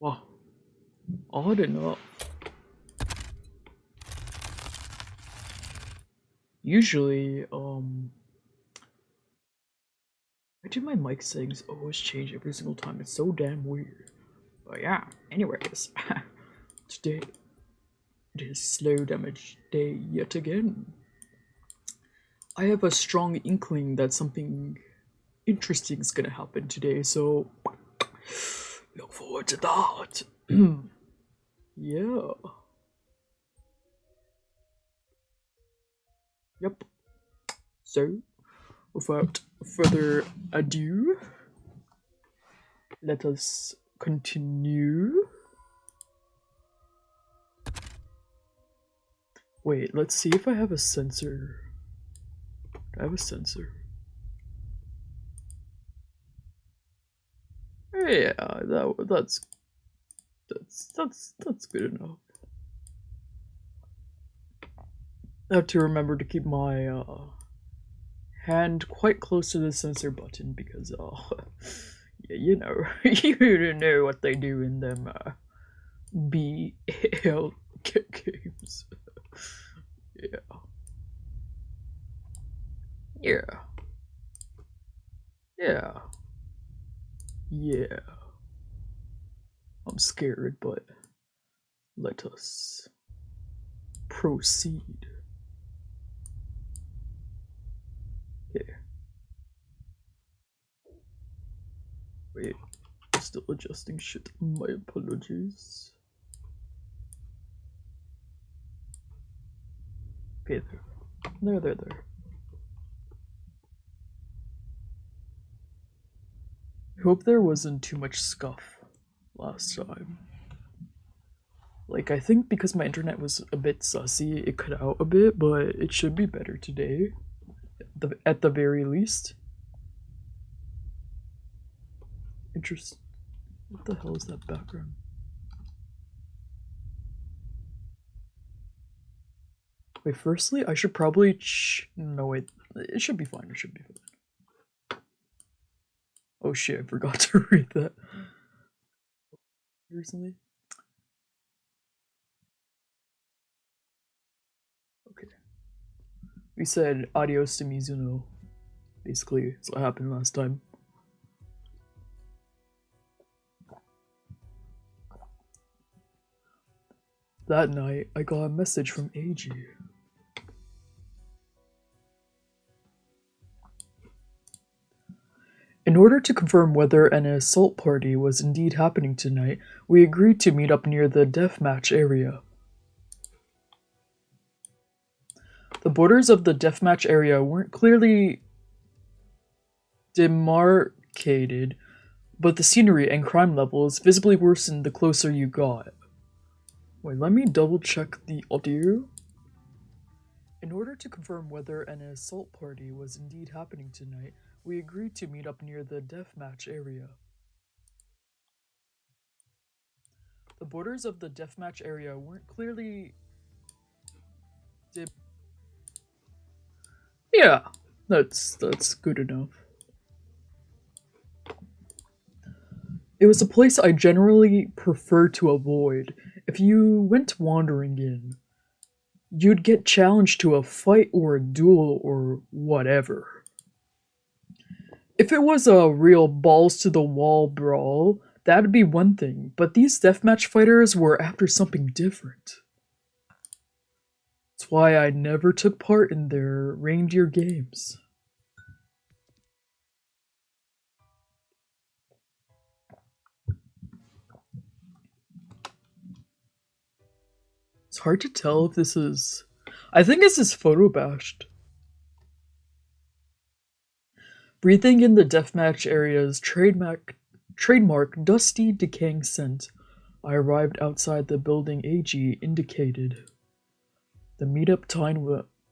Wow, odd enough. Usually, why do my mic settings always change every single time? It's so damn weird. But yeah, anyways, today it is slow damage day yet again. I have a strong inkling that something interesting is gonna happen today, so look forward to that. Yeah. Yep. So, without further ado, let us continue. Wait, let's see if I have a sensor. Do I have a sensor? Yeah, that's good enough. I have to remember to keep my hand quite close to the sensor button because yeah, you know, you know what they do in them BL games. Yeah, yeah, yeah, yeah. I'm scared, but let us proceed. Okay, wait, still adjusting shit. My apologies. Okay, there. I hope there wasn't too much scuff last time. Like, I think because my internet was a bit sussy, it cut out a bit, but it should be better today, at the very least. Interesting. What the hell is that background? Wait, firstly, I should probably. No, wait. It should be fine. It should be fine. Oh shit, I forgot to read that. Recently? Okay. We said adios to Mizuno. Basically, that's what happened last time. That night, I got a message from AG. In order to confirm whether an assault party was indeed happening tonight, we agreed to meet up near the deathmatch area. The borders of the deathmatch area weren't clearly demarcated, but the scenery and crime levels visibly worsened the closer you got. Wait, let me double check the audio. In order to confirm whether an assault party was indeed happening tonight, we agreed to meet up near the deathmatch area. The borders of the deathmatch area weren't clearly Yeah, that's good enough. It was a place I generally prefer to avoid. If you went wandering in, you'd get challenged to a fight or a duel or whatever. If it was a real balls to the wall brawl, that'd be one thing, but these deathmatch fighters were after something different. That's why I never took part in their reindeer games. It's hard to tell if this is. I think this is photo bashed. Breathing in the deathmatch area's trademark dusty, decaying scent, I arrived outside the building AG indicated. The meetup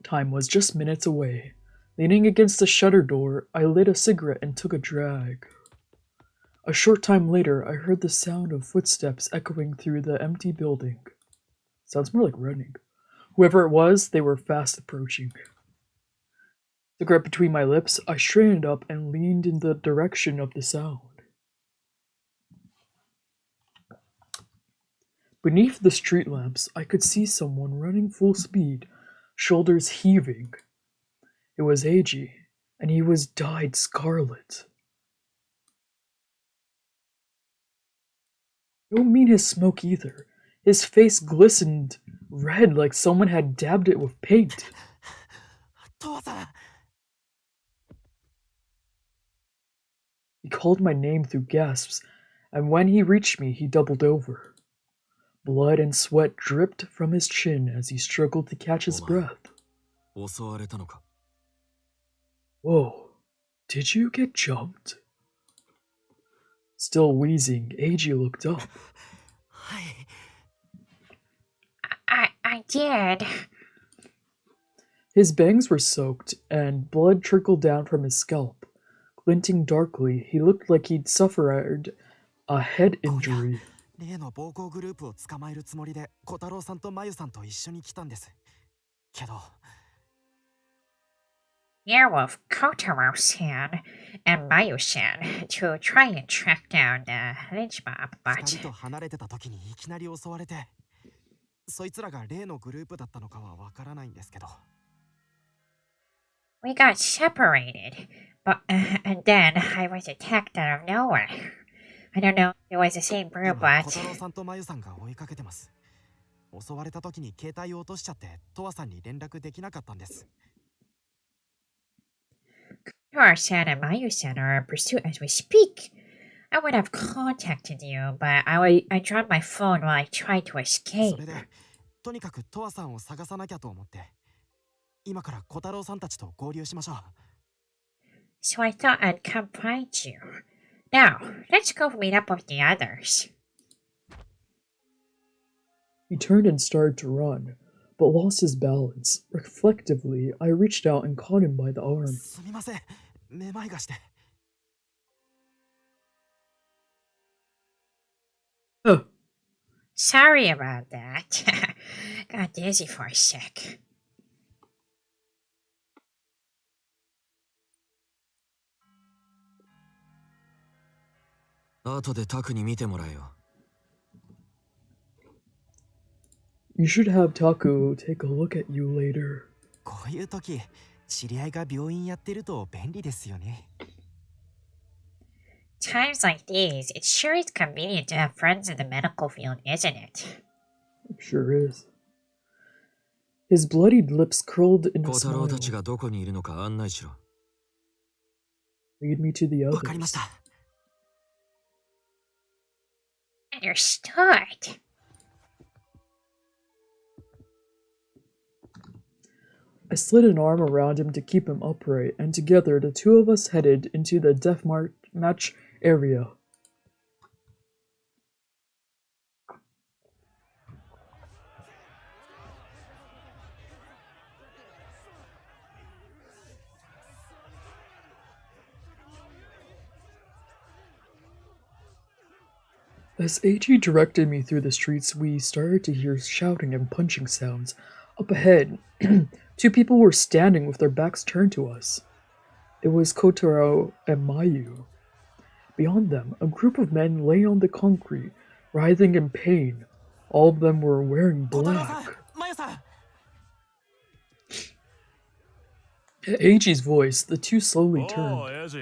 time was just minutes away. Leaning against the shutter door, I lit a cigarette and took a drag. A short time later, I heard the sound of footsteps echoing through the empty building. Sounds more like running. Whoever it was, they were fast approaching. Cigarette between my lips, I straightened up and leaned in the direction of the sound. Beneath the street lamps, I could see someone running full speed, shoulders heaving. It was Eiji, and he was dyed scarlet. Don't mean his smoke either. His face glistened red like someone had dabbed it with paint. He called my name through gasps, and when he reached me, he doubled over. Blood and sweat dripped from his chin as he struggled to catch his breath. Whoa, did you get jumped? Still wheezing, Eiji looked up. I did. His bangs were soaked, and blood trickled down from his scalp. Glinting darkly, he looked like he'd suffered a head injury. 例の暴行グループを捕まえるつもりで小太郎さんとまゆさんと一緒に来たんです。けど Werewolf Kotaro-san and Mayu-san to try and track down the lynch mob, 2 but 人と離れてた時にいきなり襲われて、そいつらが例のグループだったのかはわからないんですけど。we got separated. But and then I was attacked out of nowhere. I don't know if it was the same 今 group, 小 but 太郎さんとまゆさんが追いかけてます。襲われた時に携帯を落としちゃってトワさんに連絡できなかったんです。Kotaro-san and Mayu-san are in pursuit as we speak. I would have contacted you, but I dropped my phone while I tried to そ escape. れでとにかくトワさんを探さなきゃと思って、今から小太郎さんたちと合流しましょう。 So I thought I'd come find you. Now, let's go meet up with the others. He turned and started to run, but lost his balance. Reflectively, I reached out and caught him by the arm. すみません、めまいがして。 Oh, Sorry about that. Got dizzy for a sec. 後でタクに見てもらえよ。 you should have Taku take a look at you later. こういう時、知り合いが病院やってると便利ですよね。 Times like these, it sure is convenient to have friends in the medical field, isn't it? It sure is. His bloodied lips curled in a 小太郎たち smile. がどこにいるのか案内しろ。 Lead me to the わかりまし others. た。 Understood. I slid an arm around him to keep him upright, and together the two of us headed into the deathmatch area. As Eiji directed me through the streets, we started to hear shouting and punching sounds. Up ahead, two people were standing with their backs turned to us. It was Kotaro and Mayu. Beyond them, a group of men lay on the concrete, writhing in pain. All of them were wearing 小太郎さん、 black. まゆさん。 At Eiji's voice, the two slowly おう、 turned. エイジ。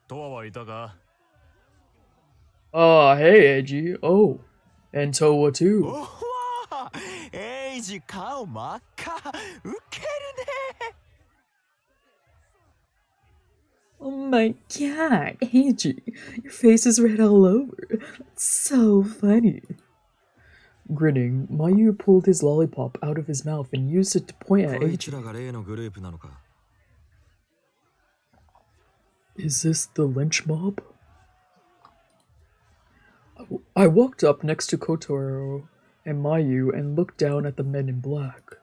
トアはいたか？ Hey, Eiji. Oh, and Towa お too. わー、エイジ顔真っ赤。ウケるね。 Oh my god, Eiji, your face is red all over. That's so funny. Grinning, Mayu pulled his lollipop out of his mouth and used it to point at こいつ Eiji. らが例のグループなのか。 Is this the lynch mob? I walked up next to Kotaro and Mayu and looked down at the men in black.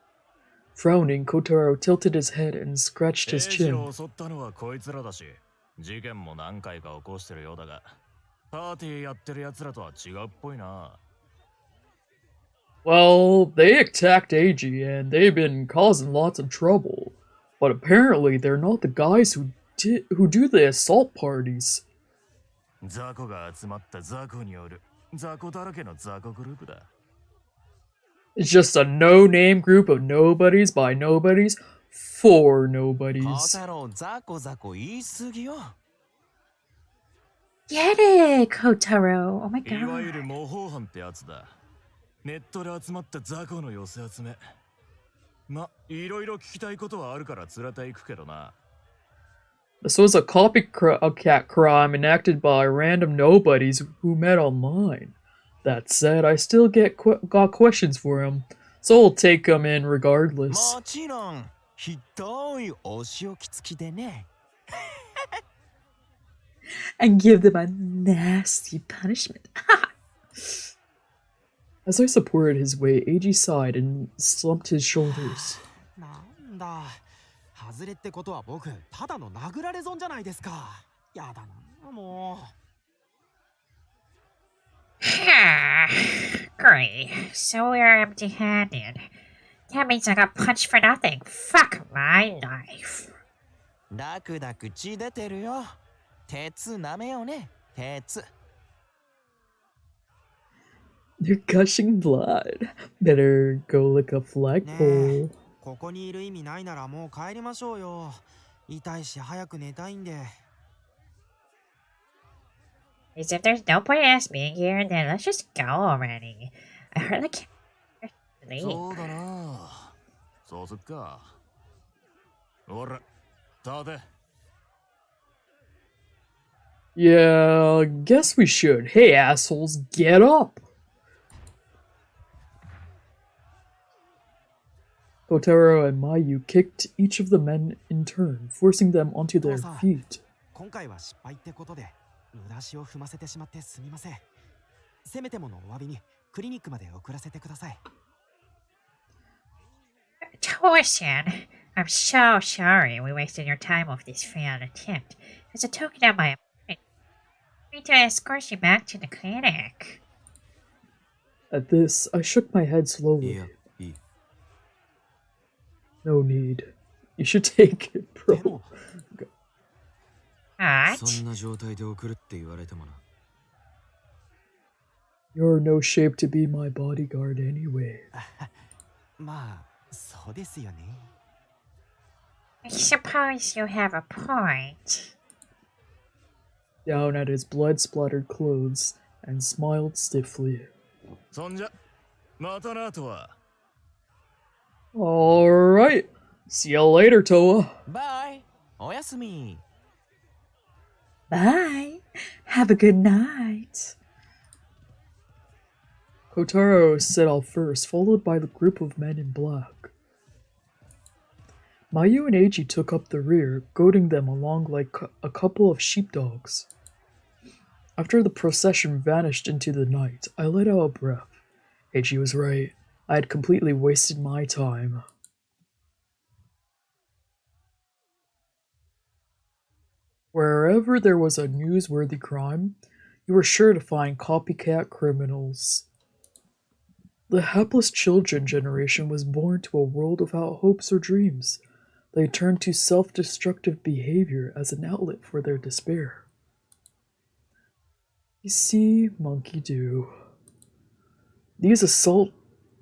Frowning, Kotaro tilted his head and scratched エイ his ジ chin. を襲ったのはこいつらだし、事件も何回か起こしてるようだが、パーティーやってる奴らとは違うっぽいな。Well, they attacked Eiji and they've been causing lots of trouble. But apparently they're not the guys who do the assault parties. 雑魚が集まった雑魚による雑魚だらけの雑魚グループだ。It's just a no-name group of nobodies by nobodies for 孝 nobodies. 太郎ザコザコ言い過ぎよ。 Get it, Kotaro. Oh my いわゆる god. 模倣犯ってやつだ。ネットで集まった雑魚の寄せ集め。ま、いろいろ聞きたいことはあるから連れて行くけどな。 This was a copycat crime enacted by random nobodies who met online. That said, I still got questions for him, so I'll take him in regardless. もちろん、ひどいお仕置き付きでね。 And give them a nasty punishment. As I supported his weight, AG sighed and slumped his shoulders. なんだ、外れってことは僕、ただの殴られ損じゃないですか。やだな、もう。 Great. So we're empty-handed. That means I got punched for nothing. Fuck my life. ダクダク血出てるよ。鉄舐めよね、鉄。 You're gushing blood. Better go lick a ね flagpole. え、ここにいる意味ないならもう帰りましょうよ。痛いし早く寝たいんで。 As if there's no point in us being here, then let's just go already. I heard the cat leave. そうだな。そうすっか。ほら、立て。 Yeah, guess we should. Hey, assholes, get up! Kotaro and Mayu kicked each of the men in turn, forcing them onto their feet. 今回は失敗ってことで、無駄足を踏ませてしまってすみません。せめてものお詫びにクリニックまで送らせてください。 Torsion, I'm so sorry we wasted your time with this failed attempt. As a token of my apology, I'm going to escort you back to the clinic. At this, I shook my head slowly. いい。 No need. You should take it, で bro. も、 What? そんな状態で送るって言われてもな。 You're no shape to be my bodyguard anyway. まあ、そうですよね。 I suppose you have a point. Down at his blood-splattered clothes, and smiled stiffly. そんじゃ、またなとは。 Alright. See you later, Toa. バイ、おやすみ。 Bye. Have a good night. Kotaro set off first, followed by the group of men in black. Mayu and Eiji took up the rear, goading them along like a couple of sheepdogs. After the procession vanished into the night, I let out a breath. Eiji was right. I had completely wasted my time. Wherever there was a newsworthy crime, you were sure to find copycat criminals. The hapless children generation was born to a world without hopes or dreams. They turned to self-destructive behavior as an outlet for their despair. You see, monkey do. These assault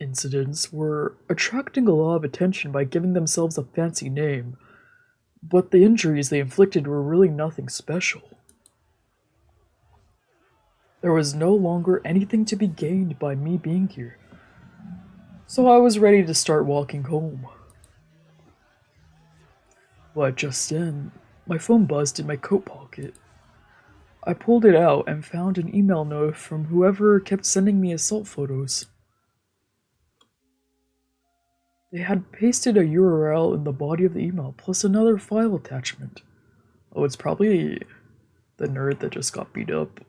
incidents were attracting a lot of attention by giving themselves a fancy name, but the injuries they inflicted were really nothing special. There was no longer anything to be gained by me being here, so I was ready to start walking home. But just then, my phone buzzed in my coat pocket. I pulled it out and found an email note from whoever kept sending me assault photos. They had pasted a URL in the body of the email, plus another file attachment. Oh, it's probably the nerd that just got beat up.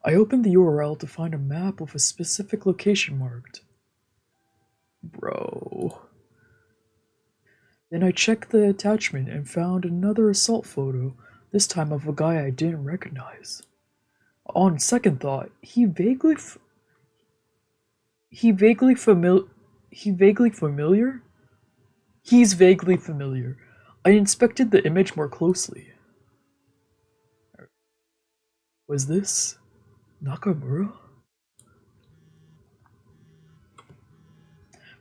I opened the URL to find a map with a specific location marked. Bro. Then I checked the attachment and found another assault photo, this time of a guy I didn't recognize. On second thought, he's vaguely familiar. I inspected the image more closely. Was this Nakamura?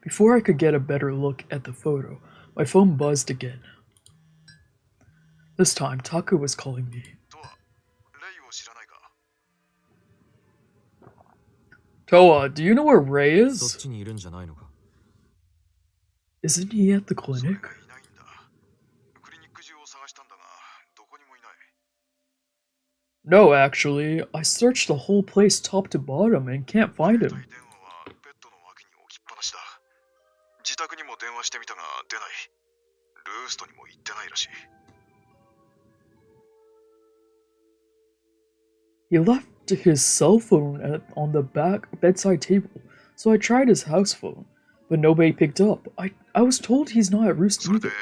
Before I could get a better look at the photo, my phone buzzed again. This time, Taku was calling me. Toa, do you know where Ray is? Isn't he at the clinic? No, actually. I searched the whole place top to bottom and can't find him. He left his cell phone on the back bedside table, so I tried his house phone, but nobody picked up. I was told he's not at Roost either.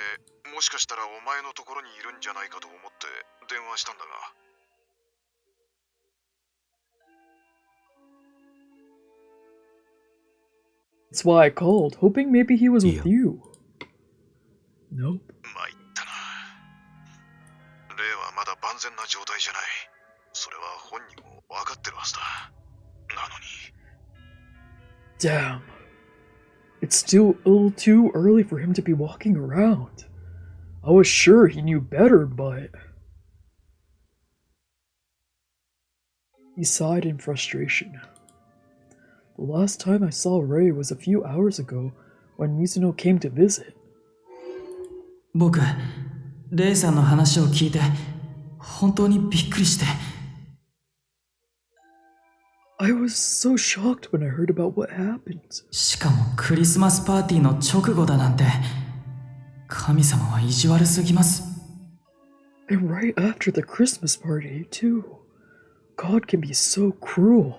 That's why I called, hoping maybe he was with you. Nope. Damn. It's still a little too early for him to be walking around. I was sure he knew better, but... He sighed in frustration. The last time I saw Ray was a few hours ago when Mizuno came to visit. 僕、レイさんの話を聞いて、本当にびっくりして。I was so shocked when I heard about what happened. しかもクリスマスパーティーの直後だなんて、神様は意地悪すぎます。And right after the Christmas party, too. God can be so cruel.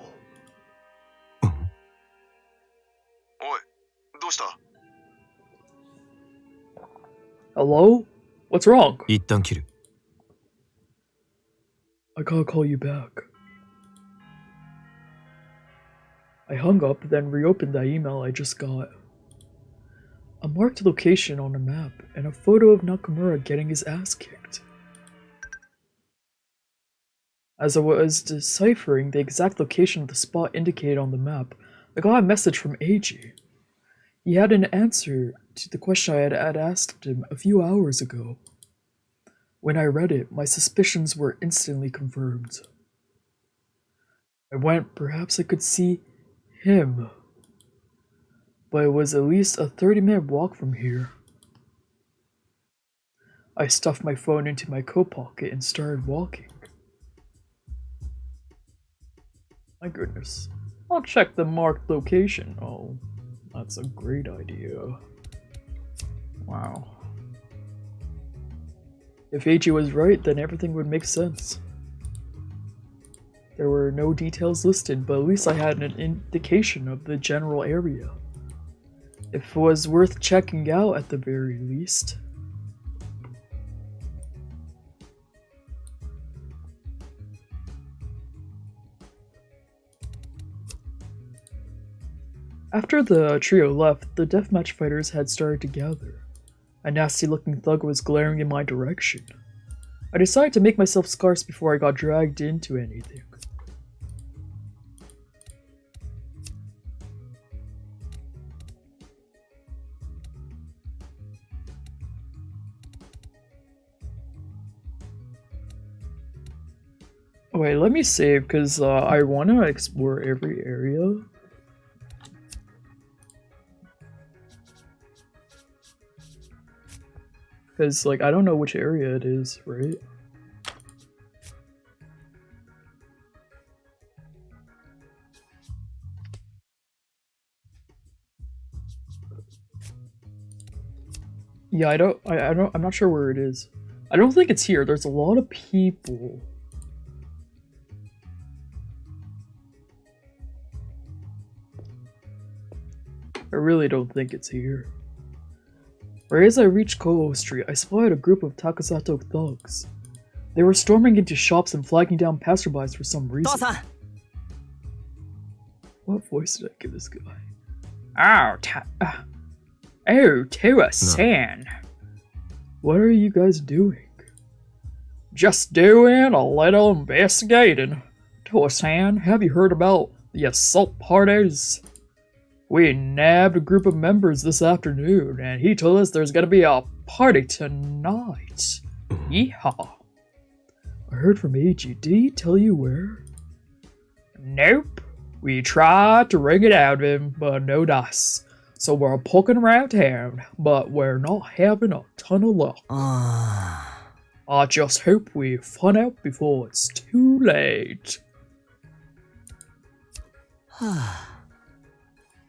Hello? What's wrong? 一旦切る。I gotta call you back. I hung up, then reopened that email I just got. A marked location on a map, and a photo of Nakamura getting his ass kicked. As I was deciphering the exact location of the spot indicated on the map, I got a message from Eiji. He had an answer to the question I had asked him a few hours ago. When I read it, my suspicions were instantly confirmed. I went, perhaps I could see him. But it was at least a 30-minute walk from here. I stuffed my phone into my coat pocket and started walking. My goodness. I'll check the marked location. Oh, that's a great idea. Wow. If Eiji was right, then everything would make sense. There were no details listed, but at least I had an indication of the general area. It was worth checking out at the very least. After the trio left, the deathmatch fighters had started to gather. A nasty-looking thug was glaring in my direction. I decided to make myself scarce before I got dragged into anything. Wait, let me save, because I want to explore every area. Because, like, I don't know which area it is, right? Yeah, I'm not sure where it is. I don't think it's here. There's a lot of people. I really don't think it's here. Right as I reached Koho Street, I spotted a group of Takasato thugs. They were storming into shops and flagging down passerbys for some reason. What voice did I give this guy? Oh, Toa-san. What are you guys doing? Just doing a little investigating. Toa-san, have you heard about the assault parties? We nabbed a group of members this afternoon, and he told us there's gonna be a party tonight. Yeehaw. I heard from AG. Did he tell you where? Nope. We tried to ring it out of him, but no dice. So we're poking around town, but we're not having a ton of luck. I just hope we find out before it's too late.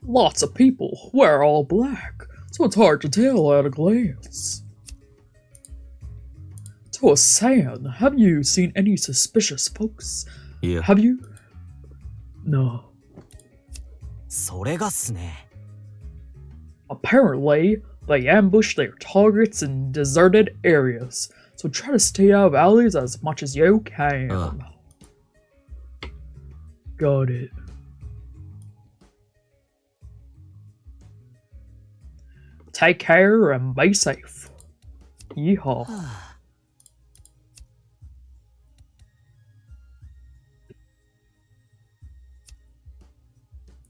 Lots of people wear all black, so it's hard to tell at a glance. Toa-san, have you seen any suspicious folks? Yeah. Have you? No. それがっすね。 Apparently, they ambush their targets in deserted areas, so try to stay out of alleys as much as you can. Got it. Take care and be safe. Yeehaw.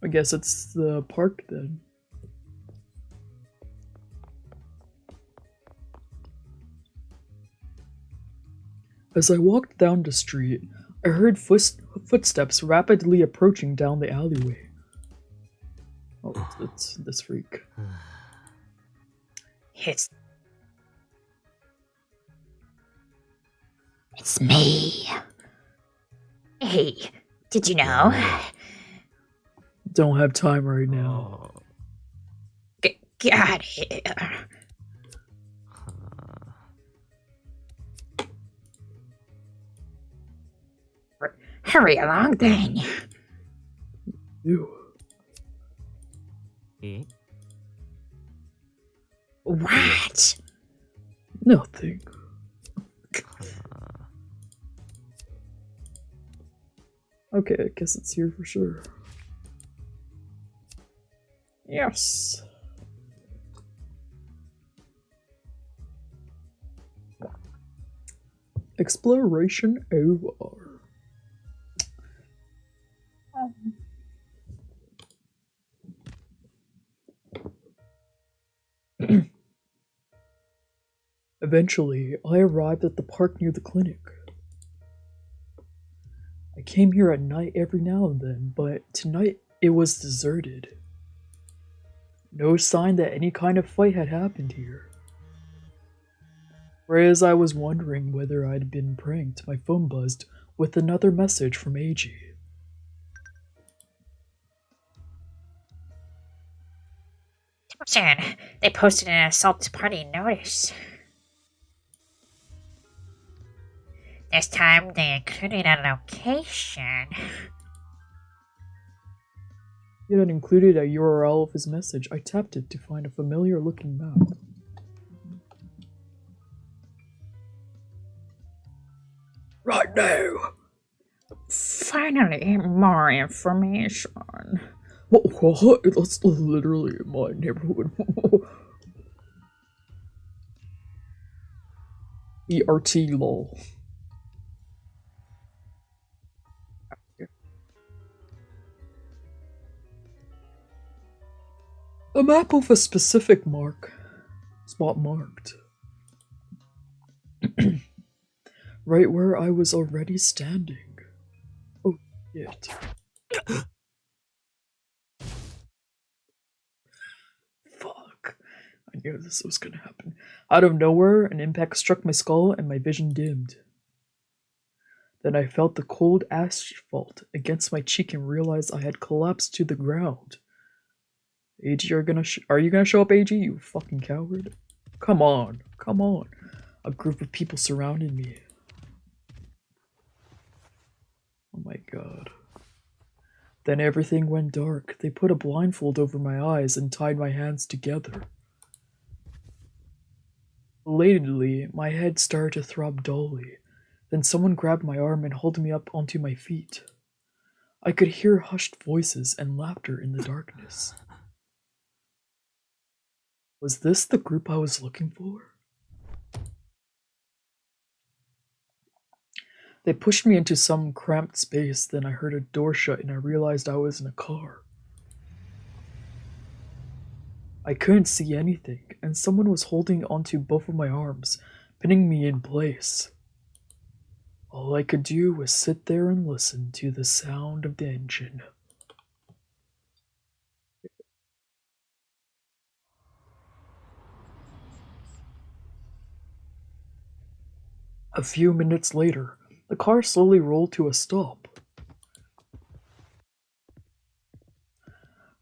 I guess it's the park then. As I walked down the street, I heard footsteps rapidly approaching down the alleyway. Oh, it's this freak. It's me. Hey, did you know? Don't have time right now. Get out of here. Hurry along then. Ew. What? Nothing. Okay, I guess it's here for sure. Yes. Exploration over. Eventually, I arrived at the park near the clinic. I came here at night every now and then, but tonight it was deserted. No sign that any kind of fight had happened here. Whereas I was wondering whether I'd been pranked, my phone buzzed with another message from AG. Toa-san, they posted an assault party notice. This time they included a location. It had included a URL of his message. I tapped it to find a familiar looking map. Right now! Finally, more information. What? That's literally in my neighborhood. ERT lol. A map of a specific spot marked. Right where I was already standing. Oh, shit. Fuck. I knew this was gonna happen. Out of nowhere, an impact struck my skull and my vision dimmed. Then I felt the cold asphalt against my cheek and realized I had collapsed to the ground. AG, are you gonna show up, AG? You fucking coward. Come on. A group of people surrounded me. Oh my god. Then everything went dark. They put a blindfold over my eyes and tied my hands together. Belatedly, my head started to throb dully. Then someone grabbed my arm and held me up onto my feet. I could hear hushed voices and laughter in the darkness. Was this the group I was looking for? They pushed me into some cramped space, then I heard a door shut and I realized I was in a car. I couldn't see anything, and someone was holding onto both of my arms, pinning me in place. All I could do was sit there and listen to the sound of the engine. A few minutes later, the car slowly rolled to a stop.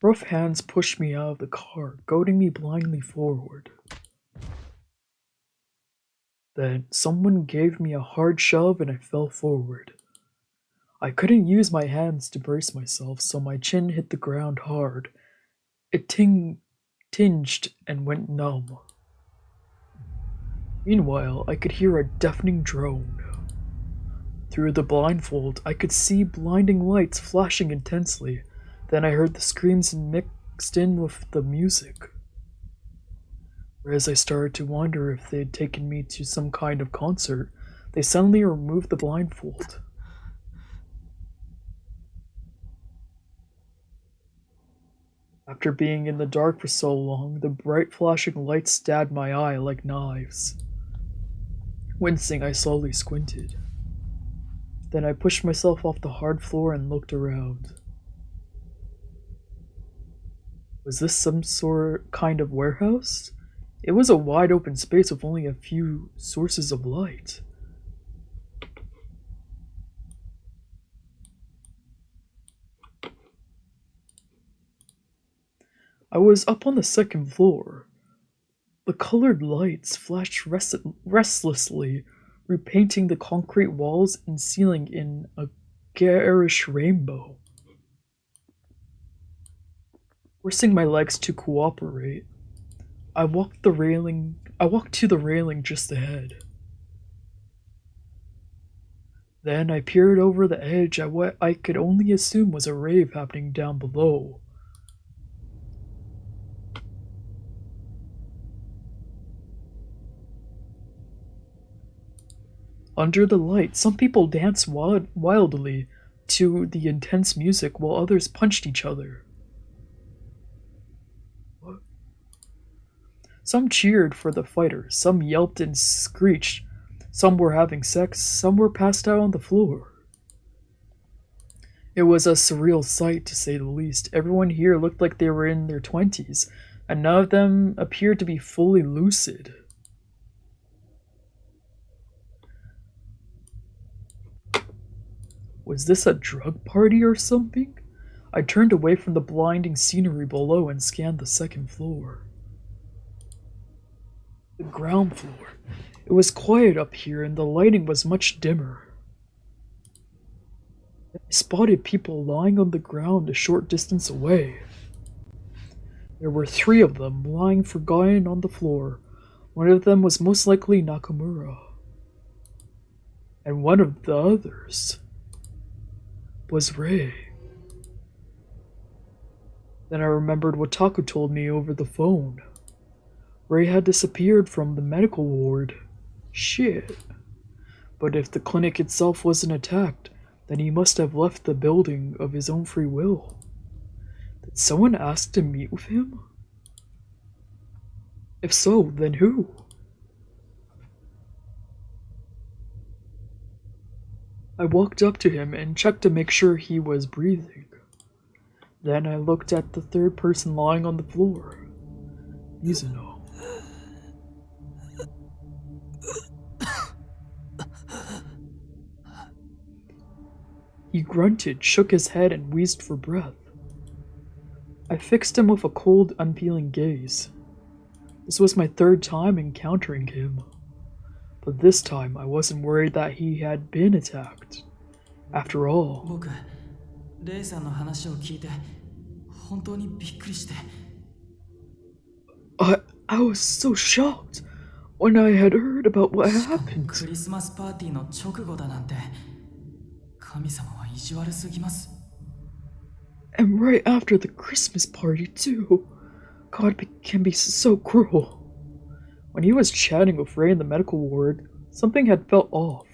Rough hands pushed me out of the car, goading me blindly forward. Then someone gave me a hard shove and I fell forward. I couldn't use my hands to brace myself, so my chin hit the ground hard. It tinged and went numb. Meanwhile, I could hear a deafening drone. Through the blindfold, I could see blinding lights flashing intensely. Then I heard the screams mixed in with the music. As I started to wonder if they had taken me to some kind of concert, they suddenly removed the blindfold. After being in the dark for so long, the bright flashing lights stabbed my eye like knives. Wincing, I slowly squinted. Then I pushed myself off the hard floor and looked around. Was this some kind of warehouse? It was a wide open space with only a few sources of light. I was up on the second floor. The colored lights flashed restlessly, repainting the concrete walls and ceiling in a garish rainbow. Forcing my legs to cooperate, I walked to the railing just ahead. Then I peered over the edge at what I could only assume was a rave happening down below. Under the light, some people danced wildly to the intense music while others punched each other. Some cheered for the fighters, some yelped and screeched, some were having sex, some were passed out on the floor. It was a surreal sight, to say the least. Everyone here looked like they were in their 20s, and none of them appeared to be fully lucid. Was this a drug party or something? I turned away from the blinding scenery below and scanned the second floor. The ground floor. It was quiet up here and the lighting was much dimmer. I spotted people lying on the ground a short distance away. There were 3 of them lying forgotten on the floor. One of them was most likely Nakamura. And one of the others was Ray. Then I remembered what Taku told me over the phone. Ray had disappeared from the medical ward. Shit. But if the clinic itself wasn't attacked, then he must have left the building of his own free will. Did someone ask to meet with him? If so, then who? I walked up to him and checked to make sure he was breathing. Then I looked at the third person lying on the floor. Mizuno. He grunted, shook his head, and wheezed for breath. I fixed him with a cold, unfeeling gaze. This was my 3rd time encountering him. But this time I wasn't worried that he had been attacked. After all, 僕、レイさんの話を聞いて本当にびっくりして。 I was so shocked when I had heard about what happened. クリスマスパーティーの直後だなんて。神様は意地悪すぎます。 And right after the Christmas party, too. God can be so cruel. When he was chatting with Ray in the medical ward, something had felt off.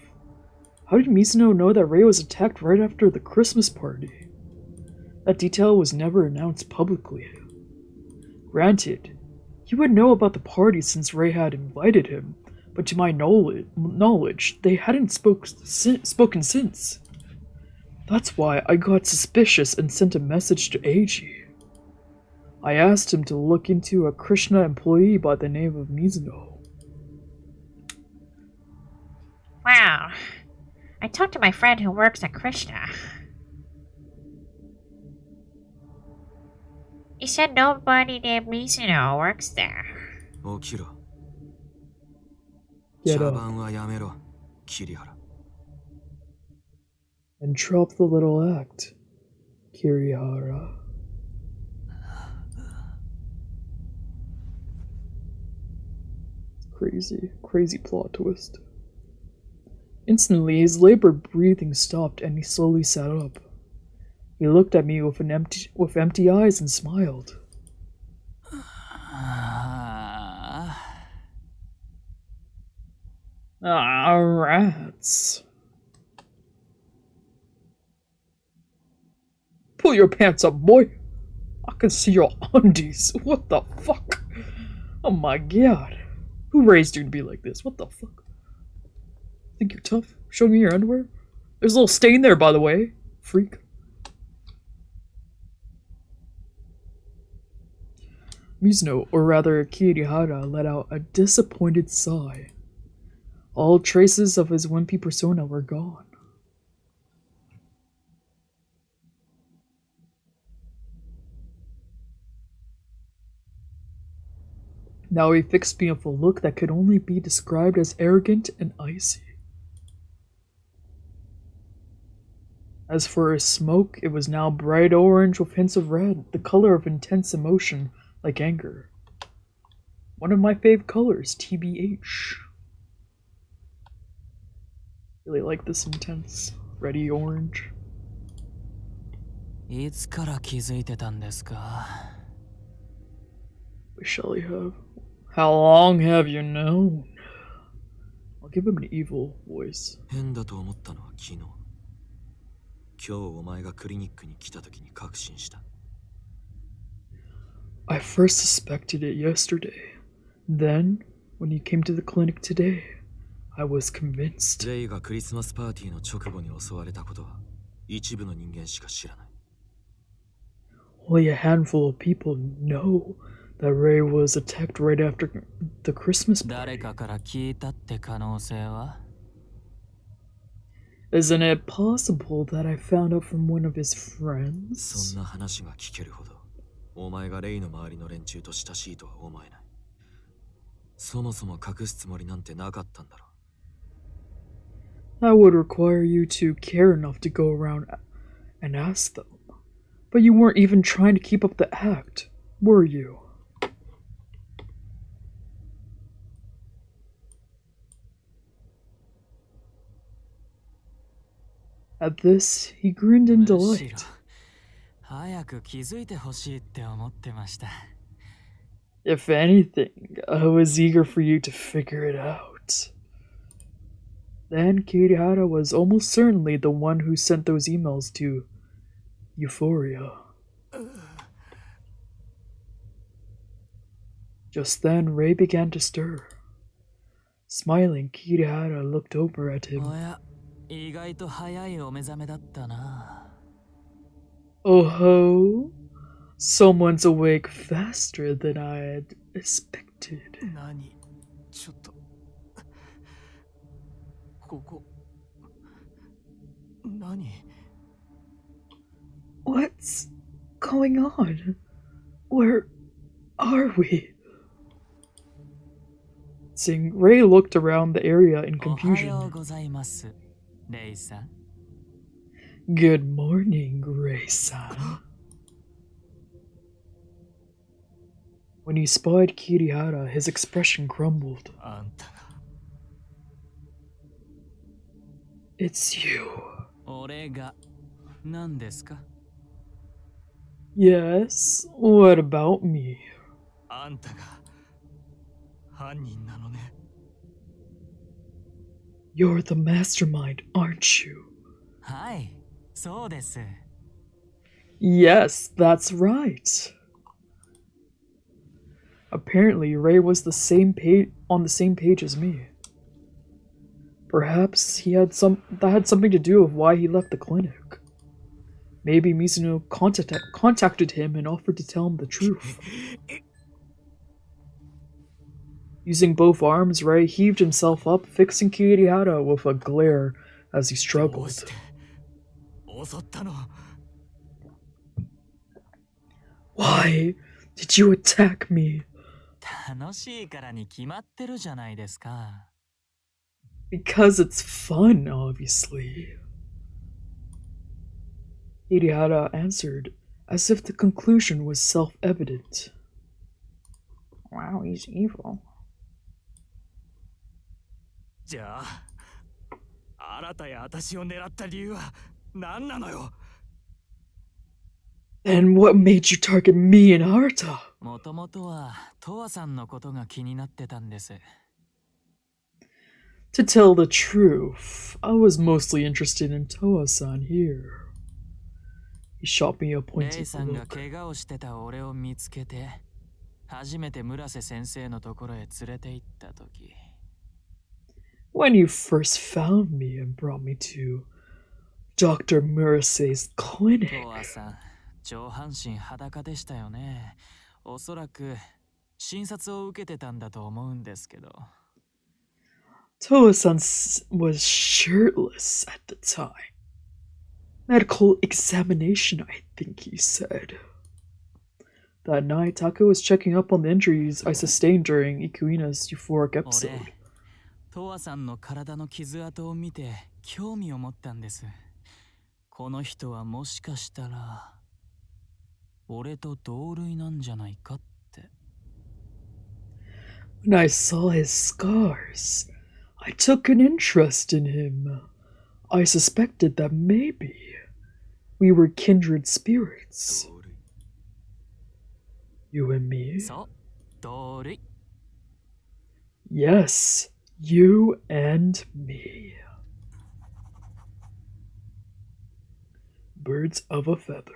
How did Mizuno know that Ray was attacked right after the Christmas party? That detail was never announced publicly. Granted, He would know about the party since Ray had invited him, but to my knowledge they hadn't spoken since. That's why I got suspicious and sent a message to Eiji. I asked him to look into a Krishna employee by the name of Mizuno. Wow. I talked to my friend who works at Krishna. He said nobody named Mizuno works there. 起きろ。 Get 茶 up 番はやめろ、桐原。 and drop the little act, Kirihara. Crazy plot twist. Instantly, his labored breathing stopped and he slowly sat up. He looked at me with empty eyes and smiled. Ah, rats. Pull your pants up, boy. I can see your undies. What the fuck? Oh my god. Who raised you to be like this? What the fuck? Think you're tough? Show me your underwear? There's a little stain there, by the way. Freak. Mizuno, or rather Kirihara, let out a disappointed sigh. All traces of his wimpy persona were gone. Now he fixed me with a look that could only be described as arrogant and icy. As for his smoke, it was now bright orange with hints of red, the color of intense emotion, like anger. One of my fave colors, TBH. Really like this intense, reddy orange. いつから気づいてたんですか? What shall he have? How long have you known? I'll give him an evil voice. 変だと思ったのは昨日。今日お前がクリニックに来た時に確信した。 I first suspected it yesterday. Then, when you came to the clinic today, I was convinced. レイがクリスマスパーティーの直後に襲われたことは一部の人間しか知らない。 Only a handful of people know that Ray was attacked right after the Christmas party. 誰かから聞いたって可能性は? Isn't it possible that I found out from one of his friends? そんな話が聞けるほど、お前がレイの周りの連中と親しいとは思えない。そもそも隠すつもりなんてなかったんだろう。 That would require you to care enough to go around and ask them. But you weren't even trying to keep up the act, were you? At this, he grinned in delight. 早く気づいてほしいって思ってました。 If anything, I was eager for you to figure it out. Then Kirihara was almost certainly the one who sent those emails to Euphoria. Just then, Ray began to stir. Smiling, Kirihara looked over at him. おや、意外と早いお目覚めだったな。 Oh ho! Someone's awake faster than I had expected. 何? ちょっとここ何? What's going on? Where are we? Seeing Ray looked around the area in おはよ confusion. うございます、レイさん。 Good morning, Ray-san. When he spied Kirihara, his expression crumbled. あんたが It's you. 俺が何ですか? Yes, what about me? あんたが犯人なのね。 You're the mastermind, aren't you? はい、そうです。 Yes, that's right. Apparently, Ray was on the same page as me. Perhaps that had something to do with why he left the clinic. Maybe Mizuno contacted him and offered to tell him the truth. Using both arms, Ray heaved himself up, fixing Kirihara with a glare as he struggled. Why did you attack me? 楽しいからに決まってるじゃないですか。Because it's fun, obviously. Kirihara answered, as if the conclusion was self-evident. Wow, he's evil. じゃあ、新たや私を狙った理由は何なのよ。And what made you target me and Arata? もともとはトワさんのことが気になってたんです。To tell the truth, I was mostly interested in Toa-san here. He shot me a レイ pointed さんが look. 怪我をしてた俺を見つけて、初めて村瀬先生のところへ連れて行ったとき。When you first found me and brought me to Dr. Murase's clinic. トワさん、上半身裸でしたよね。おそらく診察を受けてたんだと思うんですけど。Toa-san was shirtless at the time. Medical examination, I think he said. That night, Taka was checking up on the injuries I sustained during Ikuina's euphoric episode. 俺、トワさんの体の傷跡を見て興味を持ったんです。この人はもしかしたら俺と同類なんじゃないかって。When I saw his scars, I took an interest in him. I suspected that maybe we were kindred spirits. You and me? そう、同類。Yes, you and me. Birds of a feather.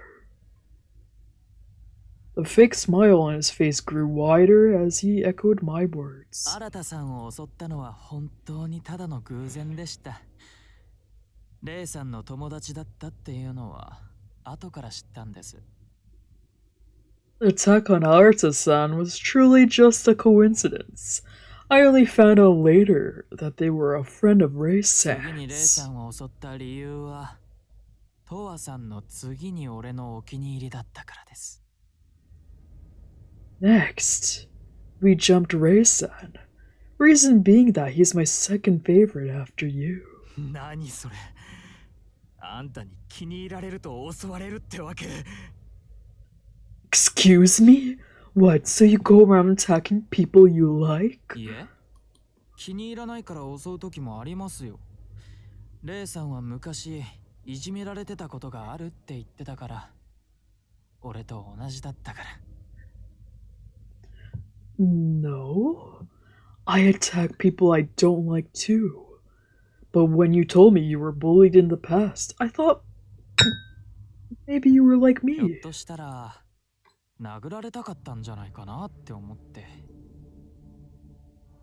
The fake smile on his face grew wider as he echoed my words. 新さんを襲ったのは本当にただの偶然でした。レイさんの友達だったっていうのは後から知ったんです。The attack on Arata-san was truly just a coincidence. I only found out later that they were a friend of 次にレイ Ray-san's. さんを襲った理由は、トワさんの次に俺のお気に入りだったからです。Next, we jumped Ray-san. Reason being that he's my second favorite after you. 何それ。あんたに気に入られると襲われるってわけ。Excuse me? What, so you go around attacking people you like? いえ、気に入らないから襲う時もありますよ。レイさんは昔いじめられてたことがあるって言ってたから、俺と同じだったから。No. I attack people I don't like too. But when you told me you were bullied in the past, I thought maybe you were like ひょっ me. としたら殴られたかったんじゃないかなって思って。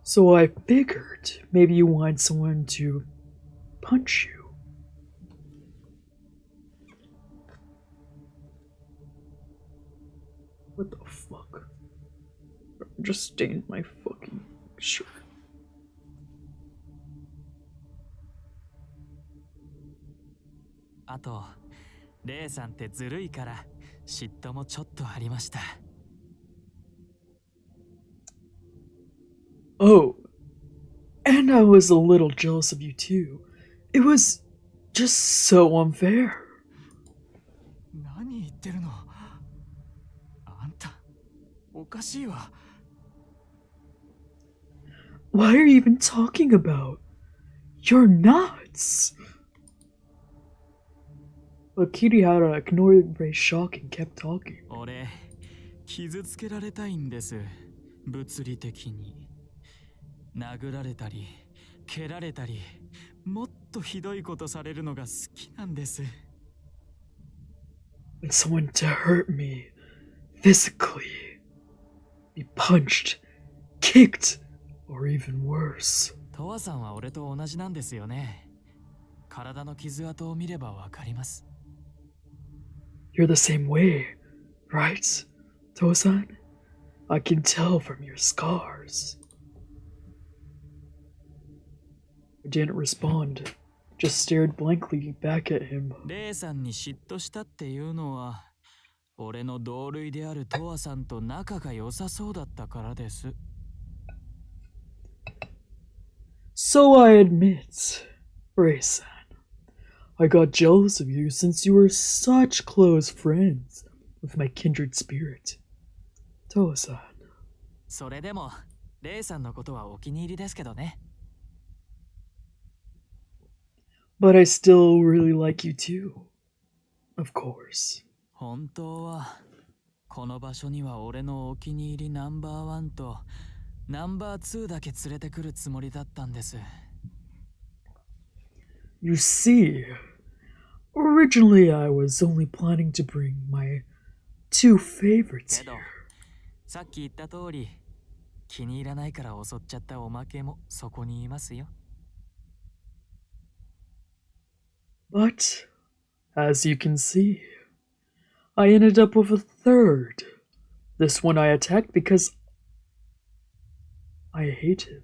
So I figured maybe you wanted someone to punch you. What the fuck? I just stained my fucking shirt. あと、レイさんってずるいから嫉妬もちょっとありました。Oh, and I was a little jealous of you too. It was just so unfair. 何言ってるの。あんた、おかしいわ。What are you even talking about? You're nuts. But Kirihara ignored Ray's shock and kept talking. 俺、傷つけられたいんです。物理的に。殴られたり、蹴られたり、もっとひどいことされるのが好きなんです。And someone to hurt me physically. be punched, kicked, or even worse. トアさんは俺と同じなんですよね。体の傷跡を見ればわかります。You're the same way, right, Tosan? I can tell from your scars. I didn't respond, just stared blankly back at him. レイさんに嫉妬したっていうのは、俺の同類であるトアさんと仲が良さそうだったからです。So I admit, Ray-san, I got jealous of you since you were such close friends with my kindred spirit, Toa-san. それでも、レイさんのことはお気に入りですけどね。But I still really like you too, of course. 本当は、この場所には俺のお気に入りナンバーワンとナンバー2だけ連れてくるつもりだったんです。You see, originally I was only planning to bring my two favorites けど here. さっき言った通り、気に入らないから襲っちゃったおまけもそこにいますよ。But, as you can see, I ended up with a third. This one I attacked because I hate him.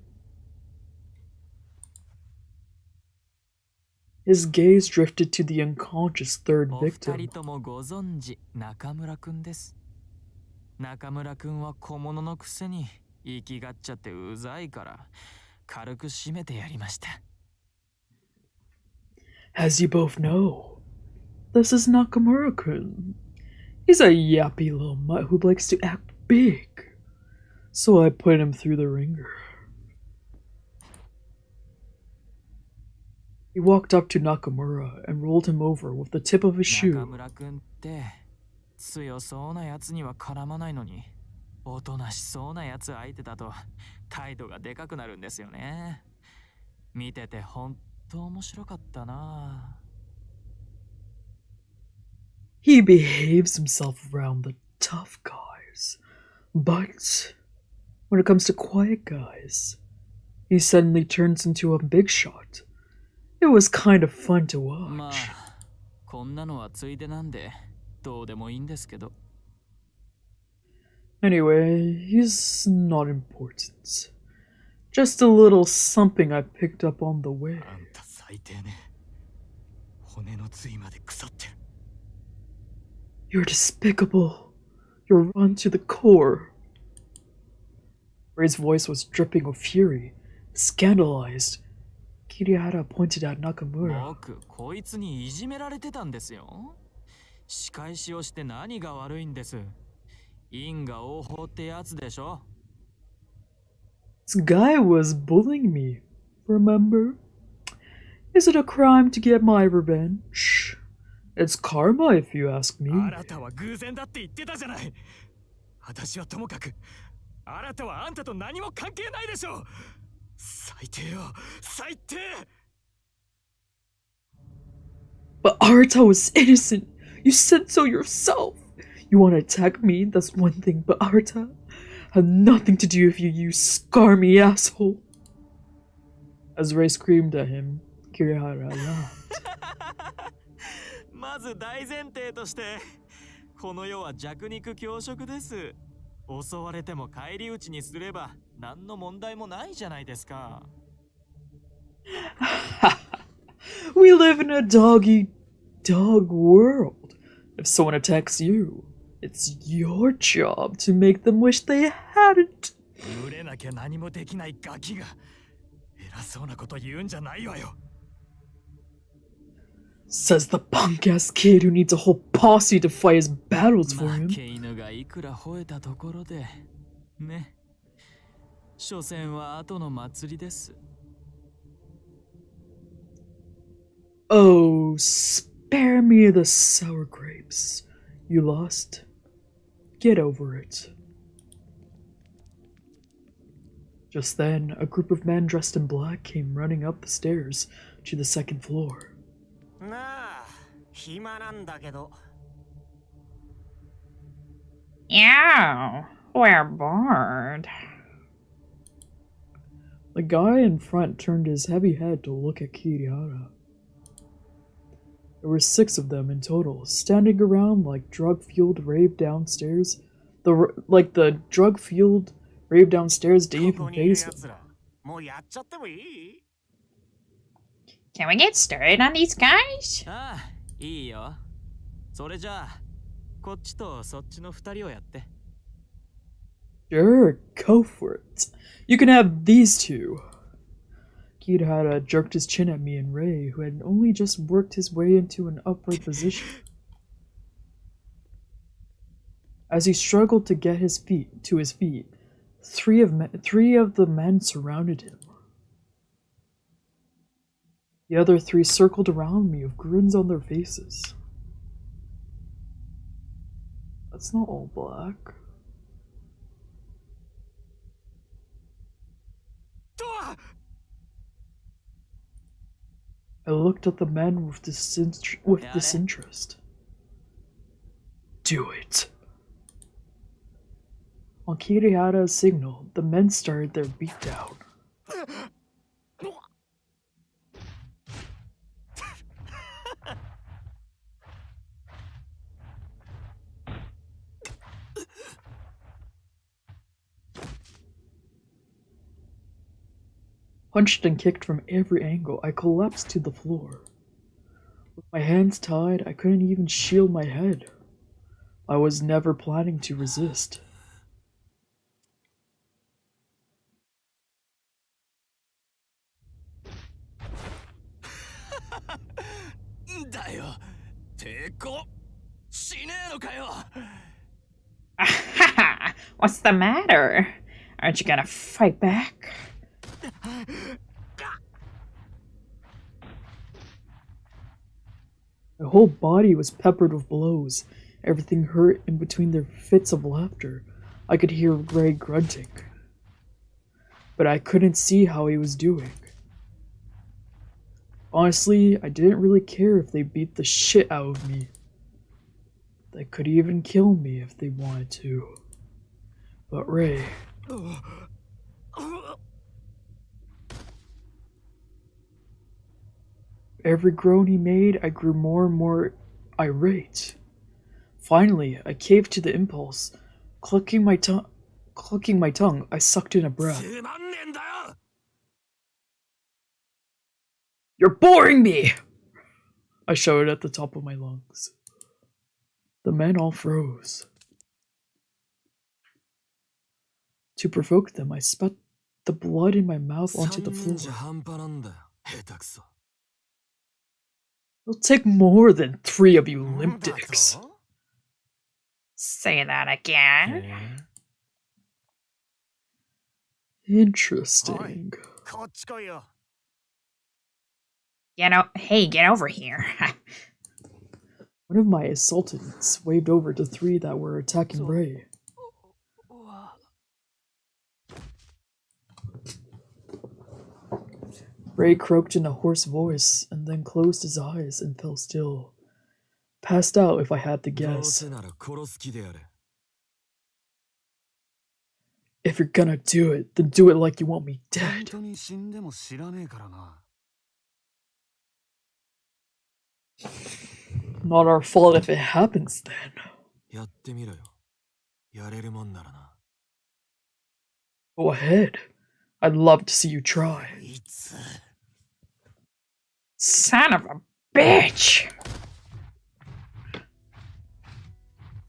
His gaze drifted to the unconscious third お二 victim. 人ともご存知、中村くんです。中村くんは小物のくせに生きがっちゃってうざいから軽く締めてやりました。As you both know, this is Nakamura-kun. He's a yappy little mutt who likes to act big. So I put him through the ringer. He walked up to Nakamura and rolled him over with the tip of his 中 shoe. 村くんって強そうなやつには絡まないのに、おとなしそうなやつ相手だと態度がでかくなるんですよね。見ててほんと面白かったな。He behaves himself around the tough guys. But when it comes to quiet guys, he suddenly turns into a big shot. It was kind of fun to ま watch. あ、こんなのはついでなんでどうでもいいんですけど。Anyway, he's not important. Just a little something I picked up on the way. あんた最低ね。骨の髄まで腐ってる。You're despicable. You're rotten to the core. Ray's voice was dripping with fury. Scandalized, Kirihara pointed at Nakamura. 僕、こいつにいじめられてたんですよ。仕返しをして何が悪いんです。因果応報ってやつでしょ。This guy was bullying me, remember? Is it a crime to get my revenge? It's karma if you ask me. あなたは偶然だって言ってたじゃない。私はともかく、あなたはあんたと何も関係ないでしょ。最低よ、最低。But Arata was innocent. You said so yourself. You want to attack me? That's one thing, but Arata had nothing to do with you, you scarmy asshole. As Ray screamed at him, Kirihara laughed. まず大前提として、この世は弱肉強食です。襲われても返り討ちにすれば何の問題もないじゃないですか。We live in a dog-eat-dog world. If someone attacks you, it's your job to make them wish they hadn't. 群れなきゃ何もできないガキが偉そうなこと言うんじゃないわよ。Says the punk-ass kid who needs a whole posse to fight his battles for 負 him. け犬がいくら吠えたところで、ね。所詮は後の祭りです。Oh, spare me the sour grapes. You lost. Get over it. Just then, a group of men dressed in black came running up the stairs to the second floor. なあ、暇なんだけど。Yo, We're bored. The guy in front turned his heavy head to look at Kirihara. There were 6 of them in total, standing around like drug-fueled rave downstairs. The drug-fueled rave downstairs didn't even phase him. もうやっちゃってもいい？ Can we get started on these guys? ああ、いいよ。それじゃあ、こっちとそっちの2人をやって。Sure, go for it. You can have these 2. Kirihara jerked his chin at me and Ray, who had only just worked his way into an upright position. As he struggled to get his feet, 3 of the men surrounded him. The other 3 circled around me with grins on their faces. That's not all black. I looked at the men with disinterest. Do it. On Kirihara's signal, the men started their beatdown. Punched and kicked from every angle, I collapsed to the floor. With my hands tied, I couldn't even shield my head. I was never planning to resist. What's the matter? Aren't you gonna fight back? My whole body was peppered with blows. Everything hurt in between their fits of laughter. I could hear Gray grunting. But I couldn't see how he was doing. Honestly, I didn't really care if they beat the shit out of me. They could even kill me if they wanted to. But Ray... Every groan he made, I grew more and more irate. Finally, I caved to the impulse. Clucking my tongue, I sucked in a breath. You're boring me! I shouted at the top of my lungs. The men all froze. To provoke them, I spat the blood in my mouth onto the floor. It'll take more than 3 of you limp dicks. Say that again. Interesting. こっち来いよ。 Hey, get over here. One of my assailants waved over to 3 that were attacking Ray. Ray croaked in a hoarse voice and then closed his eyes and fell still. Passed out if I had to guess. If you're gonna do it, then do it like you want me dead. Not our fault if it happens then. Go ahead. I'd love to see you try. Son of a bitch!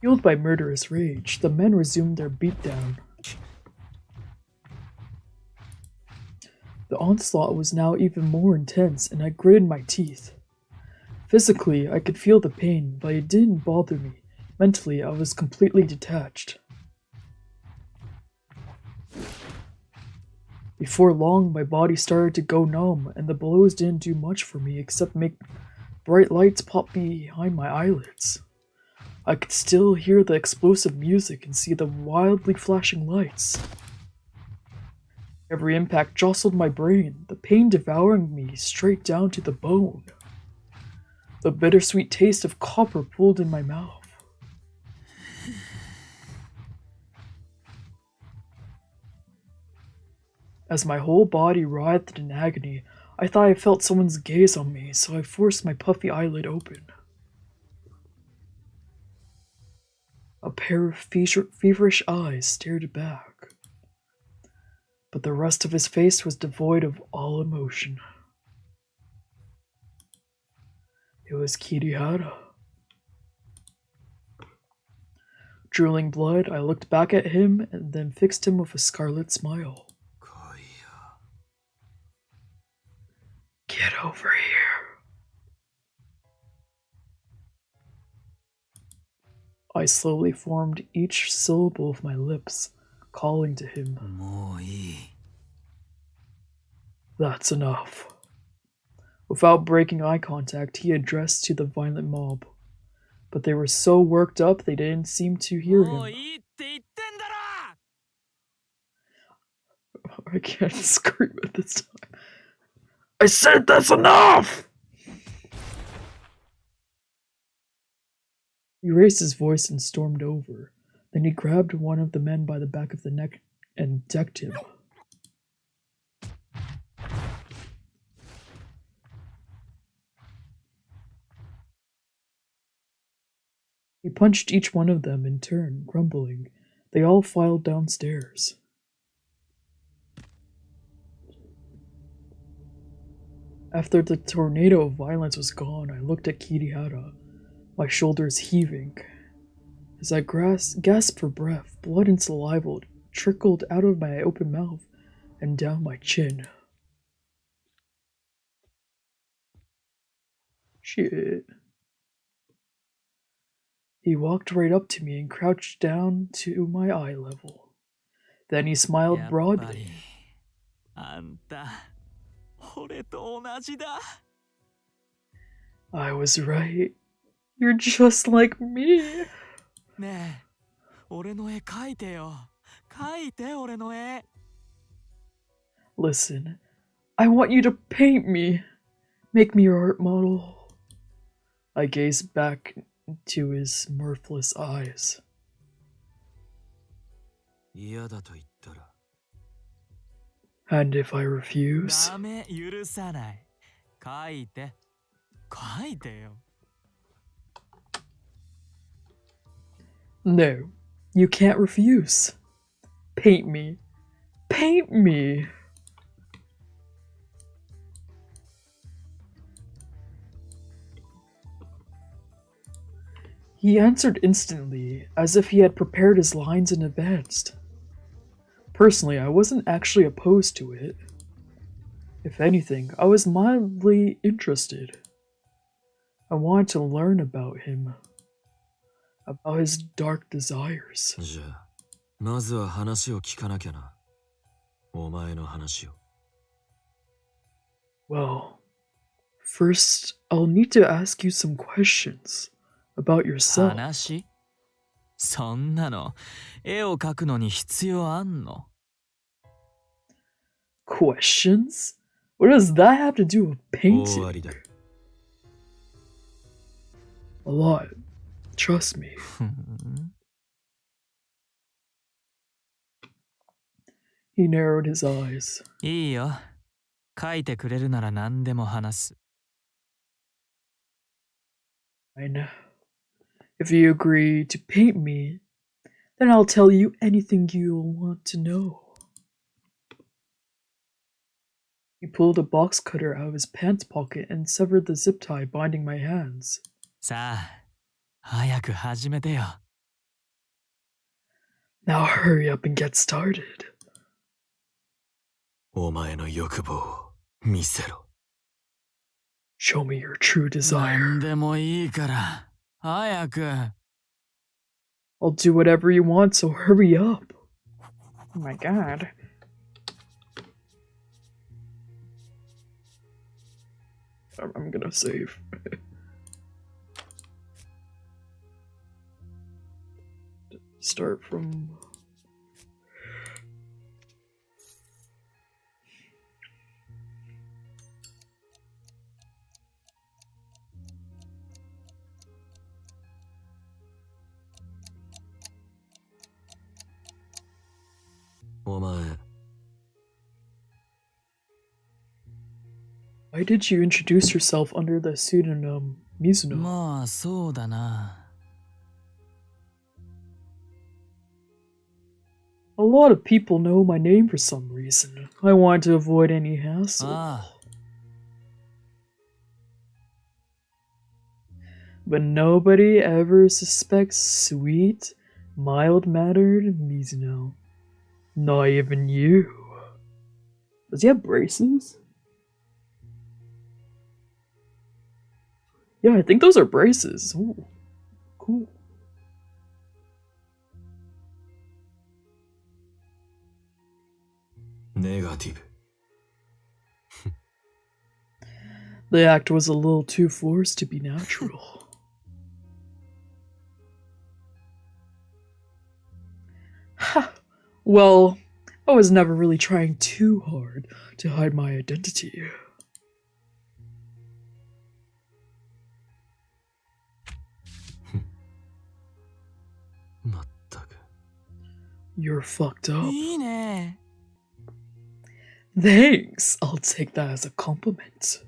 Fueled by murderous rage, the men resumed their beatdown. The onslaught was now even more intense, and I gritted my teeth. Physically, I could feel the pain, but it didn't bother me. Mentally, I was completely detached. Before long, my body started to go numb, and the blows didn't do much for me except make bright lights pop behind my eyelids. I could still hear the explosive music and see the wildly flashing lights. Every impact jostled my brain, the pain devouring me straight down to the bone. The bittersweet taste of copper pulled in my mouth. As my whole body writhed in agony, I thought I felt someone's gaze on me, so I forced my puffy eyelid open. A pair of feverish eyes stared back, but the rest of his face was devoid of all emotion. It was Kirihara. Drooling blood, I looked back at him and then fixed him with a scarlet smile. Get over here. I slowly formed each syllable of my lips, calling to him. もういい。 That's enough. Without breaking eye contact, he addressed to the violent mob. But they were so worked up they didn't seem to hear もう him. いいって言ってんだろ I can't scream at this time. I said that's enough! He raised his voice and stormed over. Then he grabbed one of the men by the back of the neck and decked him. He punched each one of them in turn, grumbling. They all filed downstairs. After the tornado of violence was gone, I looked at Kirihara, my shoulders heaving. As I gasped for breath, blood and saliva trickled out of my open mouth and down my chin. Shit. He walked right up to me and crouched down to my eye level. Then he smiled やっぱり broadly. あんた俺と同じだ I was right. You're just like me. ねえ俺の絵描いてよ描いて俺の絵 Listen, I want you to paint me. Make me your art model. I gazed back into his mirthless eyes. 嫌だと言ったら And if I refuse? ダメ許さない描いて描いてよ No, you can't refuse. Paint me. Paint me. He answered instantly, as if he had prepared his lines in advance. Personally, I wasn't actually opposed to it. If anything, I was mildly interested. I wanted to learn about him, about his dark desires. じゃあまずは話を聞かなきゃな。お前の話を。 Well, first, I'll need to ask you some questions about yourself. 話そんなの絵を描くのに必要あんの Questions? What does that have to do with 終わり painting? だ。 A lot. Trust me. ふん He narrowed his eyes. いいよ描いてくれるなら何でも話す Fine. If you agree to paint me, then I'll tell you anything you'll want to know. He pulled a box cutter out of his pants pocket and severed the zip tie binding my hands. さあ早く始めてよ Now hurry up and get started. お前の欲望を見せろ。 Show me your true 何 desire. でもいいから早く I'll do whatever you want, so hurry up. Oh my god. I'm gonna save. Start from...お前 Why did you introduce yourself under the pseudonym Mizuno? まあそうだな。 A lot of people know my name for some reason. I want to avoid any hassle. ああ、 But nobody ever suspects sweet, mild-mannered Mizuno. Not even you. Does he have braces? Yeah, I think those are braces. Ooh, cool. Negative. The act was a little too forced to be natural. Ha! Well, I was never really trying too hard to hide my identity. You're fucked up. いいね。 Thanks! I'll take that as a compliment.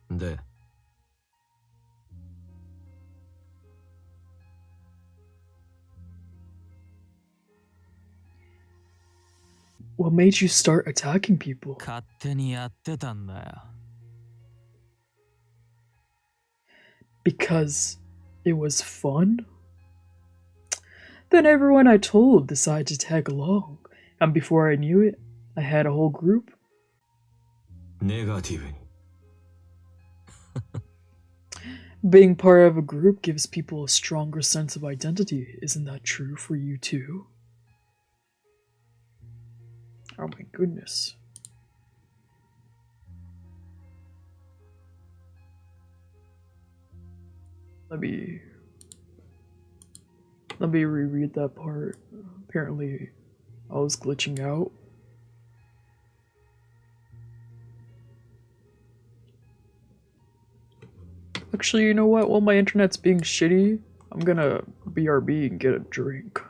で、 What made you start attacking people? 勝手にやってたんだよ。 Because it was fun? Then everyone I told decided to tag along, and before I knew it, I had a whole group. ネガティブに。 Being part of a group gives people a stronger sense of identity. Isn't that true for you too? Oh my goodness. Let me reread that part. Apparently, I was glitching out. Actually, you know what? While my internet's being shitty, I'm gonna BRB and get a drink.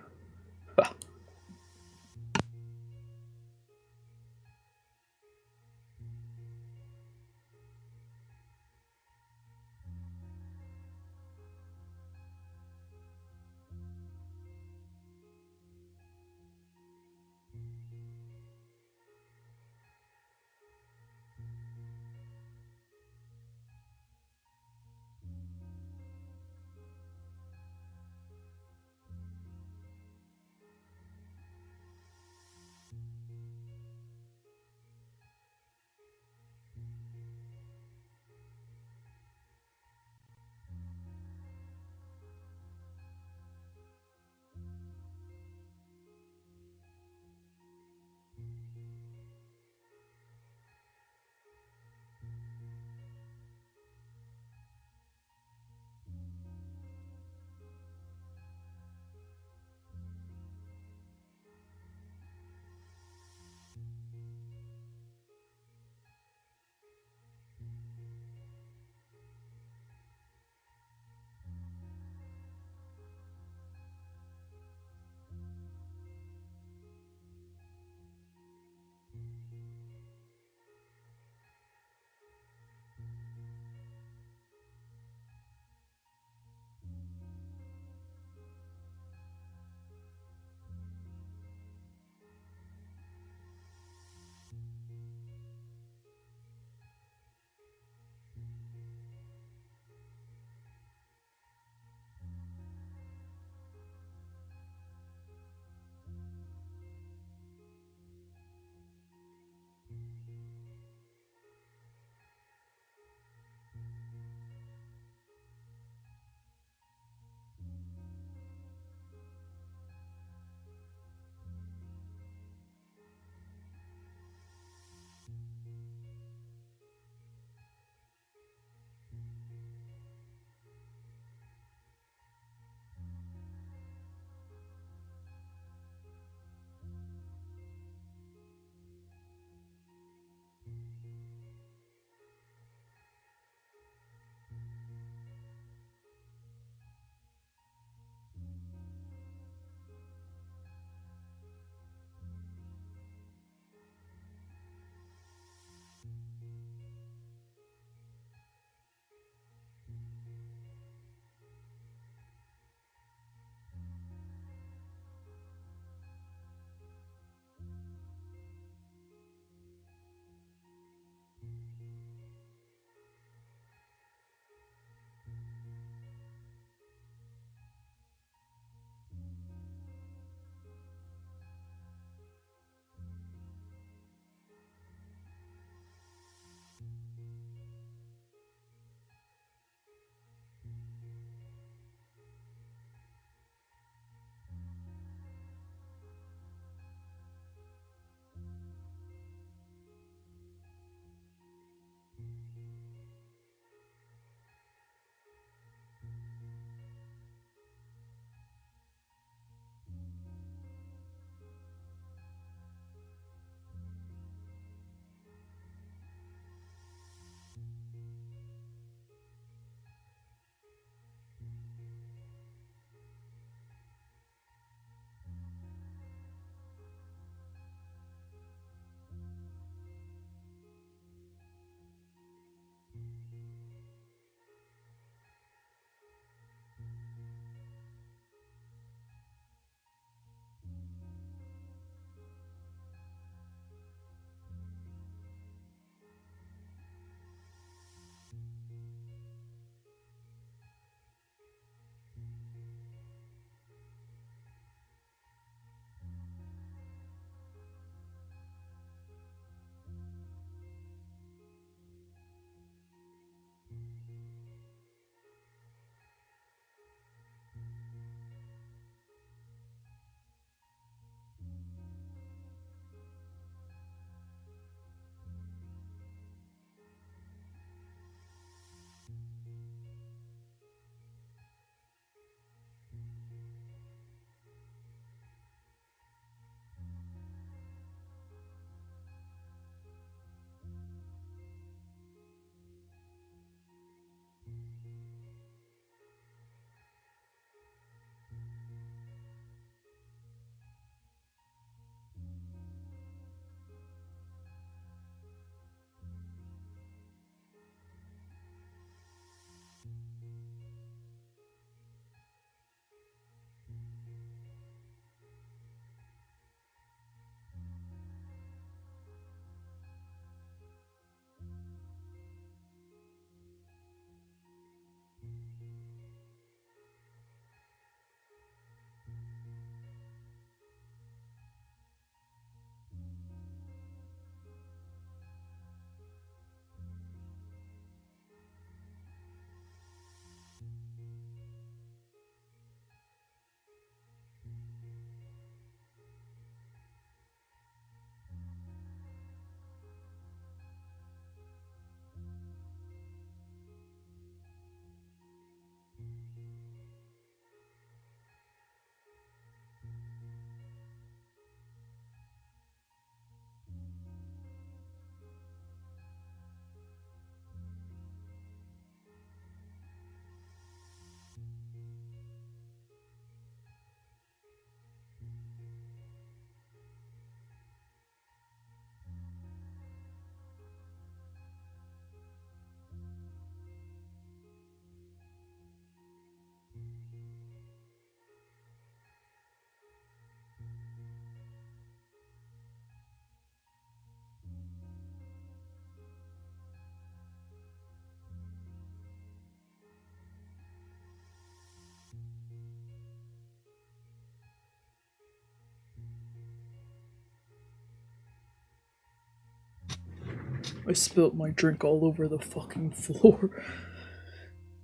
I spilt my drink all over the fucking floor.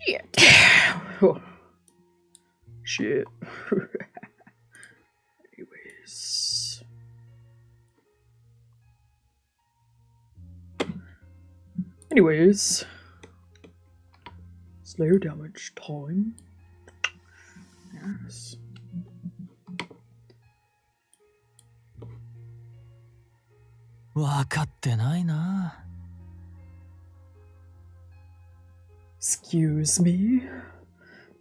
Shit. Oh. Shit. Anyways. Slayer damage time. Yes. Excuse me?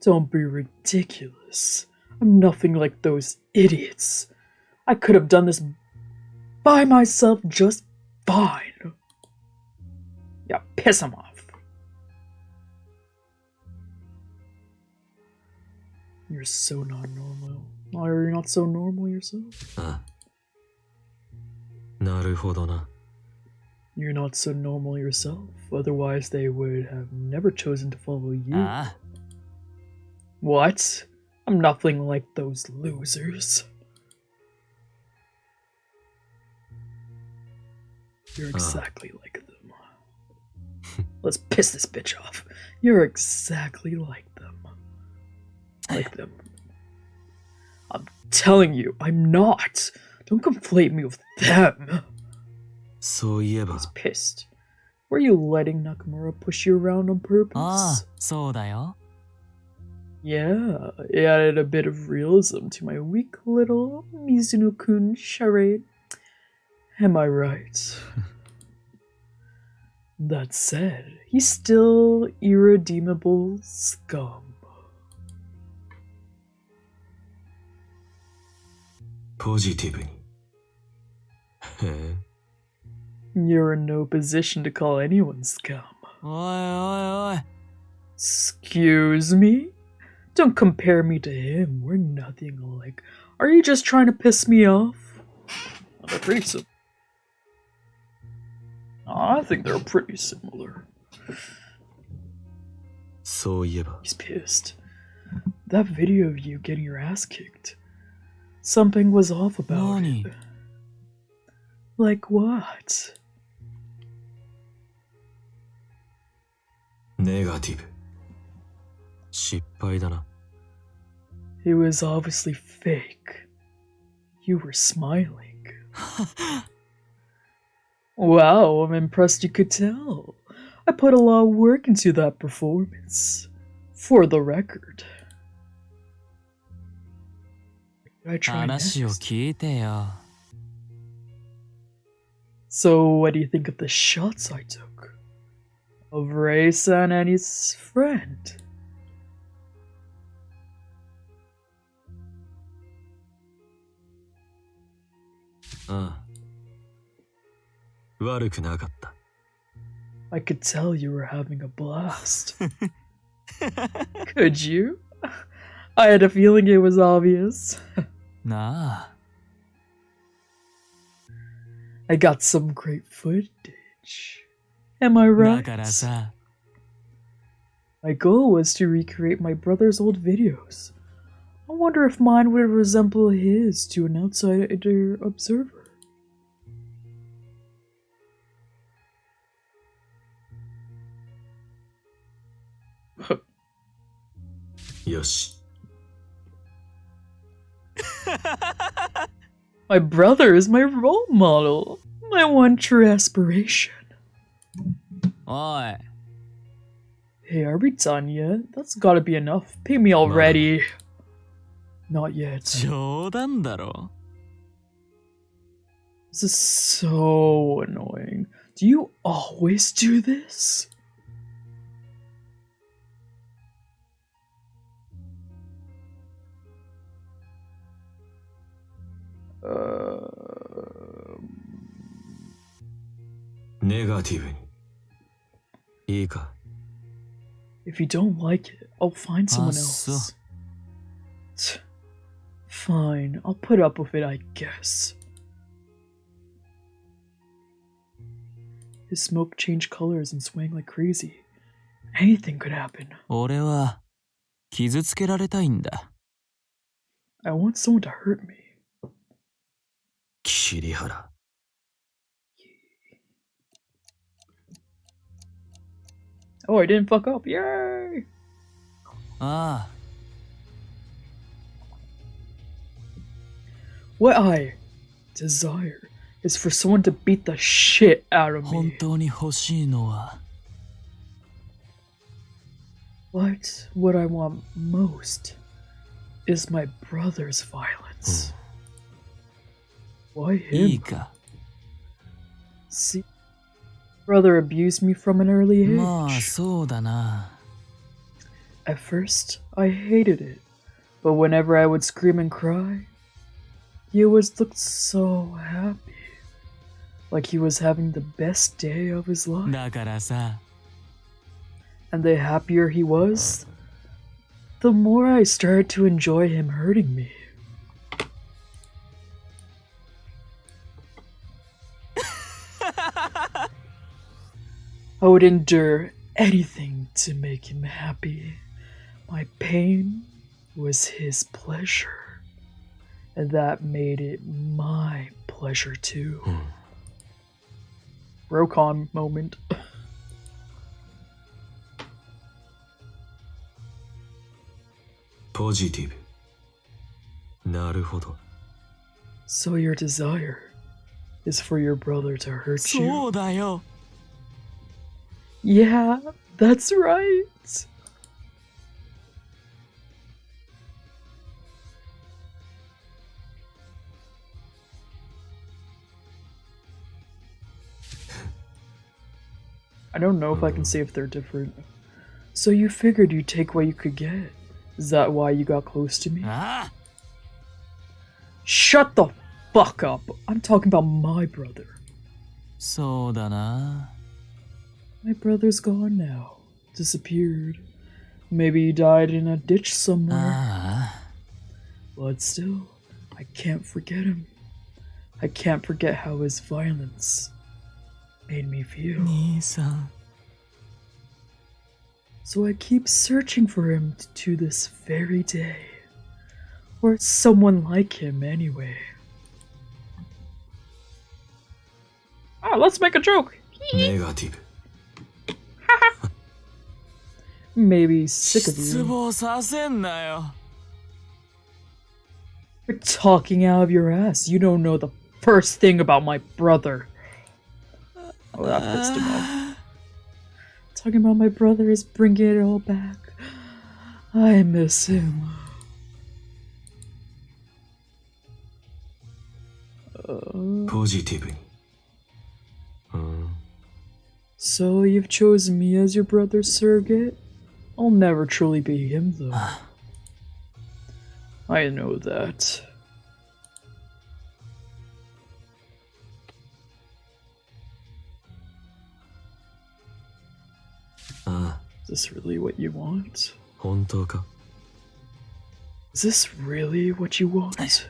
Don't be ridiculous. I'm nothing like those idiots. I could have done this by myself just fine. Yeah, piss him off. You're so not normal. Are you not so normal yourself? なるほどな。 You're not so normal yourself. Otherwise, they would have never chosen to follow you. What? I'm nothing like those losers. You're exactly like them. Let's piss this bitch off. You're exactly like them. Like them. I'm telling you, I'm not. Don't conflate me with them. そういえば He's pissed. Were you letting Nakamura push you around on purpose? そうだよ。 Yeah, it added a bit of realism to my weak little Mizuno-kun charade. Am I right? That said, he's still irredeemable scum. ポジティブに。へえ。 You're in no position to call anyone scum. おいおいおい。 Excuse me? Don't compare me to him. We're nothing alike. Are you just trying to piss me off? Oh, they're pretty similar. I think they're pretty similar. そういえば。 He's pissed. That video of you getting your ass kicked. Something was off about Nani? it. Like what? ネガティブ。失敗だな。 It was obviously fake. You were smiling. Wow, I'm impressed you could tell. I put a lot of work into that performance. For the record. I try 話を next. 聞いてよ。 So, what do you think of the shots I took? Of Ray-san and his friend? Ah. 悪くなかった。 I could tell you were having a blast. Could you? I had a feeling it was obvious. なあ。 I got some great footage. Am I だ right? からさ。 My goal was to recreate my brother's old videos. I wonder if mine would resemble his to an outsider observer. よし。 My brother is my role model. My one true aspiration. おい。 Hey, are we done yet? That's gotta be enough. Pay me already. Not yet. 冗談だろ。 This is so annoying. Do you always do this? Uh, ネガティブに。いいか。 if you don't like it, I'll find someone so. else. Fine, I'll put up with it, I guess. His smoke changed colors and swang like crazy. Anything could happen. 俺は傷つけられたいんだ。 I want someone to hurt me. 桐原。Oh, I didn't fuck up. Yay! あ What I desire is for someone to beat the shit out あ of 本 me. 当に欲しいのは But what I want most is my brother's violence. Why いい him? か See, brother abused me from an early age. まあそうだな At first, I hated it, but whenever I would scream and cry, he always looked so happy, like he was having the best day of his life. だからさ And the happier he was, the more I started to enjoy him hurting me. I would endure anything to make him happy. My pain was his pleasure, and that made it my pleasure too. Rokon moment. ポジティブ。なるほど。 So your desire is for your brother to hurt そ you? うだよ Yeah, that's right. I don't know if I can say if they're different. So you figured you'd take what you could get. Is that why you got close to me? あ Shut the fuck up. I'm talking about my brother. そうだな My brother's gone now. Disappeared. Maybe he died in a ditch somewhere. あ But still, I can't forget him. I can't forget how his violence made me feel. 兄さん So I keep searching for him to this very day. Or someone like him anyway. Ah, let's make a joke. ネガティブ。 Maybe he's sick of 失 you. 望させんなよ You're talking out of your ass. You don't know the first thing about my brother. Oh, that pissed him off. Talking about my brother is bringing it all back. I miss him. Uh, ポジティブに。so you've chosen me as your brother's surrogate? I'll never truly be him, though. I know that. Is this really what you want? 本当か Is this really what you want?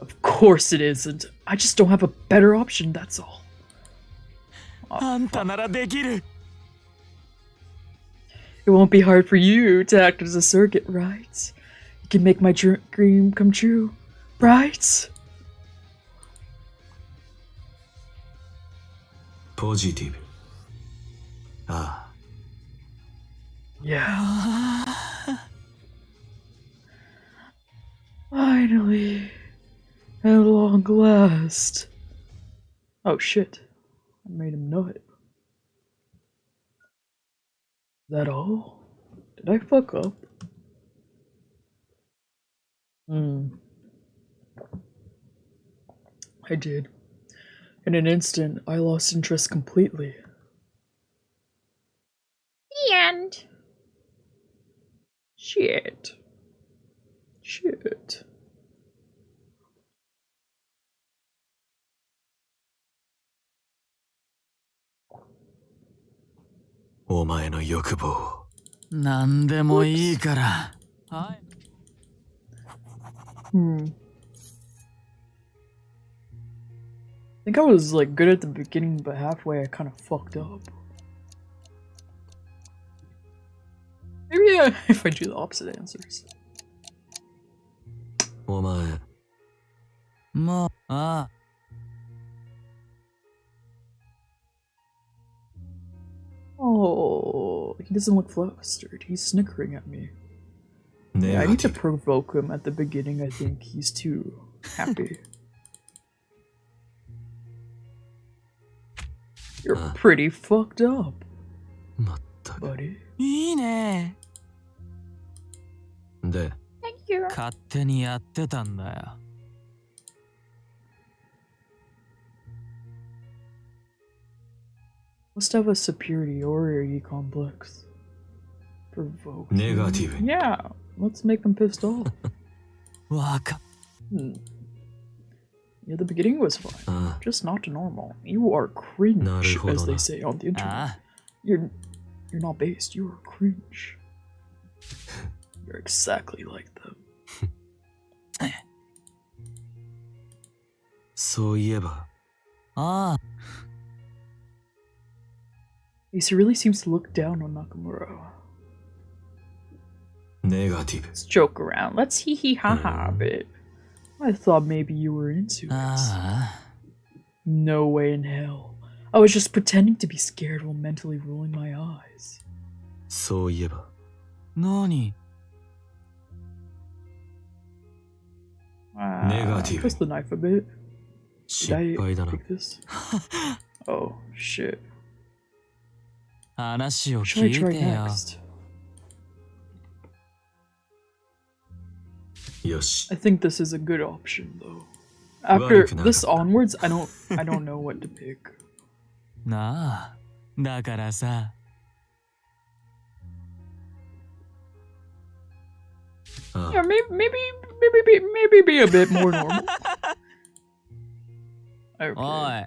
Of course it isn't. I just don't have a better option, that's all. あんたならできる It won't be hard for you to act as a surrogate, right? You can make my dream come true, right? ポジティブ。ああ。 Yeah. Finally. At long last. Oh shit. I made him nut. Is that all? Did I fuck up? I did. In an instant, I lost interest completely. The end. Shit. Shit. お前の欲望を。何でもいいからはい I think I was like good at the beginning, but halfway I kind of fucked up. Maybe if I do the opposite answers. お前、もうああ Oh, he doesn't look flustered. He's snickering at me. Yeah, I need to provoke him at the beginning. I think he's too happy. You're pretty fucked up, まったく。 buddy. いいね。で、 Thank you. 勝手にやってたんだよ。 Must have a superiority complex. Provoke. Negative. Yeah, let's make him pissed off. わか Yeah, the beginning was fine. あ Just not normal. You are cringe, Naruhodo as they na. say on the internet. あ You're not based. You are cringe. You're exactly like them. そういえば、あ He really seems to look down on Nakamura. ネガティブ。 Let's joke around. Let's hee hee ha ha a bit. I thought maybe you were into it. あ No way in hell. I was just pretending to be scared while mentally rolling my eyes. そういえば、なに Negative. Twist the knife a bit. 失 Did 敗 I だな。 pick this? Oh, shit. 話を Should I 聞い try てよ。 next? よし。 I think this is a good option, though. After Well, this onwards, I don't know what to pick. なあ、だからさ、 あ Yeah, maybe be a bit more normal. お Okay. い、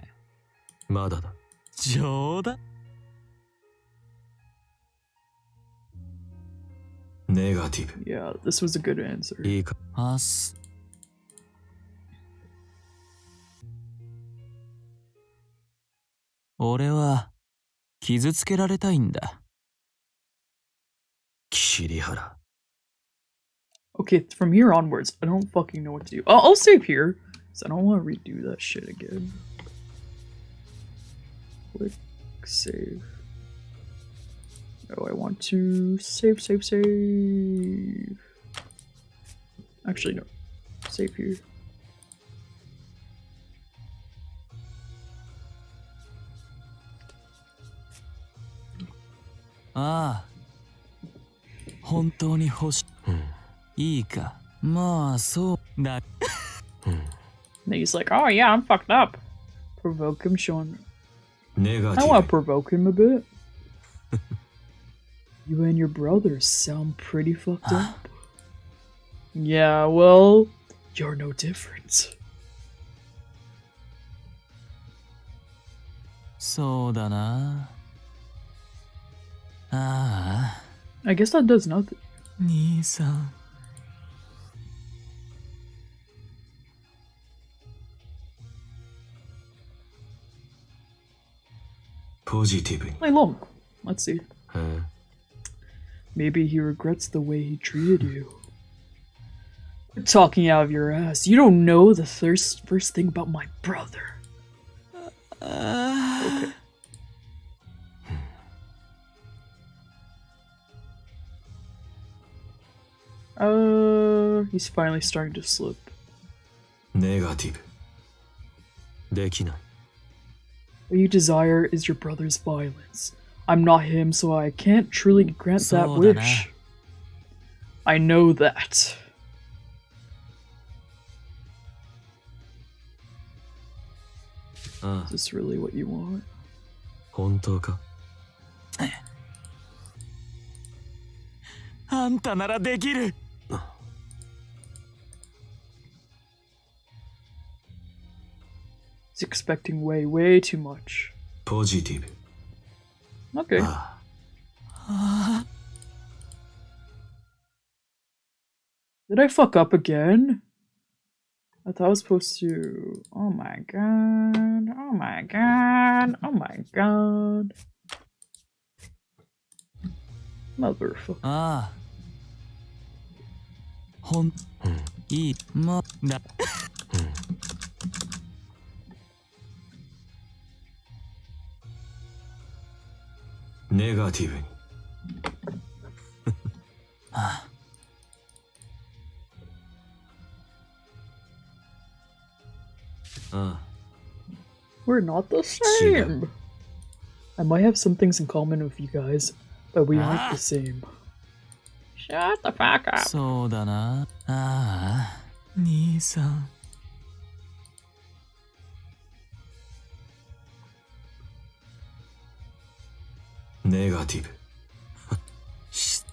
まだだ。冗談 ネガティブ。 Yeah, this was a good answer. いいか。あっす。俺は傷つけられたいんだ。桐原。 Okay, from here onwards, I don't fucking know what to do. I'll save here, because I don't want to redo that shit again. Click save. Oh, I want to save. Actually, no. Save here. Ah. 本当に欲しいいか。まあそうだ。 And then he's like, oh yeah, I'm fucked up. Provoke him, show him. ネガ I テ want ィ to provoke him a bit. You and your brothers sound pretty fucked up. Yeah, well, you're no different. そうだな。ああ、 I guess that does nothing. 兄さん。ポジティブに。 Play long. Let's see. へ Maybe he regrets the way he treated you. Quit talking out of your ass. You don't know the first thing about my brother. Okay. He's finally starting to slip. ネガティブ。できない。 What you desire is your brother's violence. I'm not him, so I can't truly grant that そうだな。 wish. I know that. Ah. Is this really what you want? 本当か。あんたならできる。 He's expecting way too much. ポジティブ。 Okay. あ Did I fuck up again? I thought I was supposed to... Oh my god. Oh my god. Oh my god. Motherfucker. ああ。いい。まだ。ネガティブに。あ ああ、 We're not the same. I might have some things in common with you guys, but we aren't the same. Shut the fuck up. そうだな。ああ、兄さん。ネガティブ。し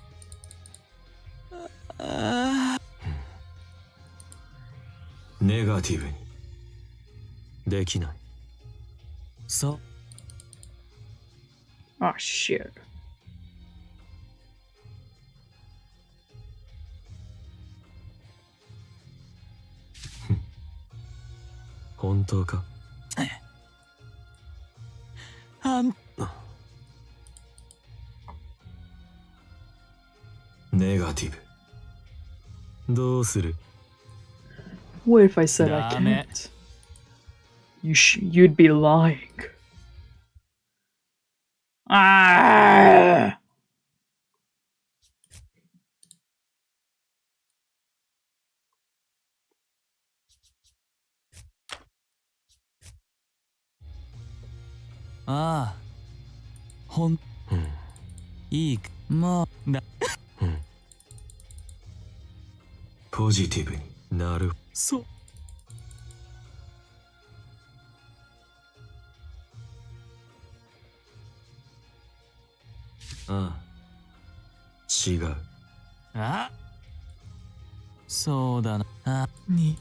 ああ、ネガティブに。できない。そう。 Oh shit. 本当か？あん、ネガティブ。どうする？ What if I said I Damn it. can't? You'd be lying. Ah! Ah. ほん、いいか、まあ、だ、ポジティブになる。そう。ああ、違う。あ、そうだな。あ、に、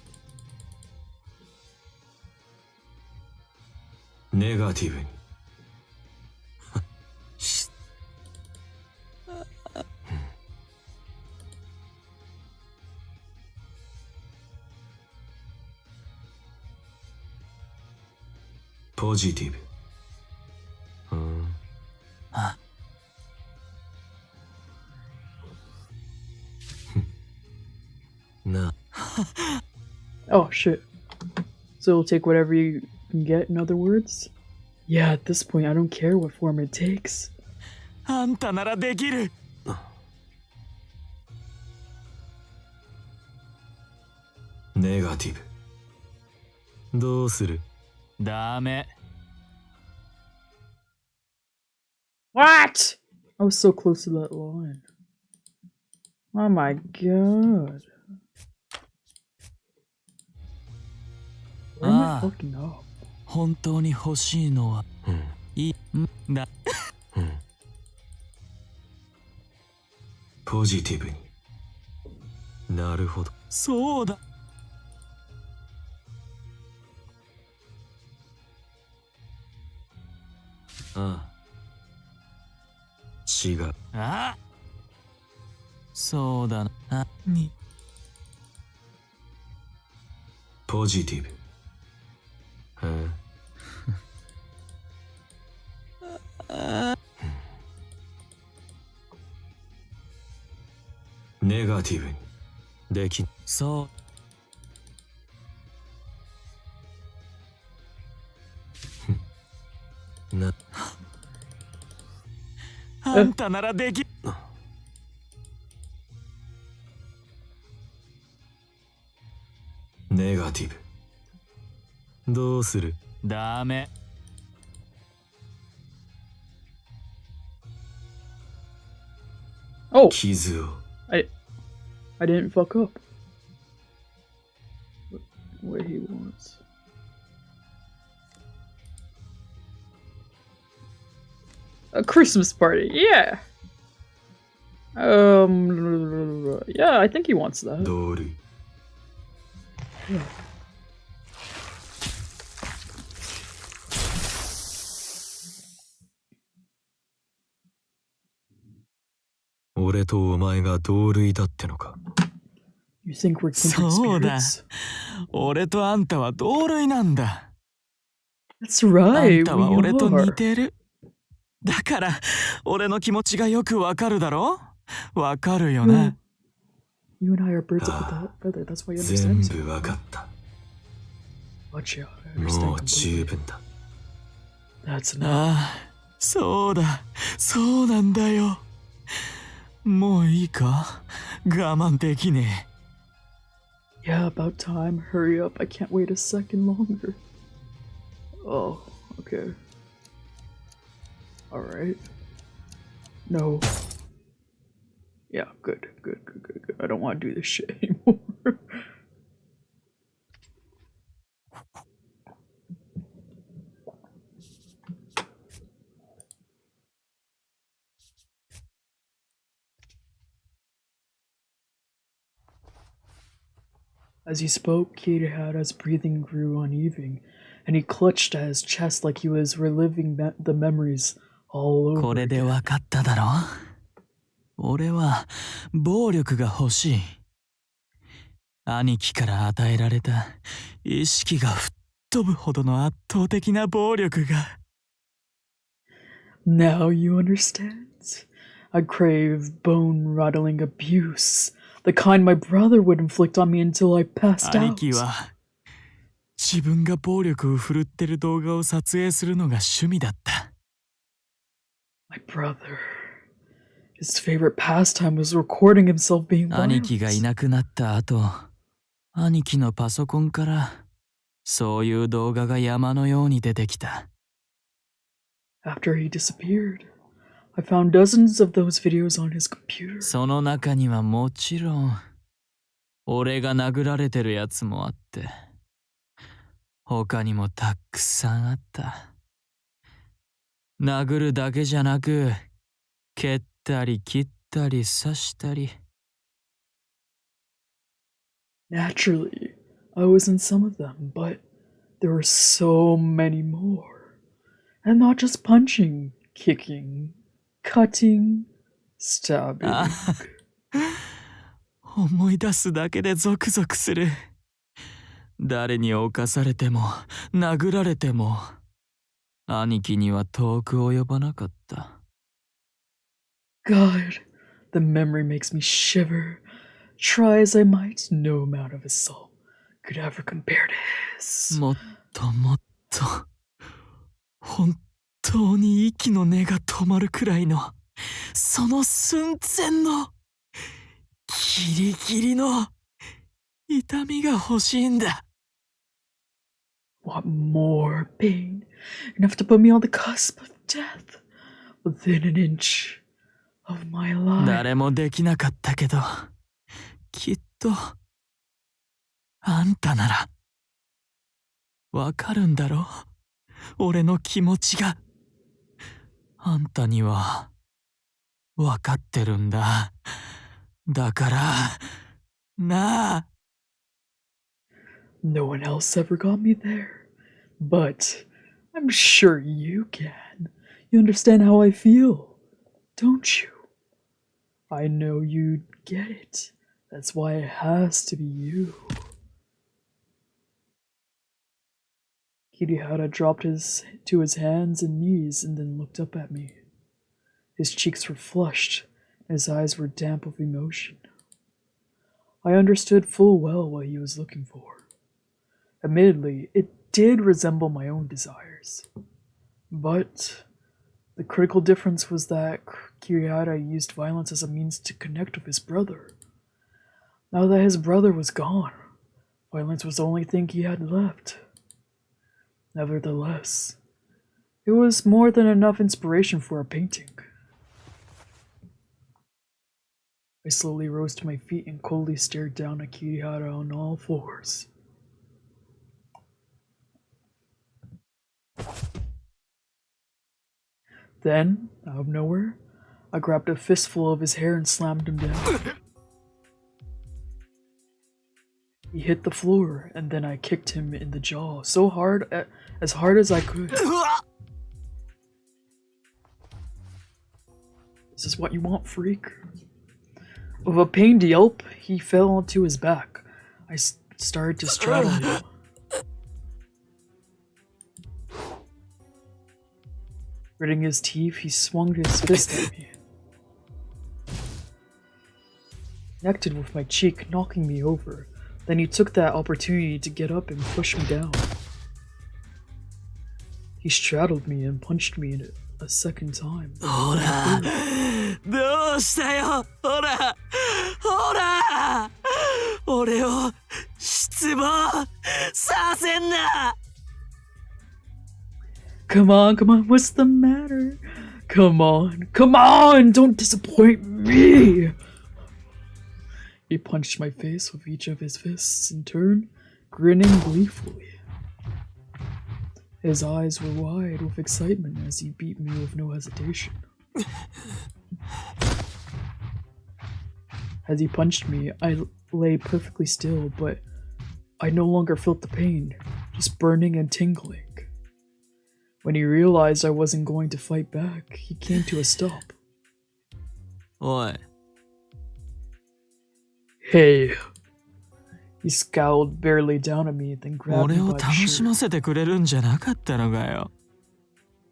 ネガティブに。し、ポジティブ。あ、な、 Oh shit. So it'll take whatever you can get, in other words? Yeah, at this point, I don't care what form it takes. あんたならできる。ネガティブ。どうする？ダメ。 What? I was so close to that line. Oh my god. Where am I fucking up? 本当に欲しいのは、いい、んだ。ポジティブに。なるほど。そうだ。ああ、違う。あ、そうだな。あ、に、ポジティブ。へえ。ネガティブに。できん。そう。な、あんたならでき、ネガティブ。どうする？ダメ。 Oh, 傷を。I didn't fuck up. What he wants. A Christmas party, yeah. Yeah, I think he wants that. 同類。 Yeah. 俺とお前が同類だってのか。 You think we're kindred そうだ。 spirits? 俺とあんたは同類なんだ。 That's あ right, んたは we 俺と似 are. てる。だから、俺の気持ちがよくわかるだろ？わかるよな。 You and I are birds of a feather, that's why you 全 understand. 部わかった。 Watch out, I understand もう十 completely. 分だ。 That's not. ああ、そうだ、そうなんだよ。もういいか？我慢できねえ。 Yeah, about time. Hurry up. I can't wait a second longer. Oh, okay. Alright. No. Yeah, good. I don't want to do this shit anymore. As he spoke, Kirihara's breathing grew uneven, and he clutched at his chest like he was reliving the memories all こ over れで again. わかっただろ？俺は暴力が欲しい。兄貴から与えられた意識が吹っ飛ぶほどの圧倒的な暴力が。Now you understand? I crave bone-rattling abuse, the kind my brother would inflict on me until I passed 兄 out. 貴は自分が暴力を振るってる動画を撮影するのが趣味だった。My brother. His favorite pastime was recording himself being 兄貴がい violent. なくなった後、兄貴のパソコンからそういう動画が山のように出てきた。After he disappeared, I found dozens of those videos on his computer. その中にはもちろん俺が殴られてるやつもあって、他にもたくさんあった。殴るだけじゃなく、蹴ったり切ったり刺したり。Naturally, I was in some of them, but there were so many more. And not just punching, kicking, cutting, stabbing. 思い出すだけでゾクゾクする。誰に侵されても殴られても兄貴には遠く及ばなかった。God, the memory makes me shiver. Try as I might, no amount of assault could ever compare to his. もっともっと本当に息の根が止まるくらいのその寸前のギリギリの痛みが欲しいんだ。Want more pain? Enough to put me on the cusp of death, within an inch of my life. 誰もできなかったけど、きっとあんたならわかるんだろ？俺の気持ちが。あんたにはわかってるんだ。だからなあ。No one else ever got me there, but I'm sure you can. You understand how I feel, don't you? I know you'd get it. That's why it has to be you. Kirihara dropped to his hands and knees and then looked up at me. His cheeks were flushed, and his eyes were damp with emotion. I understood full well what he was looking for. Admittedly, it did resemble my own desires. But the critical difference was that Kirihara used violence as a means to connect with his brother. Now that his brother was gone, violence was the only thing he had left. Nevertheless, it was more than enough inspiration for a painting. I slowly rose to my feet and coldly stared down at Kirihara on all fours. Then, out of nowhere, I grabbed a fistful of his hair and slammed him down. He hit the floor, and then I kicked him in the jaw so hard, as hard as I could. This is what you want, freak? With a pained yelp, he fell onto his back. I started to straddle him. Gritting his teeth, he swung his fist at me. Connected with my cheek, knocking me over. Then he took that opportunity to get up and push me down. He straddled me and punched me a second time. ほら、どうしたよ、ほら、ほら、俺を失望させんな。 Come on, come on, what's the matter? Come on, don't disappoint me! He punched my face with each of his fists in turn, grinning gleefully. His eyes were wide with excitement as he beat me with no hesitation. As he punched me, I lay perfectly still, but I no longer felt the pain, just burning and tingling. When he realized I wasn't going to fight back, he came to a stop. おい、 Hey. He scowled barely down at me, then grabbed 俺 me を by the 楽し shirt. ませてくれるんじゃなかったのかよ。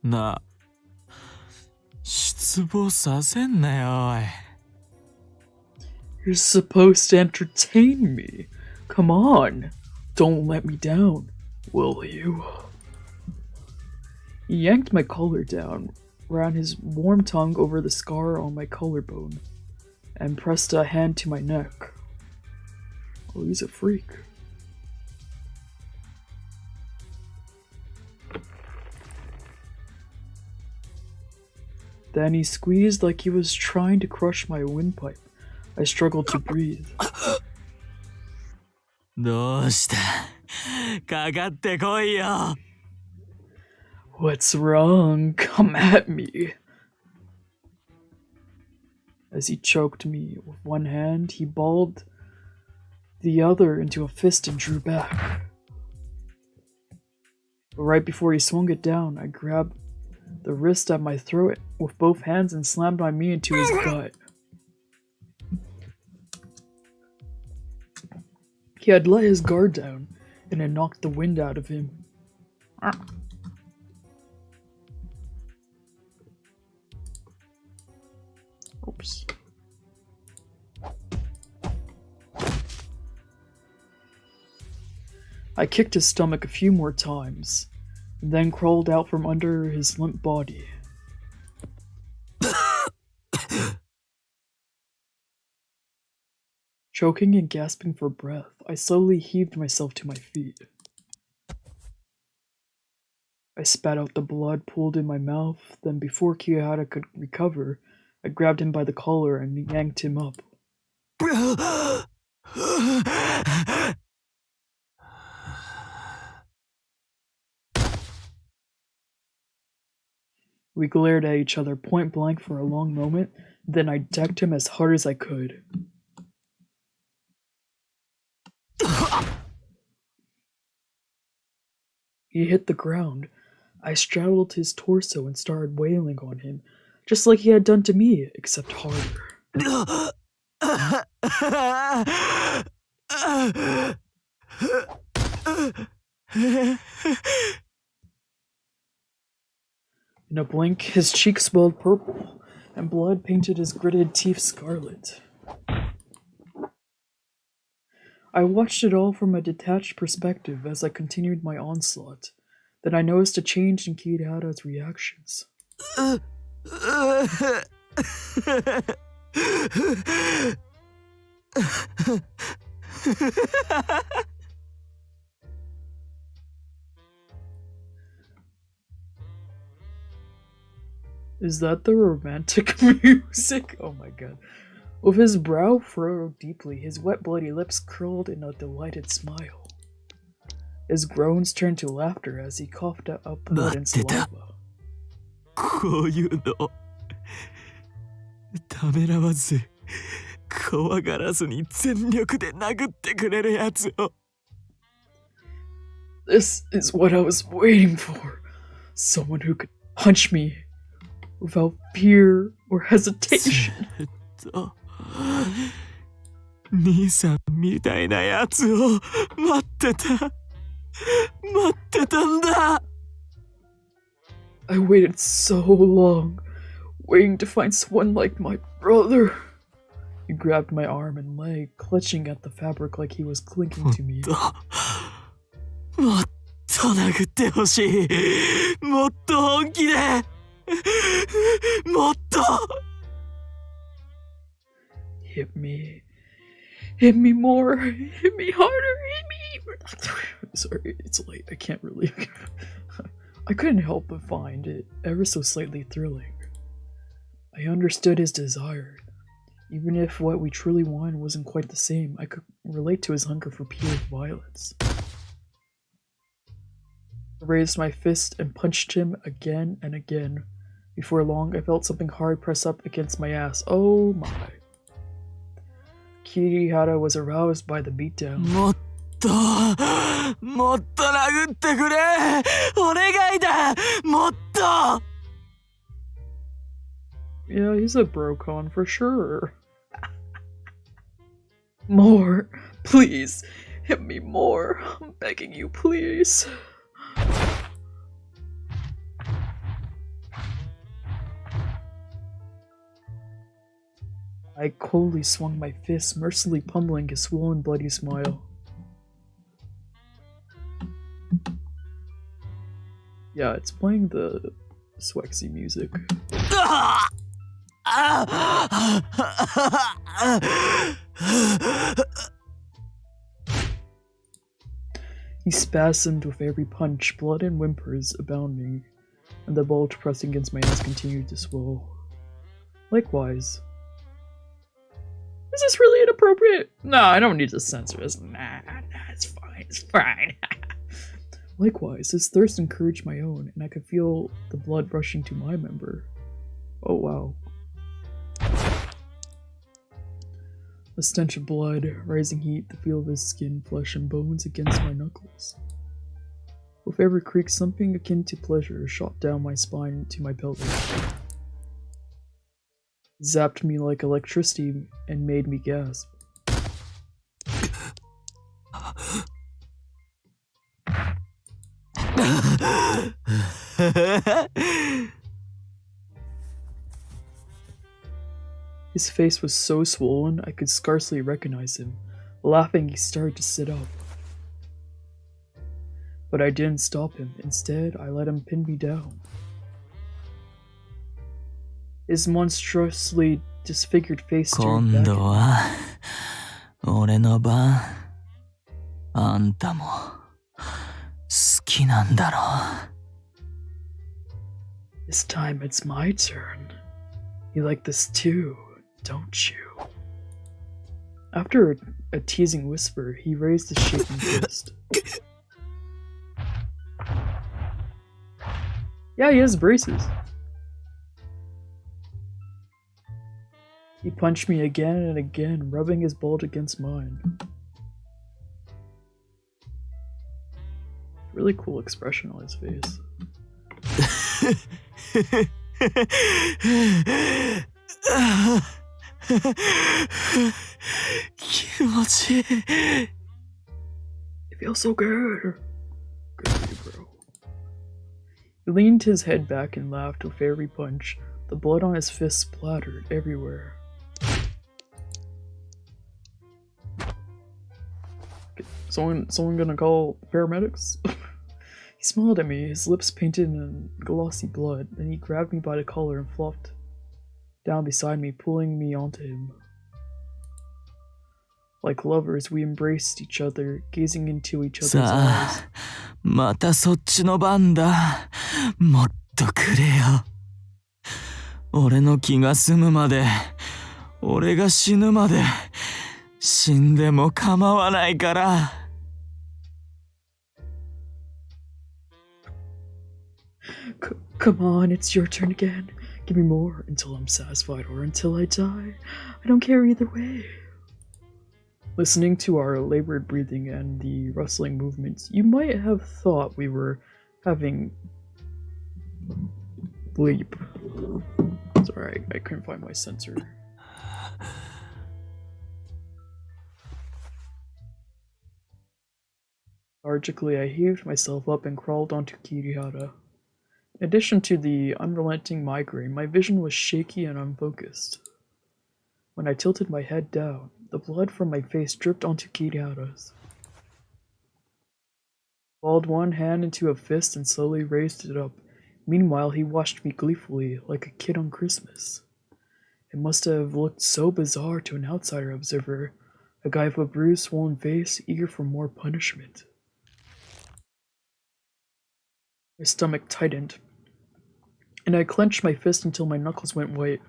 なあ、失望させんなよ、おい。You're supposed to entertain me. Come on. Don't let me down, will you? He yanked my collar down, ran his warm tongue over the scar on my collarbone, and pressed a hand to my neck. Oh, he's a freak. Then he squeezed like he was trying to crush my windpipe. I struggled to breathe. どうした？かかってこいよ。 What's wrong? Come at me. As he choked me with one hand, he balled the other into a fist and drew back. But right before he swung it down, I grabbed the wrist at my throat with both hands and slammed my knee into his gut. He had let his guard down, and it knocked the wind out of him. Oops. I kicked his stomach a few more times, and then crawled out from under his limp body. Choking and gasping for breath, I slowly heaved myself to my feet. I spat out the blood pooled in my mouth, then before Kiyahara could recover, I grabbed him by the collar and yanked him up. We glared at each other point blank for a long moment, then I decked him as hard as I could. He hit the ground. I straddled his torso and started wailing on him, just like he had done to me, except harder. In a blink, his cheeks swelled purple, and blood painted his gritted teeth scarlet. I watched it all from a detached perspective as I continued my onslaught. Then I noticed a change in Kiyahara's reactions. Is that the romantic music? Oh my god. With his brow furrowed deeply, his wet bloody lips curled in a delighted smile. His groans turned to laughter as he coughed up blood and saliva. こういうのためらわず怖がらずに全力で殴ってくれるやつを This is what I was waiting for. Someone who could punch me without fear or hesitation. 兄さんみたいなやつを待ってたんだ I waited so long, waiting to find someone like my brother. He grabbed my arm and leg, clutching at the fabric like he was clinging to me. もっと殴ってほしいもっと本気でもっと Hit me. Hit me more. Hit me harder. Hit me. Sorry, it's late. I can't really. I couldn't help but find it ever so slightly thrilling. I understood his desire. Even if what we truly wanted wasn't quite the same, I could relate to his hunger for pure violence. I raised my fist and punched him again and again. Before long, I felt something hard press up against my ass. Oh my. Kirihara was aroused by the beatdown. もっと殴ってくれお願いだもっと Yeah, he's a brocon for sure. More. Please. Hit me more. I'm begging you, please. I coldly swung my fist, mercilessly pummeling his swollen, bloody smile. Yeah, it's playing the Swexy music. He spasmed with every punch, blood and whimpers abounding, and the bulge pressing against my ass continued to swell. Likewise. Is this really inappropriate? No, I don't need to censor this. Nah, it's fine, it's fine. Likewise, his thirst encouraged my own, and I could feel the blood rushing to my member. Oh wow. The stench of blood, rising heat, the feel of his skin, flesh, and bones against my knuckles. With every creak, something akin to pleasure shot down my spine to my pelvis. Zapped me like electricity and made me gasp. His face was so swollen I could scarcely recognize him. Laughing, he started to sit up. But I didn't stop him. Instead, I let him pin me down. His monstrously disfigured face stared back at me. 今度は俺の番あんたも好きなんだろ This time it's my turn. You like this too, don't you? After a teasing whisper, he raised his shaking fist. Yeah, he has braces. He punched me again and again, rubbing his bulge against mine. Really cool expression on his face. 気持ちいい It feels so good. Good for you, bro. He leaned his head back and laughed with every punch. The blood on his fist splattered everywhere. Someone gonna call paramedics? He smiled at me, his lips painted in glossy blood. Then he grabbed me by the collar and flopped down beside me, pulling me onto him. Like lovers, we embraced each other, gazing into each other's さ eyes. あまたそっちの番だもっとくれよ俺の気が済むまで俺が死ぬまで死んでも構わないから Come on, it's your turn again. Give me more until I'm satisfied or until I die. I don't care either way. Listening to our labored breathing and the rustling movements, you might have thought we were having bleep. Sorry, I couldn't find my sensor. Lethargically, I heaved myself up and crawled onto Kirihara. In addition to the unrelenting migraine, my vision was shaky and unfocused. When I tilted my head down, the blood from my face dripped onto Kirihara's. I balled one hand into a fist and slowly raised it up, Meanwhile, he watched me gleefully, like a kid on Christmas. It must have looked so bizarre to an outsider observer, a guy with a bruised, swollen face, eager for more punishment. My stomach tightened, and I clenched my fist until my knuckles went white.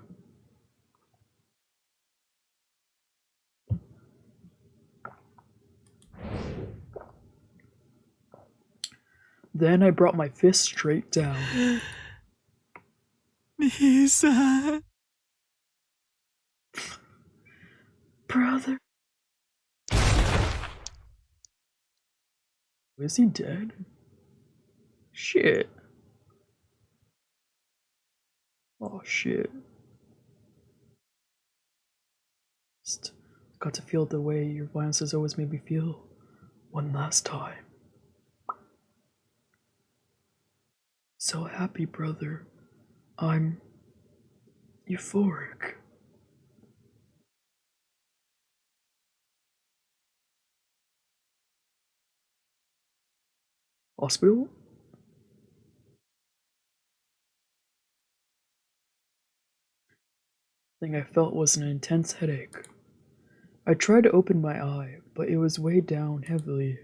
Then I brought my fist straight down. Lisa. Brother. Is he dead? Shit. Oh shit. Just got to feel the way your violence has always made me feel. One last time. So happy, brother. I'm euphoric. Hospital? The thing I felt was an intense headache. I tried to open my eye, but it was weighed down heavily.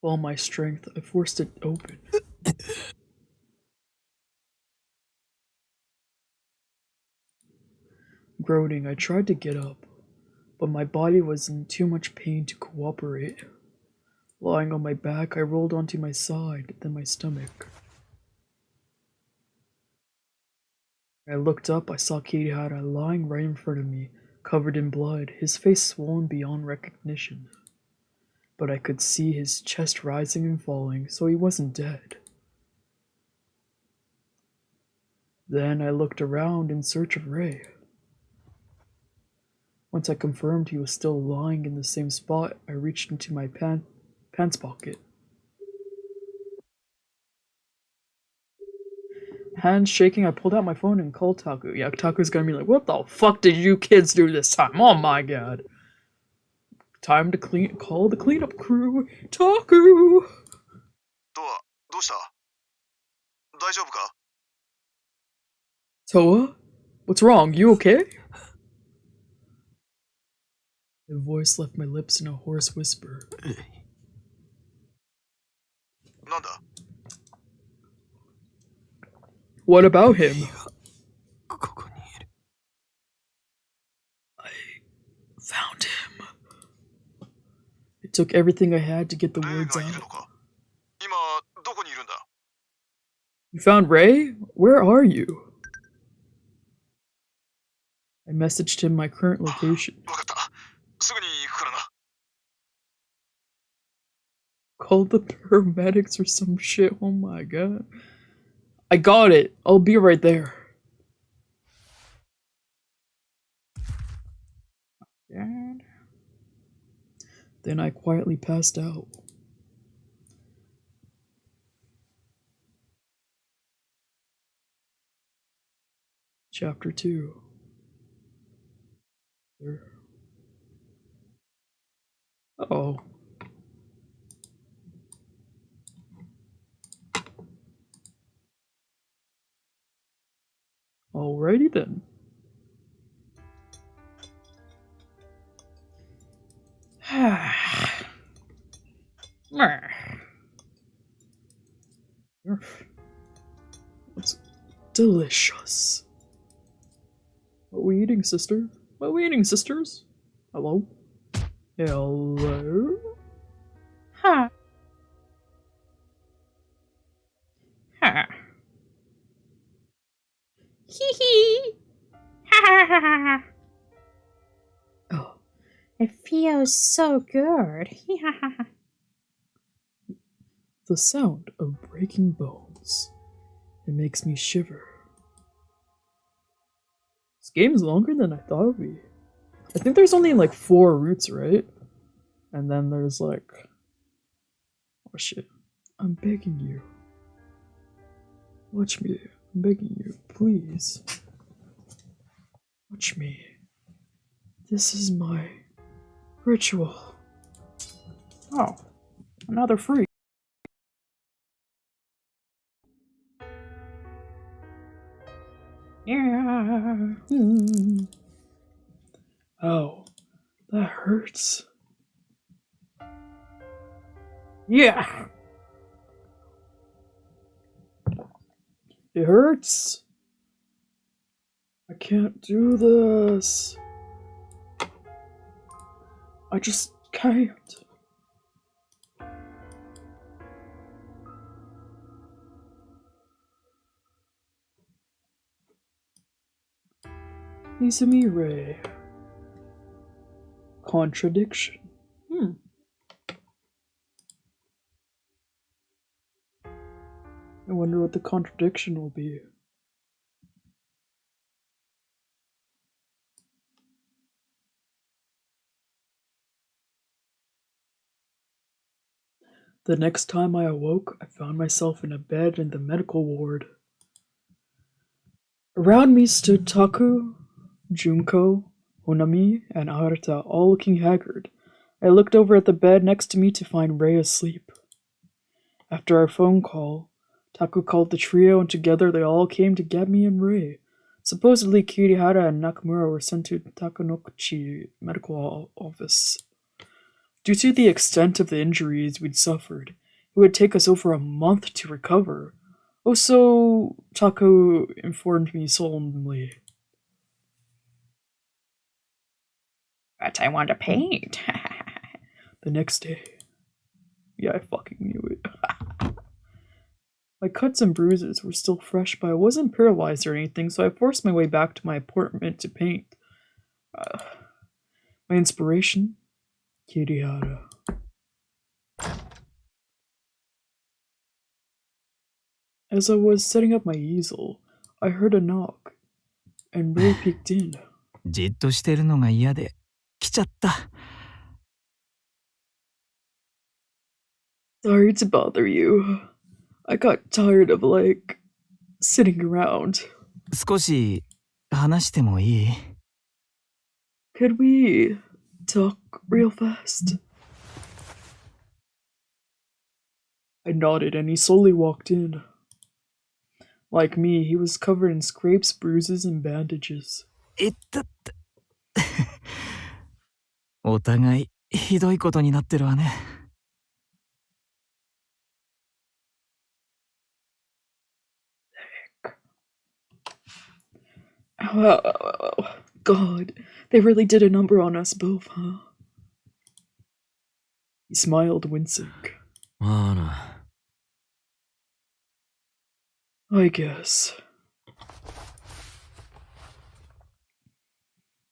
With all my strength, I forced it open. Groaning, I tried to get up, but my body was in too much pain to cooperate. Lying on my back, I rolled onto my side, then my stomach. When I looked up, I saw Kirihara lying right in front of me, covered in blood, his face swollen beyond recognition. But I could see his chest rising and falling, so he wasn't dead. Then I looked around in search of Ray. Once I confirmed he was still lying in the same spot, I reached into my pants pocket. Hands shaking, I pulled out my phone and called Taku. Yeah, Taku's gonna be like, what the fuck did you kids do this time? Oh my god. Time to call the cleanup crew. Taku! どうした大丈夫か Toa? What's wrong? You okay? The voice left my lips in a hoarse whisper. なんだ What about him? ここにいる。 I found him. It took everything I had to get the レイ words がいる out. のか今どこにいるんだ You found Ray? Where are you? I messaged him my current location. わかったすぐに行くからな Called the paramedics or some shit. Oh my god. I got it. I'll be right there. Dad. Then I quietly passed out. Chapter 2. Oh. Alrighty then. It's delicious. What we eating, sister? What we eating, sisters? Hello? Hello? Huh. Huh. Hee hee. Ha ha ha ha. Oh, It feels so good. the sound of breaking bones. It makes me shiver. This game is longer than I thought it would be. I think there's only like 4 routes, right? And then there's like... Oh shit. I'm begging you. Watch me. I'm begging you. Please. Watch me. This is my ritual. Oh, now they're free. Yeah. Oh, that hurts. Yeah. It hurts. I can't do this. I just can't. Izumi-Ray. Contradiction. I wonder what the contradiction will be. The next time I awoke, I found myself in a bed in the medical ward. Around me stood Taku, Junko, Honami, and Arata, all looking haggard. I looked over at the bed next to me to find Rei asleep. After our phone call, Taku called the trio, and together they all came to get me and Rei. Supposedly, Kirihara and Nakamura were sent to Takanokuchi Medical Office. Due to the extent of the injuries we'd suffered, it would take us over a month to recover. Also, Taku informed me solemnly. But I want to paint. The next day. Yeah, I fucking knew it. My cuts and bruises were still fresh, but I wasn't paralyzed or anything, so I forced my way back to my apartment to paint. My inspiration? Kirihara. As I was setting up my easel, I heard a knock, and Rei peeked in. じっとしてるのが嫌で来ちゃった。 Sorry to bother you. I got tired of, sitting around. 少し話してもいい？ Could we talk real fast? I nodded and he slowly walked in. Like me, he was covered in scrapes, bruises, and bandages. いったって。お互いひどいことになってるわね。Oh, God, they really did a number on us both, huh? He smiled, wincing. I guess.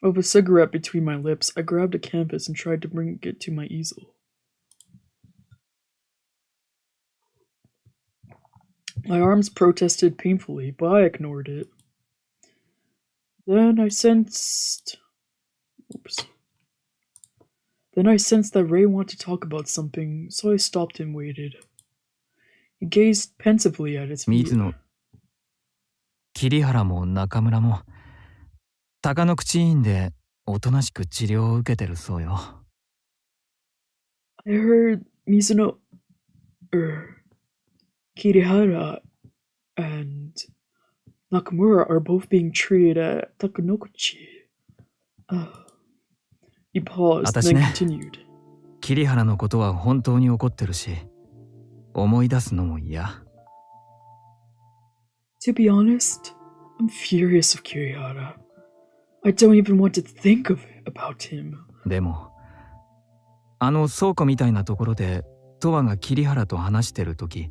With a cigarette between my lips, I grabbed a canvas and tried to bring it to my easel. My arms protested painfully, but I ignored it. Then I sensed that Ray wanted to talk about something, so I stopped and waited. He gazed pensively at his feet. 水野、桐原も中村も高野口院でおとなしく治療を受けてるそうよ。I heard Mizuno, Kirihara and Nakamura are both being treated at Takanokuchi. He paused, then continued. 桐原のことは本当に怒ってるし、思い出すのも嫌。To be honest, I'm furious of Kirihara. I don't even want to think about him. でも、あの倉庫みたいなところでトワが桐原と話してるとき、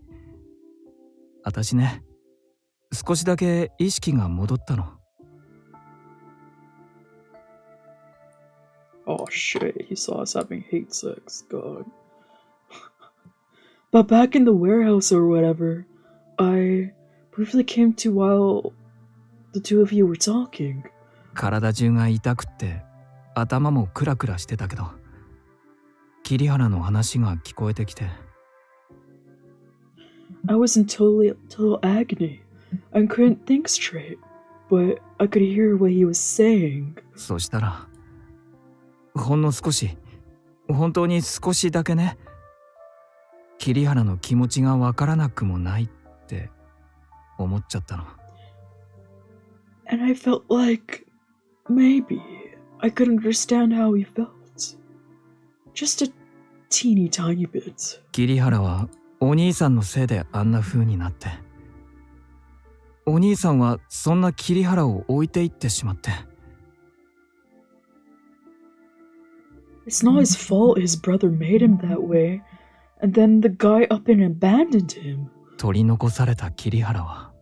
私ね、少しだけ意識が戻ったの。Oh shit, he saw us having hate sex, God. But back in the warehouse or whatever, I briefly came to while the two of you were talking. 体中が痛くって頭もクラクラしてたけど、桐原の話が聞こえてきて。I was in total agony and couldn't think straight. but I could hear what he was saying. そしたら、ほんの少し、本当に少しだけね、桐原の気持ちがわからなくもないって思っちゃったの。And I felt like maybe I could understand how he felt. Just a teeny tiny bit. 桐原はお兄さんのせいであんな風になって、お兄さんはそんな桐原を置いていってしまって。It's not his fault his brother made him that way, and then the guy up and abandoned him. 取り残された桐原は、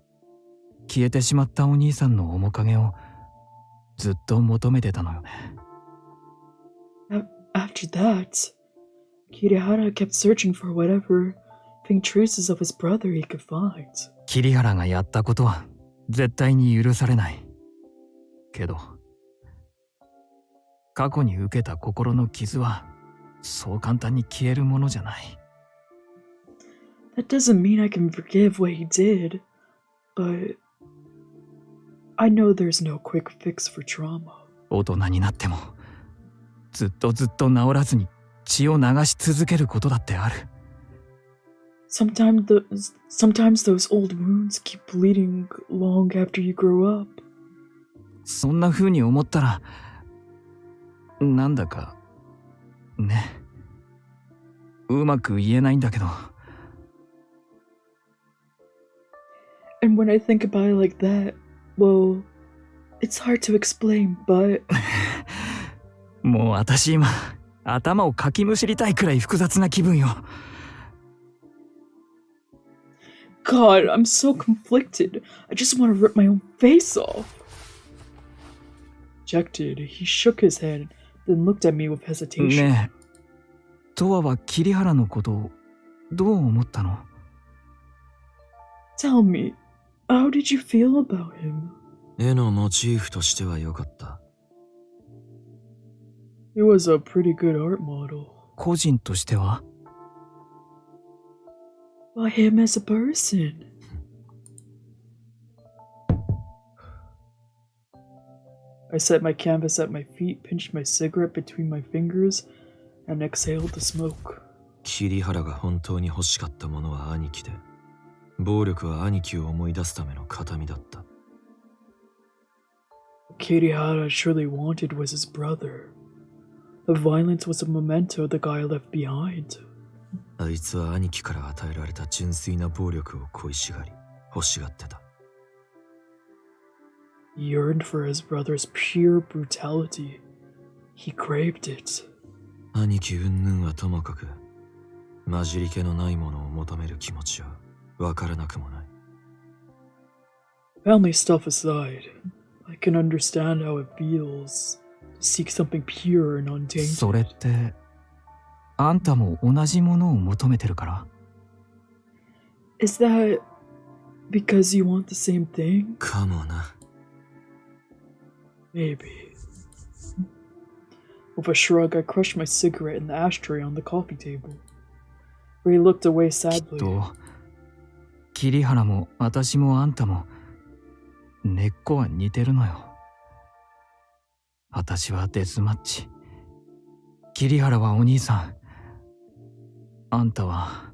消えてしまったお兄さんの面影をずっと求めてたのよね。After that, Kirihara kept searching for whatever faint traces of his brother he could find. 桐原がやったことは絶対に許されない。けど、過去に受けた心の傷はそう簡単に消えるものじゃない。That doesn't mean I can forgive what he did, but I know there's no quick fix for trauma. 大人になってもずっと治らずに血を流し続けることだってある。Sometimes those old wounds keep bleeding long after you grow up. そんな風に思ったら、なんだかね、うまく言えないんだけど。And when I think about it like that, well, it's hard to explain, but もう私今頭をかきむしりたいくらい複雑な気分よ。God, I'm so conflicted. I just want to rip my own face off. Dejected, he shook his head, then looked at me with hesitation. ねえ、トワは桐原のことをどう思ったの？ Tell me, how did you feel about him? 絵のモチーフとしては良かった。He was a pretty good art model. 個人としては？ But him as a person. I set my canvas at my feet, pinched my cigarette between my fingers, and exhaled the smoke. 桐原が本当に欲しかったものは兄貴で、暴力は兄貴を思い出すための形見だった。What Kirihara surely wanted was his brother. The violence was a memento the guy left behind. あいつは兄貴から与えられた純粋な暴力を恋しがり、欲しがってた。He yearned for his brother's pure brutality. He craved it. 兄貴云々はともかく、混じり気のないものを求める気持ちはわからなくもない。Family stuff aside, I can understand how it feels to seek something pure and untainted. それって、あんたも同じものを求めてるから？ Is that because you want the same thing? かもな。Maybe. With a shrug, I crushed my cigarette in the ashtray on the coffee table. Ray looked away きっ sadly. と、桐原も私もあんたも根っこは似てるのよ。私はデスマッチ。桐原はお兄さん。あんたは。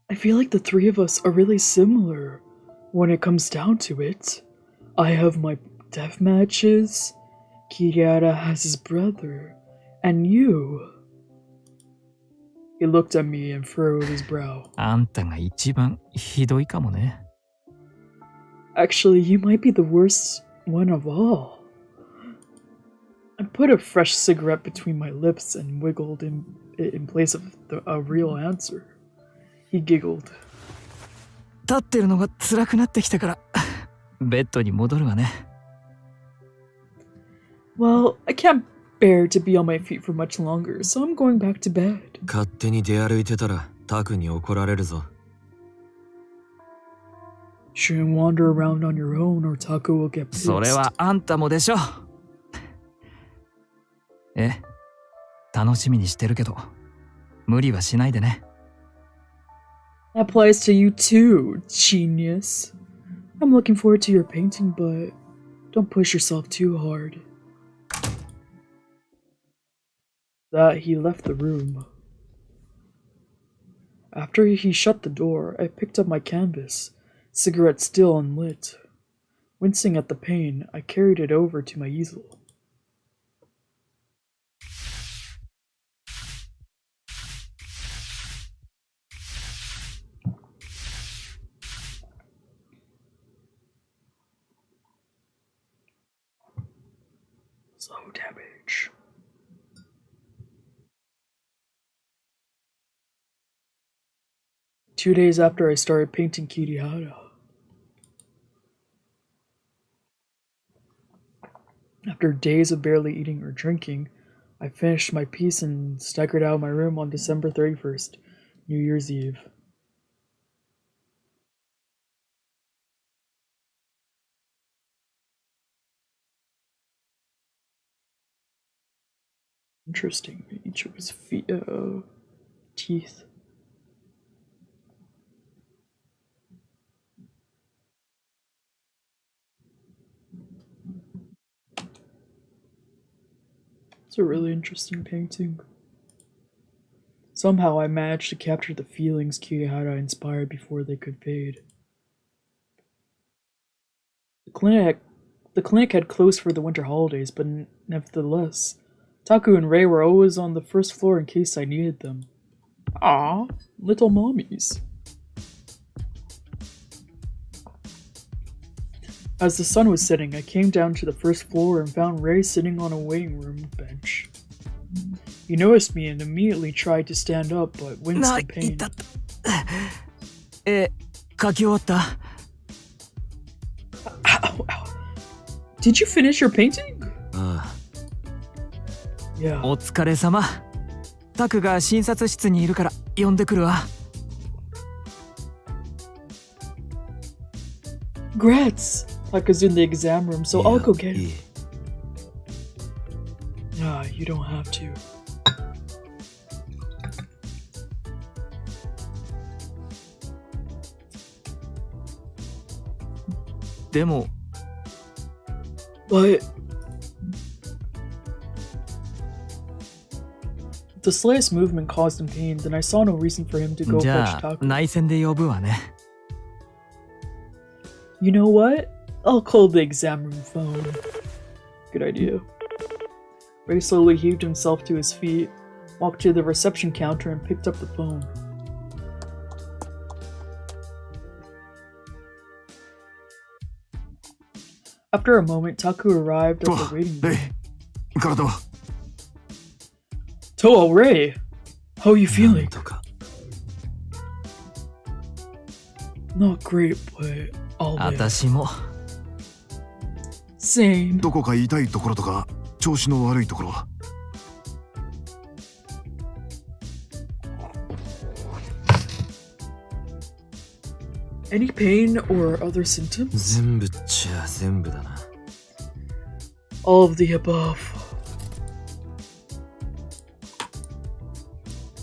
I feel like the three of us are really similar when it comes down to it. I have my death matches, Kirihara has his brother, and you. He looked at me and furrowed his brow. あんたが一番ひどいかもね。Actually, you might be the worst one of all. I put a fresh cigarette between my lips and wiggled it in place of a real answer. He giggled. 立ってるのが辛くなってきたから、ベッドに戻るわね。Well, I can't bear to be on my feet for much longer, so I'm going back to bed. 勝手に出歩いてたらタクに怒られるぞ。Shouldn't wander around on your own or Taku will get pissed. それはあんたもでしょ。楽しみにしてるけど、無理はしないでね。That applies to you too, genius. I'm looking forward to your painting, but don't push yourself too hard. That he left the room. After he shut the door, I picked up my canvas, cigarette still unlit. Wincing at the pain, I carried it over to my easel. Slow damage. Two days after I started painting Kirihara. After days of barely eating or drinking, I finished my piece and staggered out of my room on December 31st, New Year's Eve. Interesting. Each of his teeth. It's a really interesting painting. Somehow I managed to capture the feelings Kirihara inspired before they could fade. The clinic had closed for the winter holidays, but nevertheless, Taku and Rei were always on the first floor in case I needed them. Ah, little mommies. As the sun was setting, I came down to the first floor and found Rei sitting on a waiting room bench. He noticed me and immediately tried to stand up, but winced in pain. 書き終わった Ow, ow. Did you finish your painting? あ Yeah. お疲れ様タクが診察室にいるから呼んでくるわ Grats! Taka's in the exam room, so I'll go get い him. い Nah, you don't have to. でも But the slightest movement caused him pain, then I saw no reason for him to go じ fetch ゃあ Taku. 内線で呼ぶわね You know what? I'll call the exam room phone. Good idea. Ray slowly heaved himself to his feet, walked to the reception counter, and picked up the phone. After a moment, Taku arrived at the waiting レ room. イ体は Toa, Ray! How are you な feeling? んとか Not great, but I'll live. 私も Same. どこか痛いところとか調子の悪いところは Any pain or other symptoms? 全部っちゃ全部だな All of the above.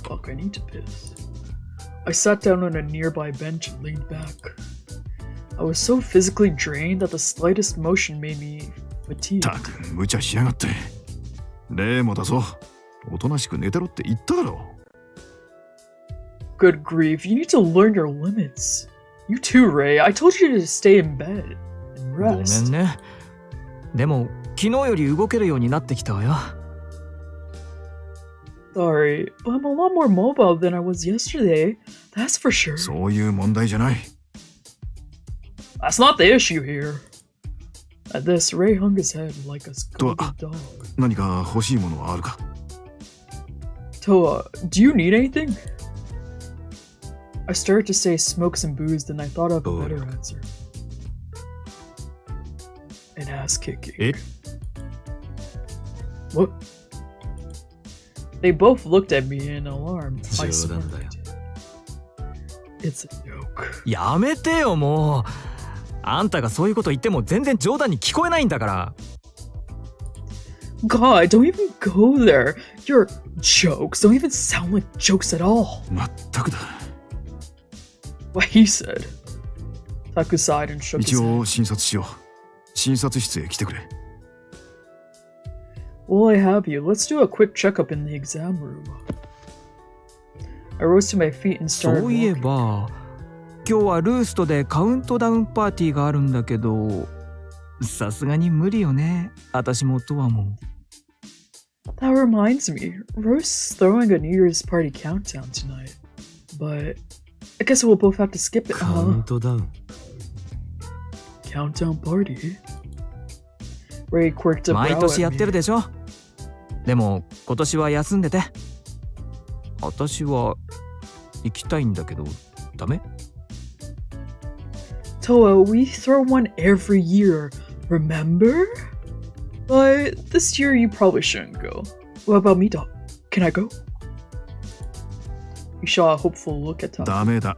Fuck, I need to piss. I sat down on a nearby bench and leaned back. I was so physically drained that the slightest motion made me fatigued. たく無茶しやがってレイもだぞおとなしく寝てろって言っただろ Good grief, you need to learn your limits. You too, Ray. I told you to stay in bed and ごめ rest. んねでも昨日より動けるようになってきたわよ Sorry, but I'm a lot more mobile than I was yesterday. That's for sure. そういう問題じゃない That's not the issue here. At this, Ray hung his head like a scolded dog. 何か欲しいものはあるか Toa, do you need anything? I started to say smoke some booze, then I thought of a Oh, better look. answer. An ass kicking. え What? They both looked at me in alarm. I 冗談だよ smirked. It's a joke. やめてよもうあんたがそういうこと言っても全然冗談に聞こえないんだから God, don't even go there. Your jokes don't even sound like jokes at all. まったくだ What he said. Taku sighed and shook his 一応 head. 診察しよう。診察室へ来てくれ。 While I have you, let's do a quick checkup in the exam room. I rose to my feet and そ started ういえ walking. ば今日はルーストでカウントダウンパーティーがあるんだけど、さすがに無理よね。私もとはも That reminds me, Rose's throwing a New Year's party countdown tonight. But I guess we'll both have to skip it, カウ huh? ントダウン Countdown party? Ray quirked a 毎 brow 年や at ってる me. でしょ。でも今年は休んでて。私は行きたいんだけどダメ？ Toa, we throw one every year, remember? But this year you probably shouldn't go. What about me, Doc? Can I go? You saw a hopeful look at Taku. ダメだ。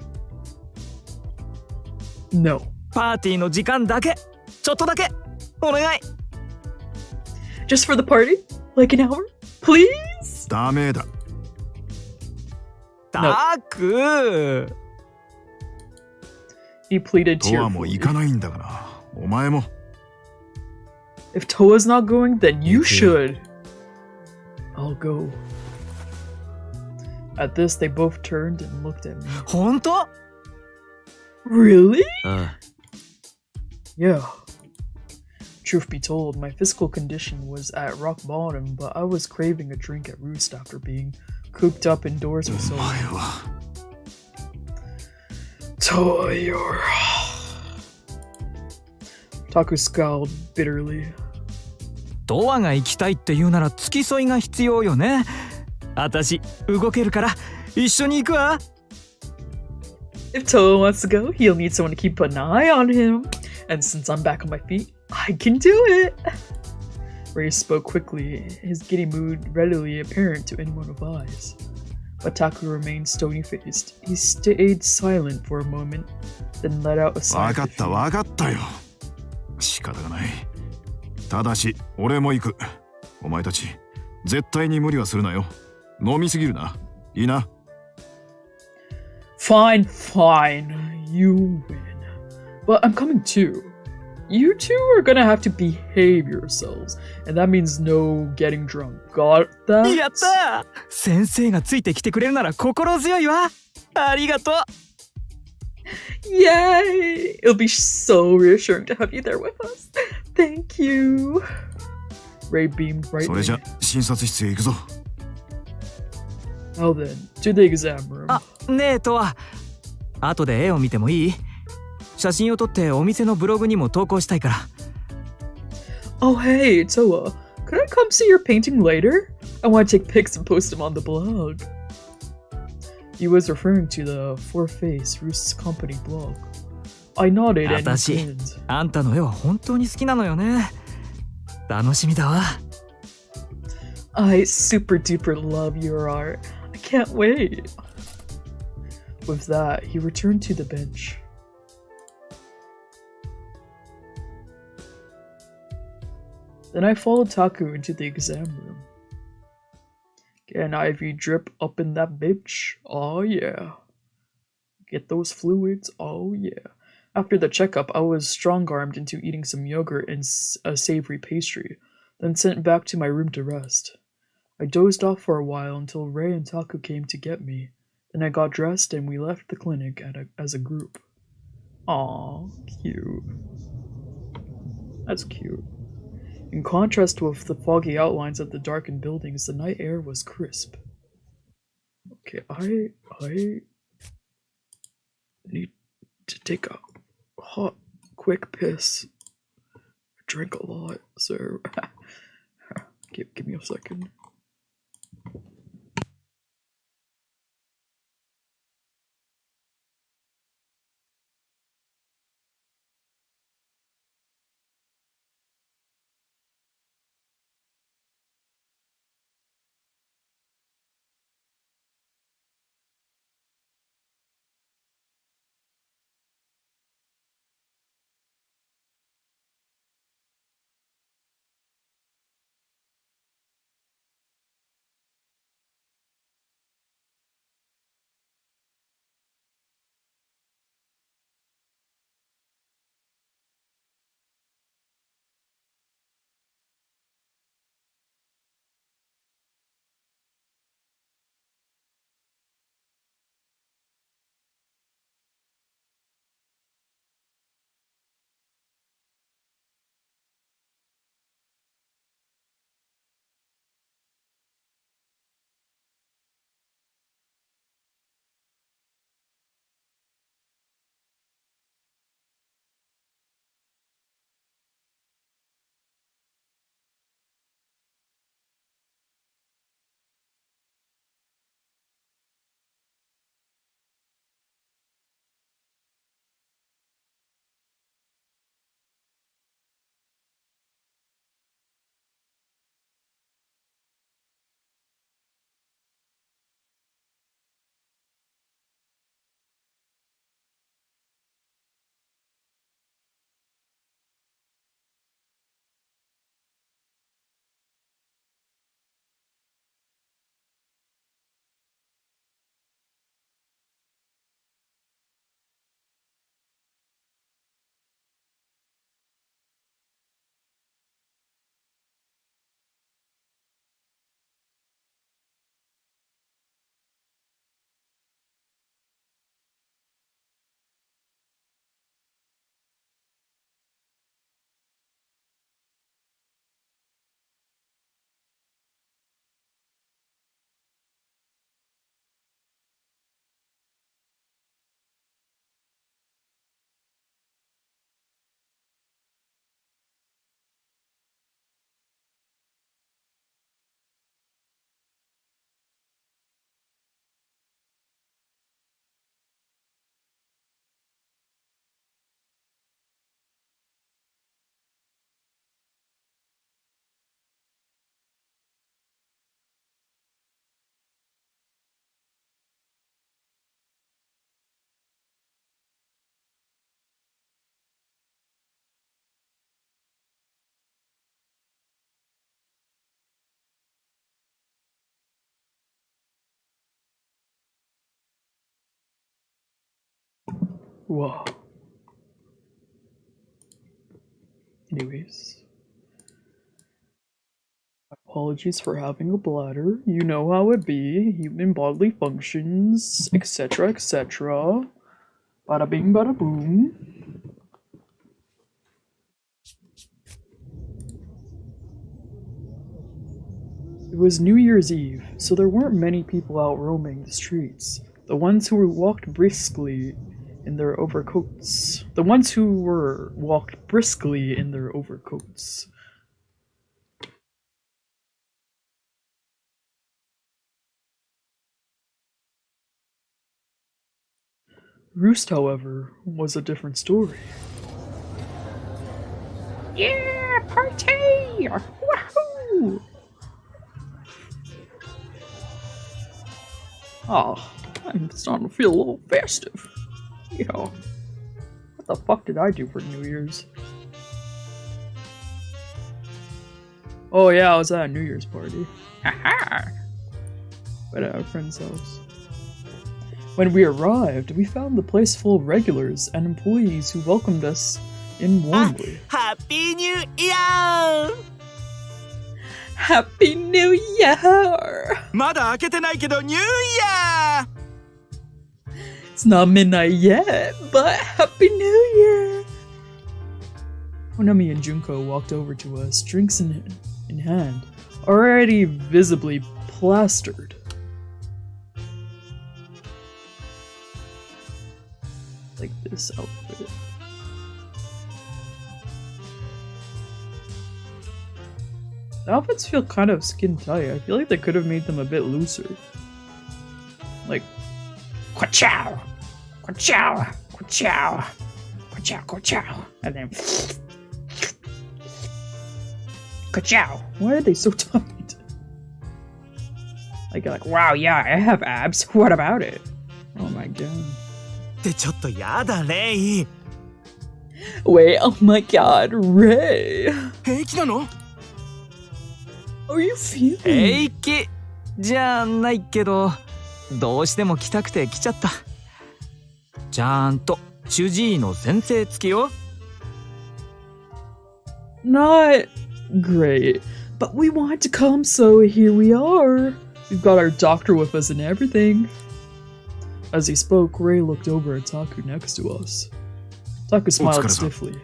No. パーティーの時間だけちょっとだけお願い。 Just for the party? Like an hour? Please? ダメだ。タク He pleaded とはもう tearfully. 行かないんだから。お前も。 If Toa's not going, then you Me too. should. I'll go. At this, they both turned and looked at me. 本当？ Really? ああ Yeah. Truth be told, my physical condition was at rock bottom, but I was craving a drink at Roost after being cooped up indoors for お so 前 long. は。 Toa, you're... Taku scowled bitterly. ドアが行きたいって言うなら付き添いが必要よね。私動けるから一緒に行くわ。 If Toa wants to go, he'll need someone to keep an eye on him. And since I'm back on my feet, I can do it! Ray spoke quickly, his giddy mood readily apparent to anyone with eyes. But Taku remained stony-faced. He stayed silent for a moment, then let out a sigh わ of かった defeat. わかったよ。仕方がない。ただし俺も行く。お前たち絶対に無理はするなよ。飲みすぎるな。いいな。 Fine, fine, you win. But I'm coming too. You two are gonna have to behave yourselves, and that means no getting drunk. Got that? やったー。先生がついてきてくれるなら心強いわ。ありがとう。 Yay! It'll be so reassuring to have you there with us. Thank you. Ray beamed それ brightly. じゃ診察室へ行くぞ。 Now then, to the exam room. あ、ねえとは後で絵を見てもいい？写真を撮ってお店のブログにも投稿したいから。 Oh hey, Toa, could I come see your painting later? I want to take pics and post them on the blog. He was referring to the Four Face Roost's company blog. I nodded and he 私 grinned. あんたの絵は本当に好きなのよね。楽しみだわ。 I super duper love your art. I can't wait. With that, he returned to the bench. Then I followed Taku into the exam room. Get an IV drip up in that bitch. Oh yeah. Get those fluids. Oh yeah. After the checkup, I was strong-armed into eating some yogurt and a savory pastry, then sent back to my room to rest. I dozed off for a while until Ray and Taku came to get me. Then I got dressed and we left the clinic as a group. Aw, cute. That's cute. In contrast with the foggy outlines of the darkened buildings, the night air was crisp. Okay, I need to take a hot, quick piss. I drank a lot, so give me a second. Whoa. Anyways. Apologies for having a bladder. You know how it be. Human bodily functions, etc., etc. Bada bing, bada boom. It was New Year's Eve, so there weren't many people out roaming the streets. The ones who walked briskly in their overcoats. Walked briskly in their overcoats. Roost, however, was a different story. Yeah, party! Wahoo! Oh, I'm starting to feel a little festive. You know, what the fuck did I do for New Year's? Oh yeah, I was at a New Year's party. Haha! But at our friend's house. When we arrived, we found the place full of regulars and employees who welcomed us in warmly. Happy New Year! Happy New Year! まだ開けてないけど New Year! It's not midnight yet, but Happy New Year! Honami and Junko walked over to us, drinks in hand, already visibly plastered. Like this outfit. The outfits feel kind of skin tight. I feel like they could have made them a bit looser. Like, kwa-chow! Kwa-chow! Kwa-chow! Kwa-chow! Kwa-chow! And then ka-chow! Why are they so tight? Like, wow, yeah, I have abs. What about it? Oh my god. ってちょっとやだレイ Wait, oh my god, Ray! 平気なの How are you feeling? 平気じゃないけどどうしても来たくて来ちゃった。ちゃんと主治医の先生付きよ。 Not great, but we want to come, so here we are. We've got our doctor with us and everything. As he spoke, Ray looked over at Taku next to us. Taku smiled stiffly.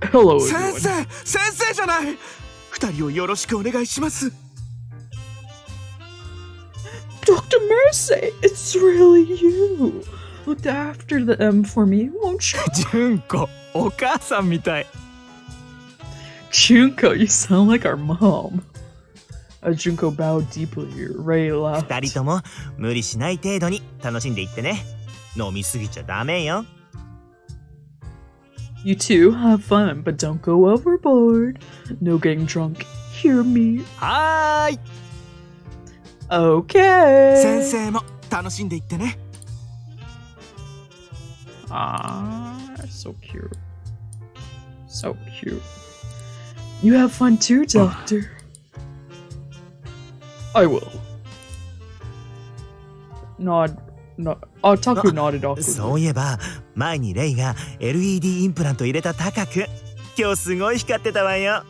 Hello, 先 everyone. 生先生じゃない二人をよろしくお願いします Dr. Mercy, it's really you. Looked after them for me, won't you? 純子お母さんみたい。 Junko, you sound like our mom. As Junko bowed deeply, Ray laughed. 二人とも無理しない程度に楽しんでいってね飲みすぎちゃダメよ You two have fun, but don't go overboard. No getting drunk. Hear me? はーい。 Okay. 先生も楽しんでいってね Ah, so cute. So cute. You have fun too, Doctor. I will. Nod. Taku nodded awkwardly. そういえば前にレイが LED インプラント入れた高く今日すごい光ってたわよ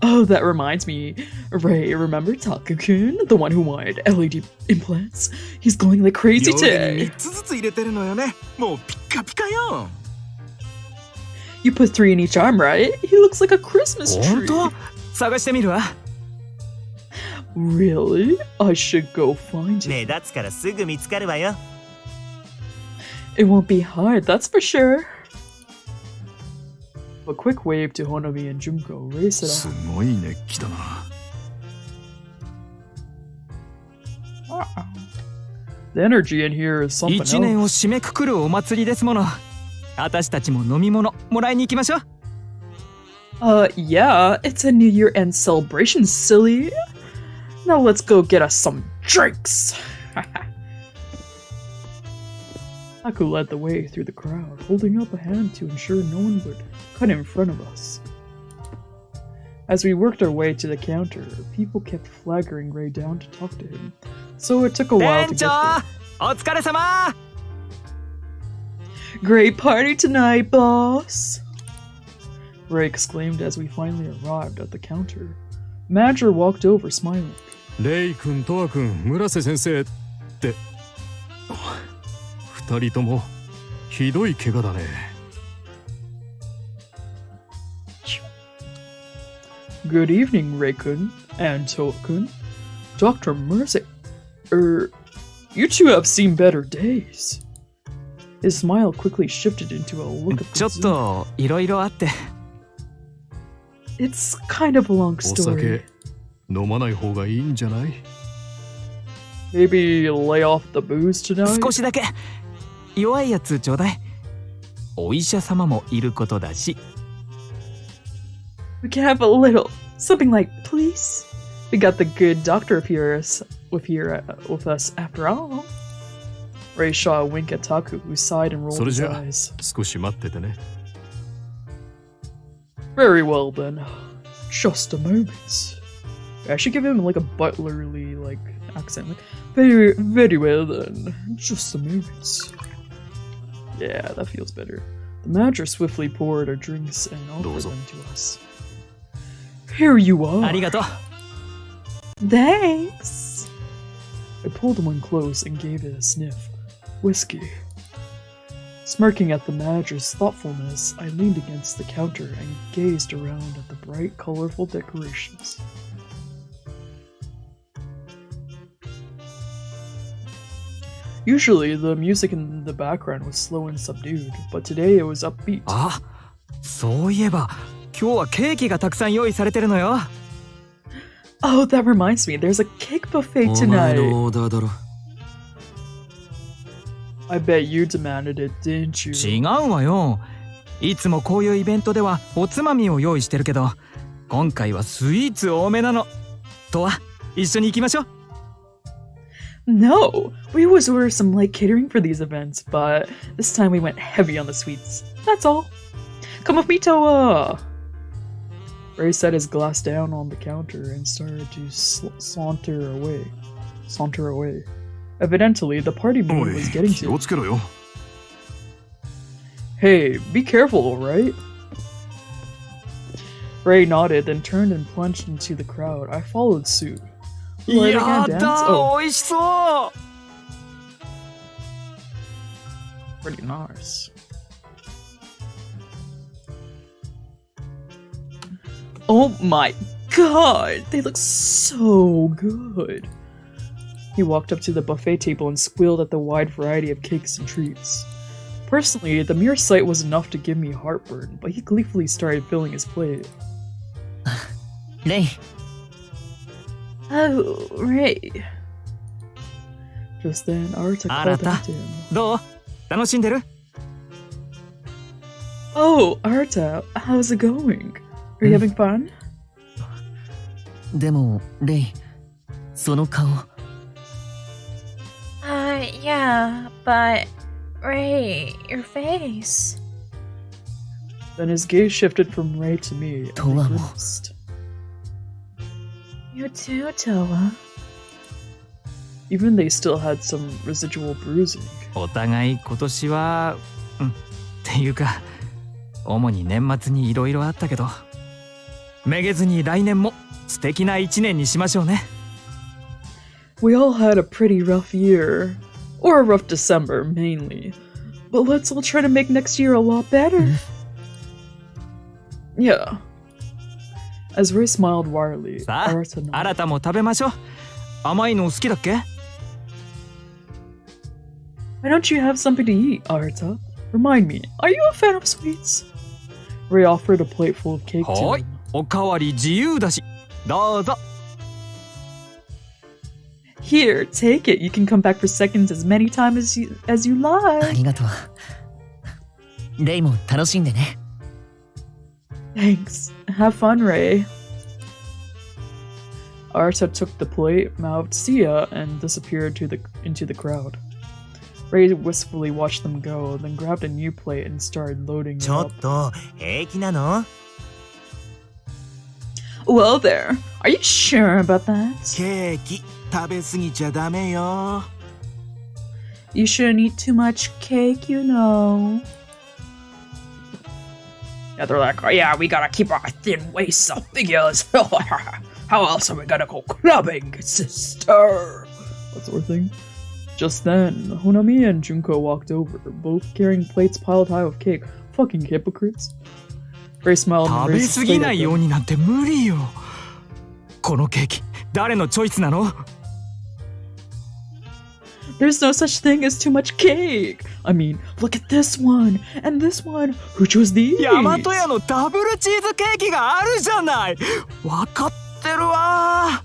Oh, that reminds me. Ray, remember Taku-kun? The one who wanted LED implants? He's glowing like crazy 両腕に today. 3つずつ入れてるのよねもうピッカピカよ You put 3 in each arm, right? He looks like a Christmas 本 tree. 当？探してみるわ。 Really? I should go find it. 目立つからすぐ見つかるわよ It won't be hard, that's for sure. A quick wave to Honami and Junko, Ray said すごい熱気だな。 The energy in here is something 一年を else. 締めくくるお祭りですもの。私たちも飲み物もらいに行きましょう。 Yeah, it's a New Year End celebration, silly. Now let's go get us some drinks. Taku led the way through the crowd, holding up a hand to ensure no one would cut in front of us. As we worked our way to the counter, people kept flagging Ray down to talk to him. so it took a while to 店 get 長 there. お疲れ様 Great party tonight, boss! Ray exclaimed as we finally arrived at the counter. Manager walked over, smiling. レイ君、トワ君、村瀬先生って。二人ともひどい怪我だね。Good evening, Ray-kun and Toa-kun. Dr. Mercy. You two have seen better days. His smile quickly shifted into a look of ちょっ concern. といろいろあって It's kind of a long お酒 story. 飲まない方がいいんじゃない？ Maybe lay off the booze tonight? 少しだけ弱いやつちょうだいお医者様もいることだし We can have a little. Something like, please? We got the good doctor here with us after all. Ray shot a wink at Taku, who sighed and rolled his それじゃあ eyes. 少し待っててね。 Very well then. Just a moment. I should give him like a butlerly like accent. Like, very well then. Just a moment. Yeah, that feels better. The manager swiftly poured our drinks and offered どうぞ。 them to us. Here you あり are. がとう Thanks. I pulled one close and gave it a sniff. Whiskey. Smirking at the manager's thoughtfulness, I leaned against the counter and gazed around at the bright, colorful decorations. Usually, the music in the background was slow and subdued, but today it was upbeat. あそういえば今日はケーキがたくさん用意されてるのよ Oh, that reminds me, there's a cake buffet お前 tonight. のオーダーだろ I bet you demanded it, didn't you? 違うわよいつもこういうイベントではおつまみを用意してるけど今回はスイーツ多めなのとは一緒に行きましょう No, we always order some light catering for these events, but this time we went heavy on the sweets. That's all. Come with me, Toa! Ray set his glass down on the counter and started to saunter away. Evidently, the party お mood い was getting 気 to を him. つけろよ。 Hey, be careful, alright? Ray nodded, then turned and plunged into the crowd. I followed suit. Lighting や and だ dance? Oh, 美味しそう pretty nice. Oh my god, they look so good. He walked up to the buffet table and squealed at the wide variety of cakes and treats. Personally, the mere sight was enough to give me heartburn, but he gleefully started filling his plate. レイ Oh, Ray. Just then, Arta called Arata. out to him. どう楽しんでる Oh, Arta, how's it going? Are you having fun? でも、レイ、その顔。Yeah, but Ray, your face. Then his gaze shifted from Ray to me, and he Toa mo. grimaced. You too, Toa. Even they still had some residual bruising. お互い今年はっていうか主に年末にいろいろあったけどめげずに来年も素敵な一年にしましょうね We all had a pretty rough year. Or a rough December, mainly. But let's all try to make next year a lot better. Yeah. As Ray smiled wryly, さあ Arata あ nodded. なたも食べましょう甘いの好きだっけ Why don't you have something to eat, Arata? Remind me, are you a fan of sweets? Ray offered a plate full of cake to はい him. おかわり自由だしどうぞ Here, take it. You can come back for seconds as many times as you あ like. りがとう。レイも楽しんでね。 Thanks. Have fun, Ray. Arta took the plate, mouthed "See ya," and disappeared into the crowd. Ray wistfully watched them go, then grabbed a new plate and started loading it ちょ up. っと平気なの Well there, are you sure about that? ケーキ食べ過ぎちゃダメよ。 You shouldn't eat too much cake, you know. Yeah, they're like, oh yeah, we gotta keep our thin waist of figures. How else are we gonna go clubbing, sister? That sort of thing. Just then, Honami and Junko walked over, both carrying plates piled high with cake. Fucking hypocrites. Ray smiled and 食べ raised 過 his ぎ plate な at いよう them. になんて無理よ。このケーキ誰のチョイスなの？ There's no such thing as too much cake. I mean, look at this one and this one. Who chose these? 大和屋のダブルチーズケーキがあるじゃない。わかってるわ。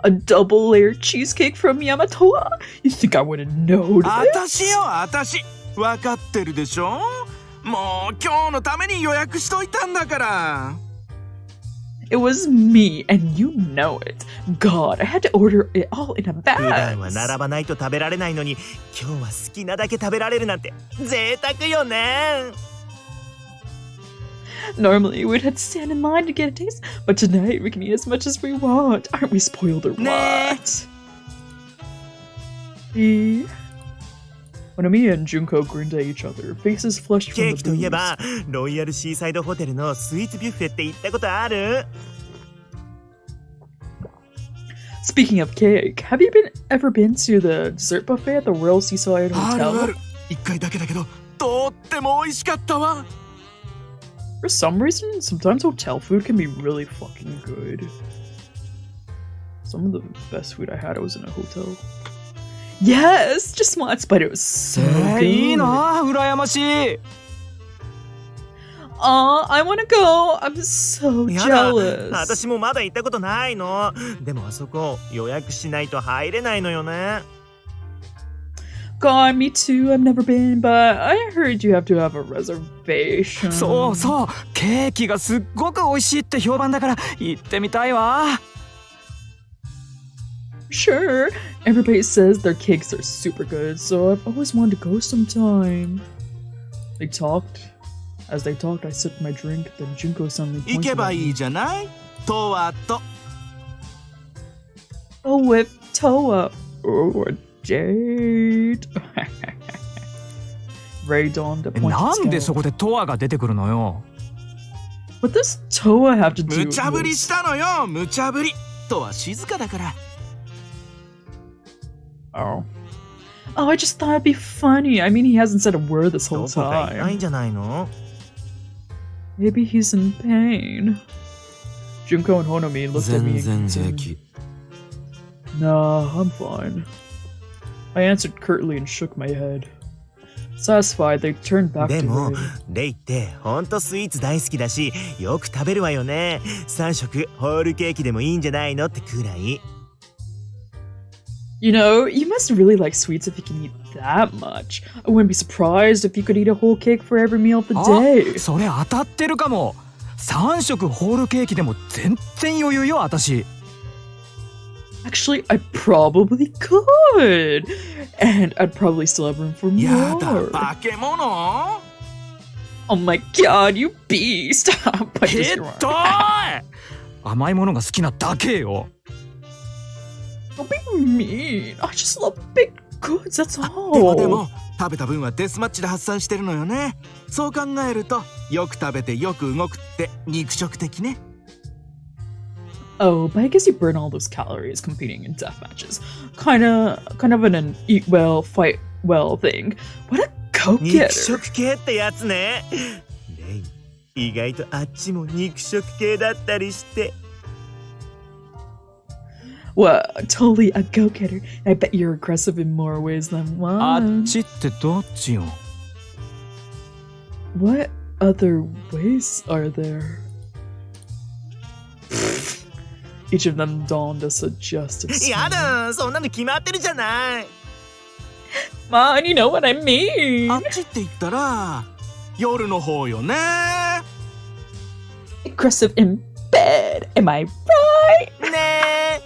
A double layered cheesecake from Yamatoa? You think I wouldn't know 私 this? よ私。わかってるでしょ。もう今日のために予約しといたんだから。 It was me, and you know it. God, I had to order it all in 普段は advance. 並ばないと食べられないのに、今日は好きなだけ食べられるなんて贅沢よね。 Normally, we'd have to stand in line to get a taste, but tonight we can eat as much as we want. Aren't we spoiled or what? See? Honami and Junko grinned at each other, faces flushed ケー from キ the といえ booze. ば、ロイヤルシーサイドホテルのスイーツビュッフェって行ったことある？ Speaking of cake, have you ever been to the dessert buffet at the Royal Seaside あるあ Hotel? る。一回だけだけど、とっても美味しかったわ。 For some reason, sometimes hotel food can be really fucking good. Some of the best food I had was in a hotel. Yes, just once, but it was so いい good. な、羨ましい。 I wanna go. I'm so やだ、 jealous. 私もまだ行ったことないの。でもあそこ予約しないと入れないのよね。 God, me too. I've never been, but I heard you have to have a reservation. そうそう、ケーキがすっごく美味しいって評判だから行ってみたいわ。 Sure. Everybody says their cakes are super good, so I've always wanted to go sometime. They talked. As they talked, I sipped my drink, then Junko suddenly 行け pointed ば at いい me. じゃない？とわと。 Oh, with Toa. Oh, a date. Ray donned a な pointed んでそ scowl. こでトアが出てくるのよ。 What does Toa have to do 無 with 茶ぶり this? したのよ、無茶ぶり。とは静かだから。 Oh. Oh, I just thought it'd be funny. I mean, he hasn't said a word this ど whole こか痛い time. んじゃないの？ Maybe he's in pain. Junko and Honami looked at me 全 and 然平 continued. 気。 Nah, I'm fine. I answered curtly and shook my head. Satisfied, they turned back で to も Ray. レイってほんとスイーツ大好きだし、よく食べるわよね。3食ホールケーキでもいいんじゃないのってくらい。 You know, you must really like sweets if you can eat that much. I wouldn't be surprised if you could eat a whole cake for every meal of the あ、 day. それ当たってるかも。3食ホールケーキでも全然余裕よ、私。 Actually, I probably could. And I'd probably still have room for やだ、 more. 化け物？ Oh my god, you beast! But ひ just どい wrong. 甘いものが好きなだけよ。 Don't be mean. I just love baked goods, that's でも all. 食べた分はデスマッチで発散してるのよね。そう考えるとよく食べてよく動くって肉食的ね。 Oh, but I guess you burn all those calories competing in death matches. Kind of an eat well, fight well thing. What a 肉 go-getter. 食系ってやつね。レイ、意外とあっちも肉食系だったりして。 Well, totally a go-getter. I bet you're aggressive in more ways than あっ one. ちってどっちよ。 What other ways are there? Each of them donned a suggestive や smile. だ、そんなの決まってるじゃない。 Come on, you know what I mean. あっちって言ったら夜の方よね。 Aggressive in bed. Am I right? ね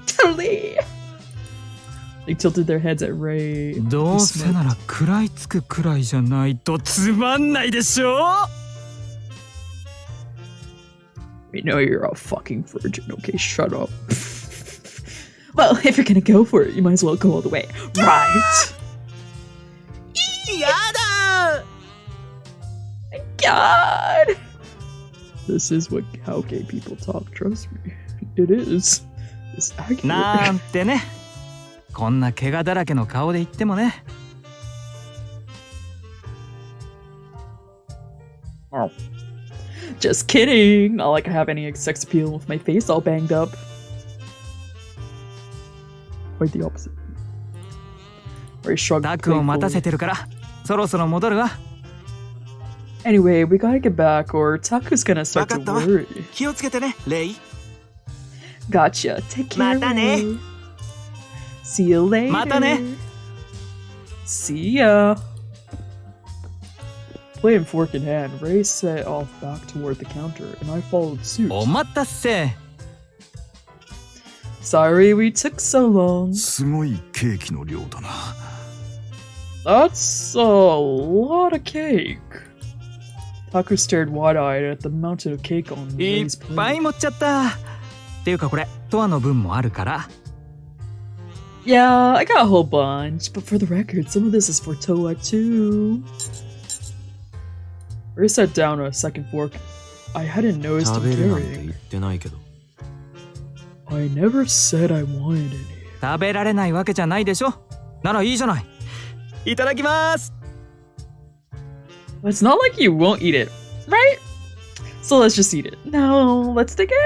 Totally. They tilted their heads at Ray. ど He うせな smirked. ら食らいつくくらいじゃないとつまんないでしょ。We know you're a fucking virgin, okay? Shut up. Well, if you're gonna go for it, you might as well go all the way. Right? Yada! God! This is how gay people talk, trust me. It is. It's accurate. なんてね。こんな怪我だらけの顔で言ってもね。Oh. Just kidding! Not like I have any sex appeal with my face all banged up. Quite the opposite. Very shrugged. タクを待たせてるから、そろそろ戻るわ。Anyway, we gotta get back or Taku's gonna start to worry. 気をつけてね、レイ。 Gotcha. Take care. またね。 See you later. またね。 See ya. Playing fork in hand, Ray set off back toward the counter, and I followed suit. お待たせ。 Sorry we took so long. すごいケーキの量だな。 That's a lot of cake. Taku stared wide-eyed at the mountain of cake on い Ray's っぱい plate. 持っちゃった。っていうかこれ、トアの分もあるから。Yeah, I got a whole bunch, but for the record, some of this is for Toa too. Ray set down a second fork. I hadn't noticed 食 him べるなんて carrying. 言ってないけど。 I never said I wanted any. 食べられないわけじゃないでしょ。ならいいじゃない。いただきます。 It's not like you won't eat it, right? So let's just eat it. No, let's dig in.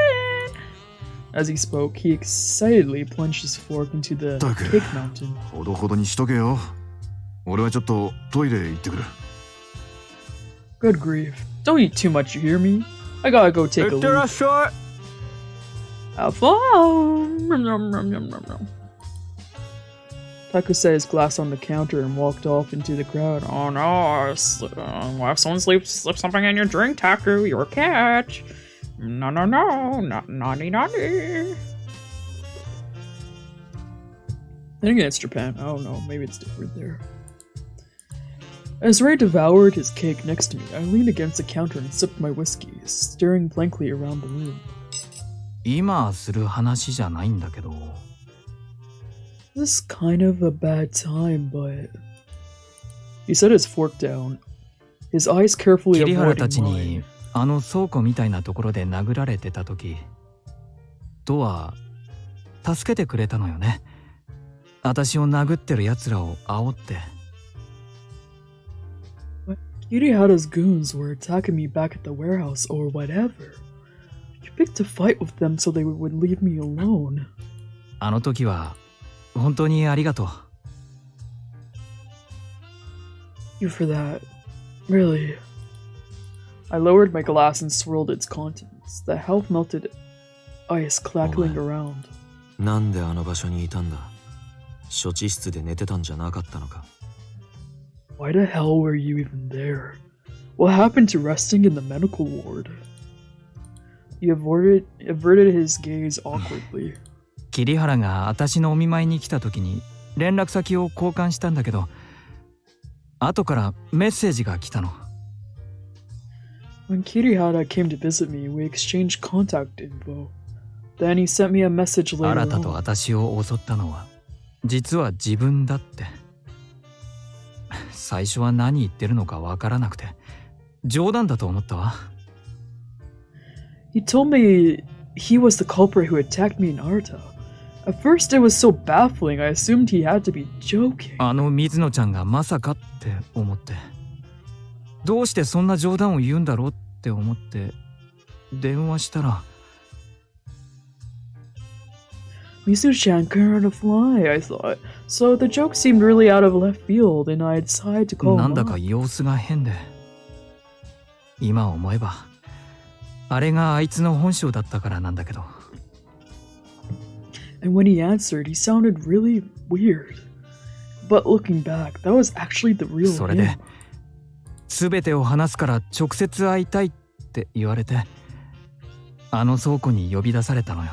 As he spoke, he excitedly plunged his fork into the Taku. cake mountain. ほどほどにしとけよ。俺はちょっとトイレ行ってくる。 Good grief. Don't eat too much, you hear me? I gotta go take a いってらっ leak. しゃい。 Have fun! Nom, nom, nom, nom, nom. Taku set his glass on the counter and walked off into the crowd. Oh no, if someone slip something in your drink, Taku, you're a catch. No, no, no, not naughty, naughty. I think it's Japan. I don't know, maybe it's different there. As Ray devoured his cake next to me, I leaned against the counter and sipped my whiskey, staring blankly around the room. 今する話じゃないんだけど。 This is kind of a bad time, but... He set his fork down, his eyes carefully 桐原たち avoiding に mine. あの倉庫みたいなところで殴られてた時、とは助けてくれたのよね。私を殴ってる奴らを煽って。 Kirihara's goons were attacking me back at the warehouse or whatever. You picked a fight with them so they would leave me alone. あの時は本当にありがとう。 You for that. Really. I lowered my glass and swirled its contents. The health melted ice clackling around. なんであの場所にいたんだ。処置室で寝てたんじゃなかったのか。 Why the hell were you even there? What happened to resting in the medical ward? He averted his gaze awkwardly. 桐原が私のお見舞いに来た時に連絡先を交換したんだけど、後からメッセージが来たの。 When Kirihara came to visit me, we exchanged contact info. Then he sent me a message あ later なたと on. 私を襲ったのは実は自分だって。最初は何言ってるのかわからなくて冗談だと思ったわ。 He told me he was the culprit who attacked me in Arta. At first it was so baffling, I assumed he had to be joking. あの水野ちゃんがまさかって思って、どうしてそんな冗談を言うんだろうって思って電話したら、 Misu-chan couldn't fly, I thought. So the joke seemed really out of left field, and I decided to call な him んだか up. 様子が変で、今思えばあれがあいつの本性だったからなんだけど。 And when he answered, he sounded really weird. But looking back, that was actually the real それで him. 全てを話すから直接会いたいって言われて、あの倉庫に呼び出されたのよ。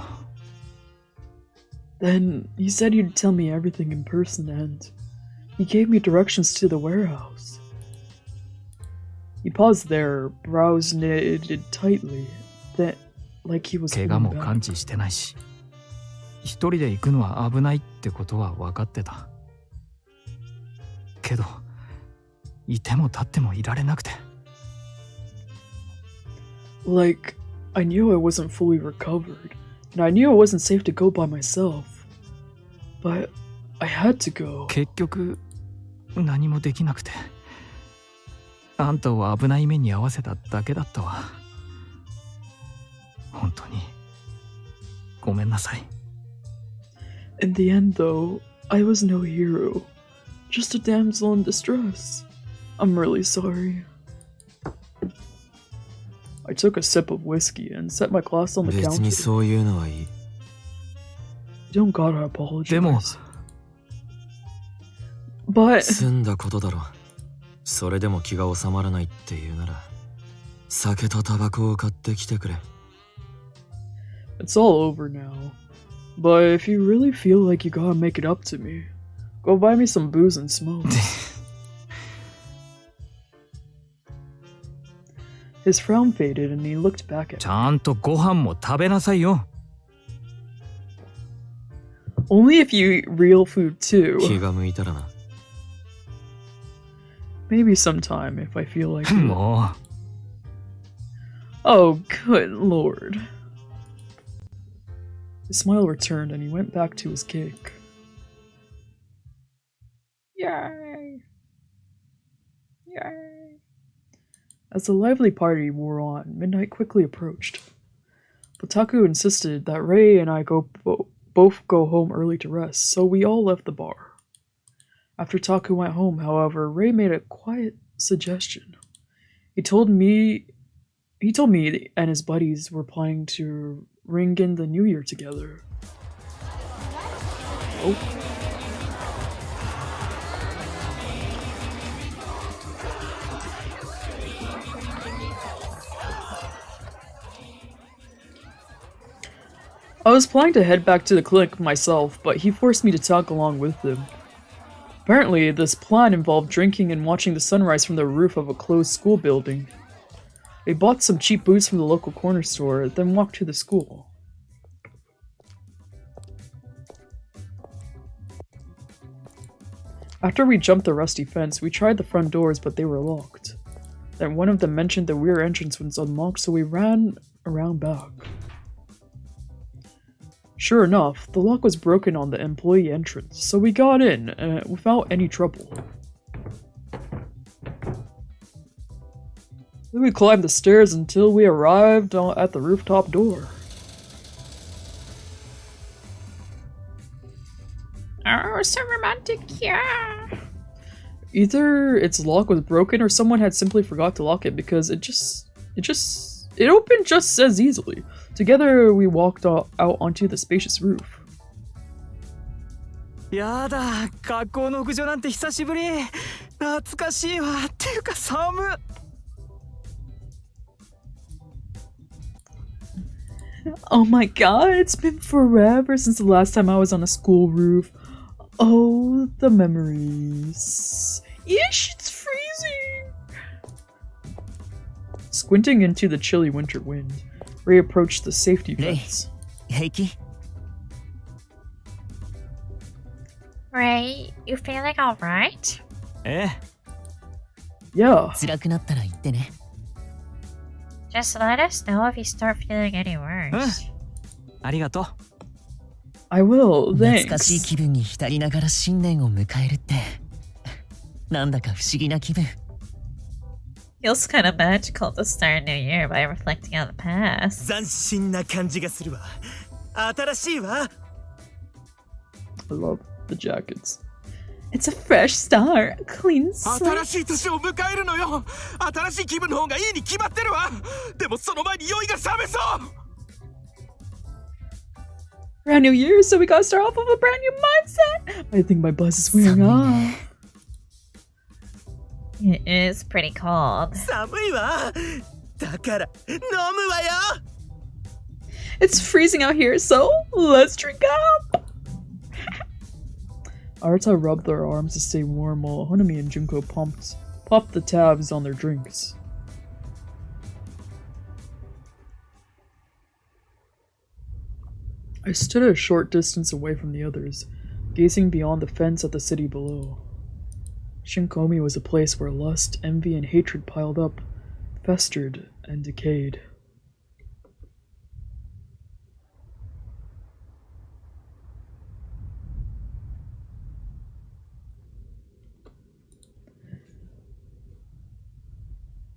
Then he said he'd tell me everything in person, and he gave me directions to the warehouse. He paused there, brows knitted tightly. Then, like he was 怪我 holding も back. 感知してないし、一人で行くのは危ないってことは分かってた。けど、いても立ってもいられなくて。Like, I knew I wasn't fully recovered, and I knew it wasn't safe to go by myself. But I had to go. 結局、何もできなくて。あんたを危ない目に遭わせただけだったわ。本当に、ごめんなさい。In the end, though, I was no hero. Just a damsel in distress. I'm really sorry. I took a sip of whiskey and set my glass on the 別に counter. そういうのはいい。 You don't gotta apologize. でも、 But 済んだことだろ。それでも気が収まらないっていうなら、酒とタバコを買ってきてくれ。it's all over now. But if you really feel like you gotta make it up to me, go buy me some booze and smoke. His frown faded and he looked back at ち me. ゃんとご飯も食べなさいよ。 Only if you eat real food 気 too. が向いたらな。 Maybe sometime if I feel like it. も Oh, good lord. His smile returned and he went back to his cake. Yay! Yay! As the lively party wore on, midnight quickly approached. But Taku insisted that Ray and I both go home early to rest, so we all left the bar. After Taku went home, however, Ray made a quiet suggestion. He told me and his buddies were planning to ring in the new year together. Oh. I was planning to head back to the clinic myself, but he forced me to tag along with him. Apparently, this plan involved drinking and watching the sunrise from the roof of a closed school building. We bought some cheap booze from the local corner store, then walked to the school. After we jumped the rusty fence, we tried the front doors, but they were locked. Then one of them mentioned the rear entrance was unlocked, so we ran around back. Sure enough, the lock was broken on the employee entrance, so we got in without any trouble. Then we climbed the stairs until we arrived at the rooftop door. Oh, so romantic, yeah. Either its lock was broken or someone had simply forgot to lock it because it opened just as easily. Together we walked out onto the spacious roof. やだ、学校の屋上なんて久しぶり。懐かしいわ。っていうか寒。Oh my god, it's been forever since the last time I was on a school roof. Oh, the memories. Ish, it's freezing! Squinting into the chilly winter wind, Ray approached the safety fence. 平気？ Ray, you feeling alright? ええ。 Yeah. 辛くなったら言ってね。 Just let us know if you start feeling any worse. ありがとう。I will, 懐かしい thanks. 気分に浸りながら新年を迎えるってなんだか不思議な気分。 Feels kind of magical to start a new year by reflecting on the past. 斬新な感じがするわ。新しいわ。 I love the jackets. It's a fresh start, a clean 新 slate. しい年を迎えるのよ。新しい気分の方がいいに決まってるわ。でもその前に酔いが冷めそう。 Brand new year, so we gotta start off with a brand new mindset. I think my buzz is wearing off. It is pretty cold. 寒いわ。だから飲むわよ。 It's freezing out here, so let's drink up. Arata rubbed their arms to stay warm while Honami and Junko popped the tabs on their drinks. I stood a short distance away from the others, gazing beyond the fence at the city below. Shinkomi was a place where lust, envy, and hatred piled up, festered, and decayed.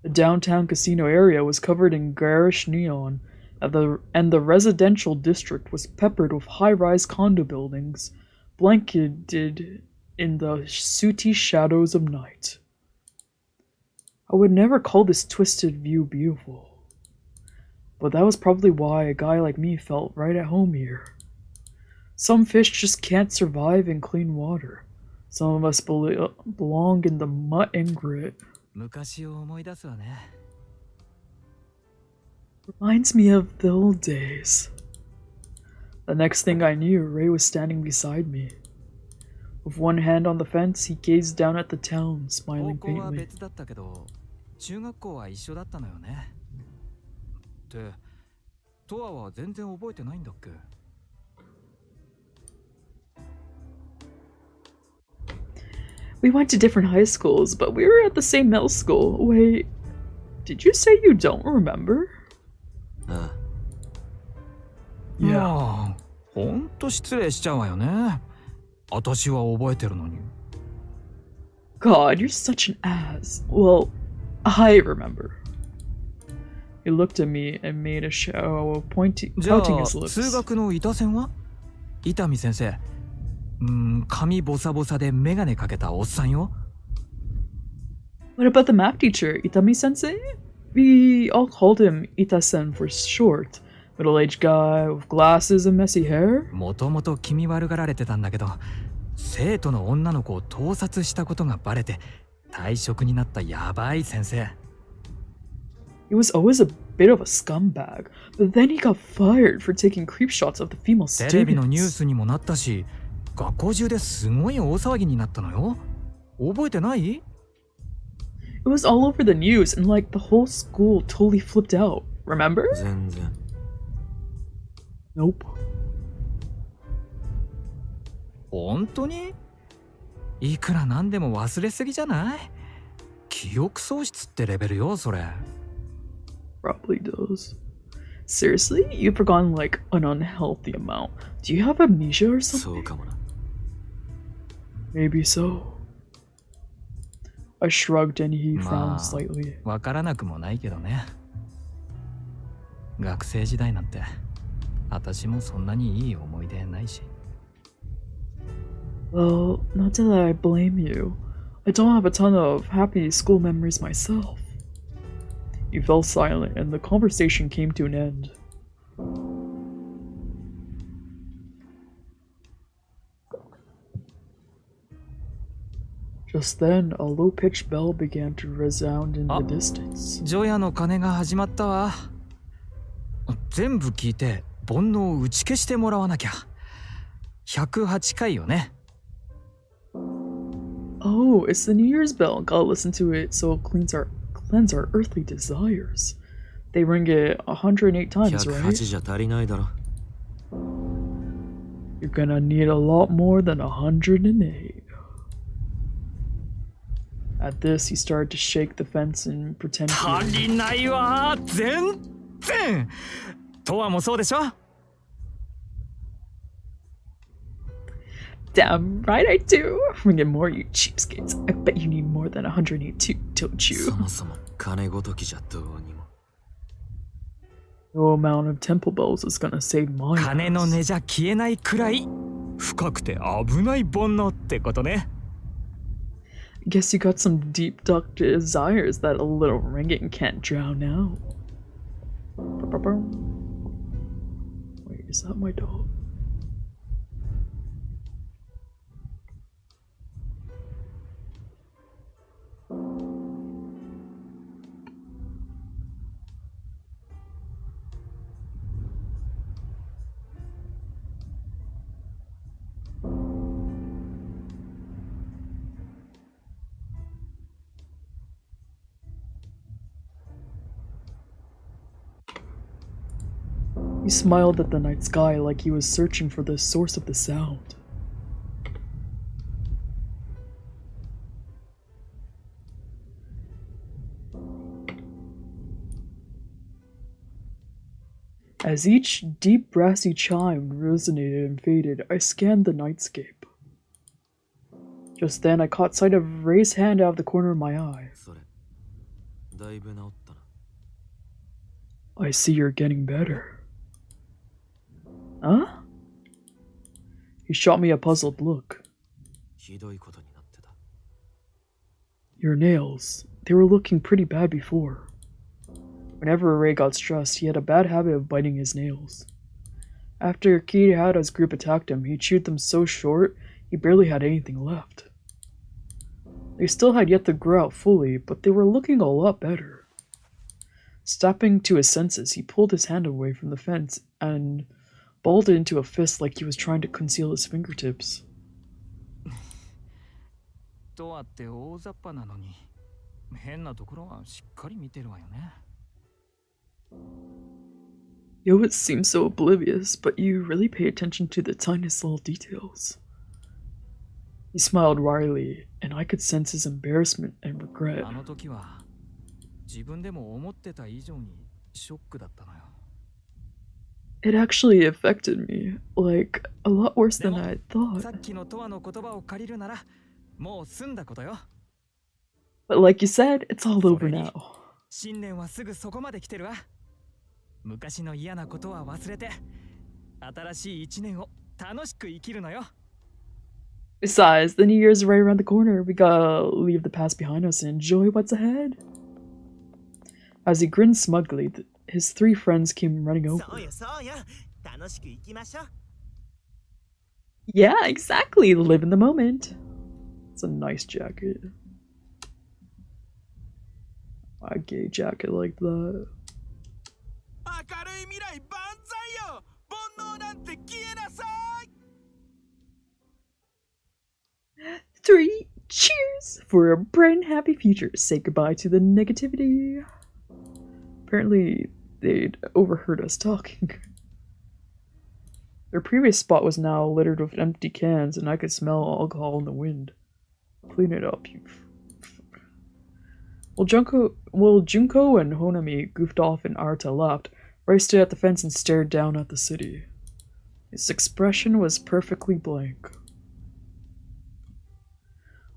The downtown casino area was covered in garish neon, and the residential district was peppered with high-rise condo buildings, blanketed in the sooty shadows of night. I would never call this twisted view beautiful, but that was probably why a guy like me felt right at home here. Some fish just can't survive in clean water. Some of us belong in the mutt and grit. 昔を思い出すわね。 Reminds me of the old days. The next thing I knew, Ray was standing beside me. With one hand on the fence, he gazed down at the town, smiling 高校は faintly. 別だったけど、中学校は一緒だったのよね。って、トアは全然覚えてないんだっけ？ We went to different high schools, but we were at the same middle school. Wait, did you say you don't remember? ああ Yeah. まあ、ほんと失礼しちゃうわよね。私は覚えてるのに。 God, you're such an ass. Well, I remember. He looked at me and made a show of pouting じゃあ、 his lips. 数学の板線は？伊丹先生。髪ボサボサでメガネかけたおっさんよ。 What about the math teacher, Itami-sensei? We all called him Ita-sen for short. Middle-aged guy with glasses and messy hair? もともと気味悪がられてたんだけど、生徒の女の子を盗撮したことがバレて退職になったやばい先生。 He was always a bit of a scumbag, but then he got fired for taking creep shots of the female テレビのニュー students. スにもなったし、学校中ですごい大騒ぎになったのよ。覚えてない？ It was all over the news, and like the whole school totally flipped out. Remember? 全然 Nope. 本当に？いくらなんでも忘れすぎじゃない？記憶喪失ってレベルよ、それ。 Probably does. Seriously? You've forgotten like an unhealthy amount. Do you have amnesia or そ something? うかもな Maybe so. I shrugged and he ま frowned あ slightly. わからなくもないけどね。学生時代なんて私もそんなにいい思い出ないし。 Well, not that I blame you. I don't have a ton of happy school memories myself. He fell silent and the conversation came to an end. Just then, a low-pitched bell began to resound in the distance. 除夜の鐘が始まったわ。全部聞いて煩悩を打ち消してもらわなきゃ。108回よね。 Oh, it's the New Year's bell. Gotta listen to it so it cleanse our earthly desires. They ring it 108 times, 108 right? じゃ足りないだろ You're gonna need a lot more than 108. At this, he started to shake the fence and pretend to 足りないわ。全然。トアもそうでしょ？ Damn right I do. Ring it more, you cheapskates. I bet you need more than 108 too, don't そ you? もそも金ごときじゃどうにも No amount of temple bells is gonna save my 鐘の ass. 音じゃ消えないくらい深くて危ない煩悩ってことね。 Guess you got some deep dark desires that a little ringing can't drown out. Wait, is that my dog? He smiled at the night sky like he was searching for the source of the sound. As each deep brassy chime resonated and faded, I scanned the nightscape. Just then I caught sight of Ray's hand out of the corner of my eye. それだいぶ治ったな。 I see you're getting better. Huh? He shot me a puzzled look. ひどいことになってた。 Your nails, they were looking pretty bad before. Whenever Ray got stressed, he had a bad habit of biting his nails. After Kirihara's group attacked him, he chewed them so short, he barely had anything left. They still had yet to grow out fully, but they were looking a lot better. Snapping to his senses, he pulled his hand away from the fence and balled it into a fist like he was trying to conceal his fingertips. とあって大雑把なのに変なところはしっかり見てるわよね。 Yo, it seems so oblivious, but you really pay attention to the tiniest little details. He smiled wryly, and I could sense his embarrassment and regret. あの時は自分でも思ってた以上にショックだったのよ。 It actually affected me, like, a lot worse than I thought. さっきのトアの言葉を借りるならもう済んだことよ。 But like you said, it's all over now. 新年はすぐそこまで来てるわ。昔の嫌なことは忘れて新しい一年を楽しく生きるのよ。 Besides, the New Year's is right around the corner. We gotta leave the past behind us and enjoy what's ahead. As he grinned smugly, his three friends came running over. そうよそうよ。楽しく行きましょう。 Yeah, exactly. Live in the moment. It's a nice jacket. A gay jacket like that. 明るい未来万歳よ。煩悩なんて消えなさい。 3, cheers for a bright and happy future. Say goodbye to the negativity. Apparently, they'd overheard us talking. Their previous spot was now littered with empty cans, and I could smell alcohol in the wind. Clean it up, you. While Junko and Honami goofed off and Arta laughed, Ray stood at the fence and stared down at the city. His expression was perfectly blank.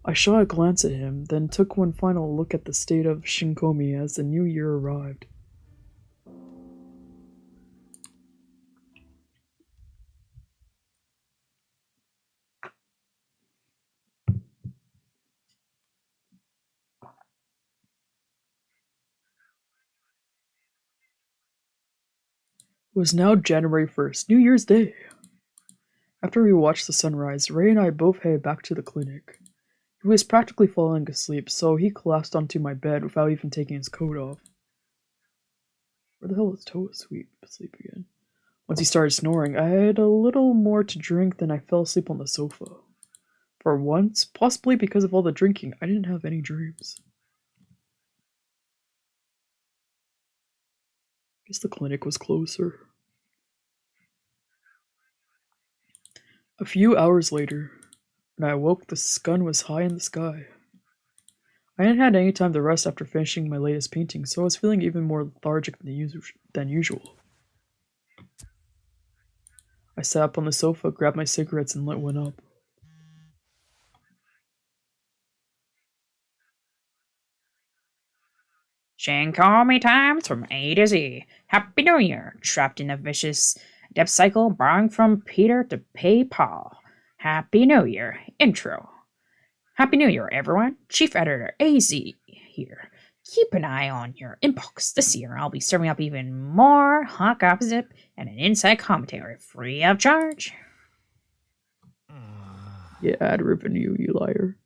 I shot a glance at him, then took one final look at the state of Shinkomi as the new year arrived. It was now January 1st, New Year's Day. After we watched the sunrise, Ray and I both headed back to the clinic. He was practically falling asleep, so he collapsed onto my bed without even taking his coat off. Where the hell is Toa asleep again? Once he started snoring, I had a little more to drink than I fell asleep on the sofa. For once, possibly because of all the drinking, I didn't have any dreams. Guess the clinic was closer. A few hours later, when I awoke, the sun was high in the sky. I hadn't had any time to rest after finishing my latest painting, so I was feeling even more lethargic than usual. I sat up on the sofa, grabbed my cigarettes, and lit one up. Shinkomi times from A to Z. Happy New Year! Trapped in a vicious debt cycle, borrowing from Peter to pay Paul. Happy New Year. Intro. Happy New Year, everyone. Chief Editor AZ here. Keep an eye on your inbox. This year, I'll be serving up even more hot gossip and an inside commentary free of charge. Yeah, ad revenue, you liar.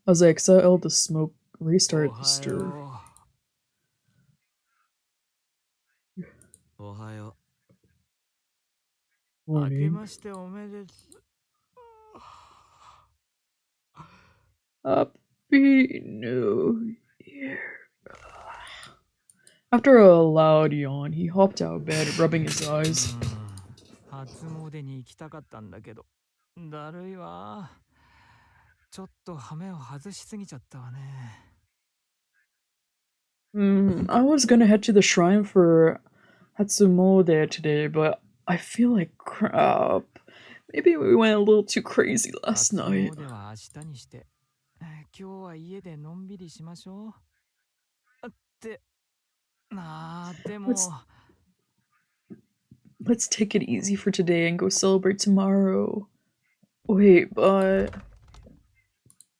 As I exhaled the smoke, Ray started to stir. おはよ 明け Morning. ましておめでとう。 Happy New Year. After a loud yawn, he hopped out of bed, rubbing his eyes. 初詣に行きたかったんだけど、だるいわ。ちょっと羽目を外しすぎちゃったわね。I was gonna head to the shrine for Hatsumode today, but I feel like crap. Maybe we went a little too crazy last night. 初詣は明日にして、今日は家でのんびりしましょう。ってでも。Let's take it easy for today and go celebrate tomorrow. Wait, but...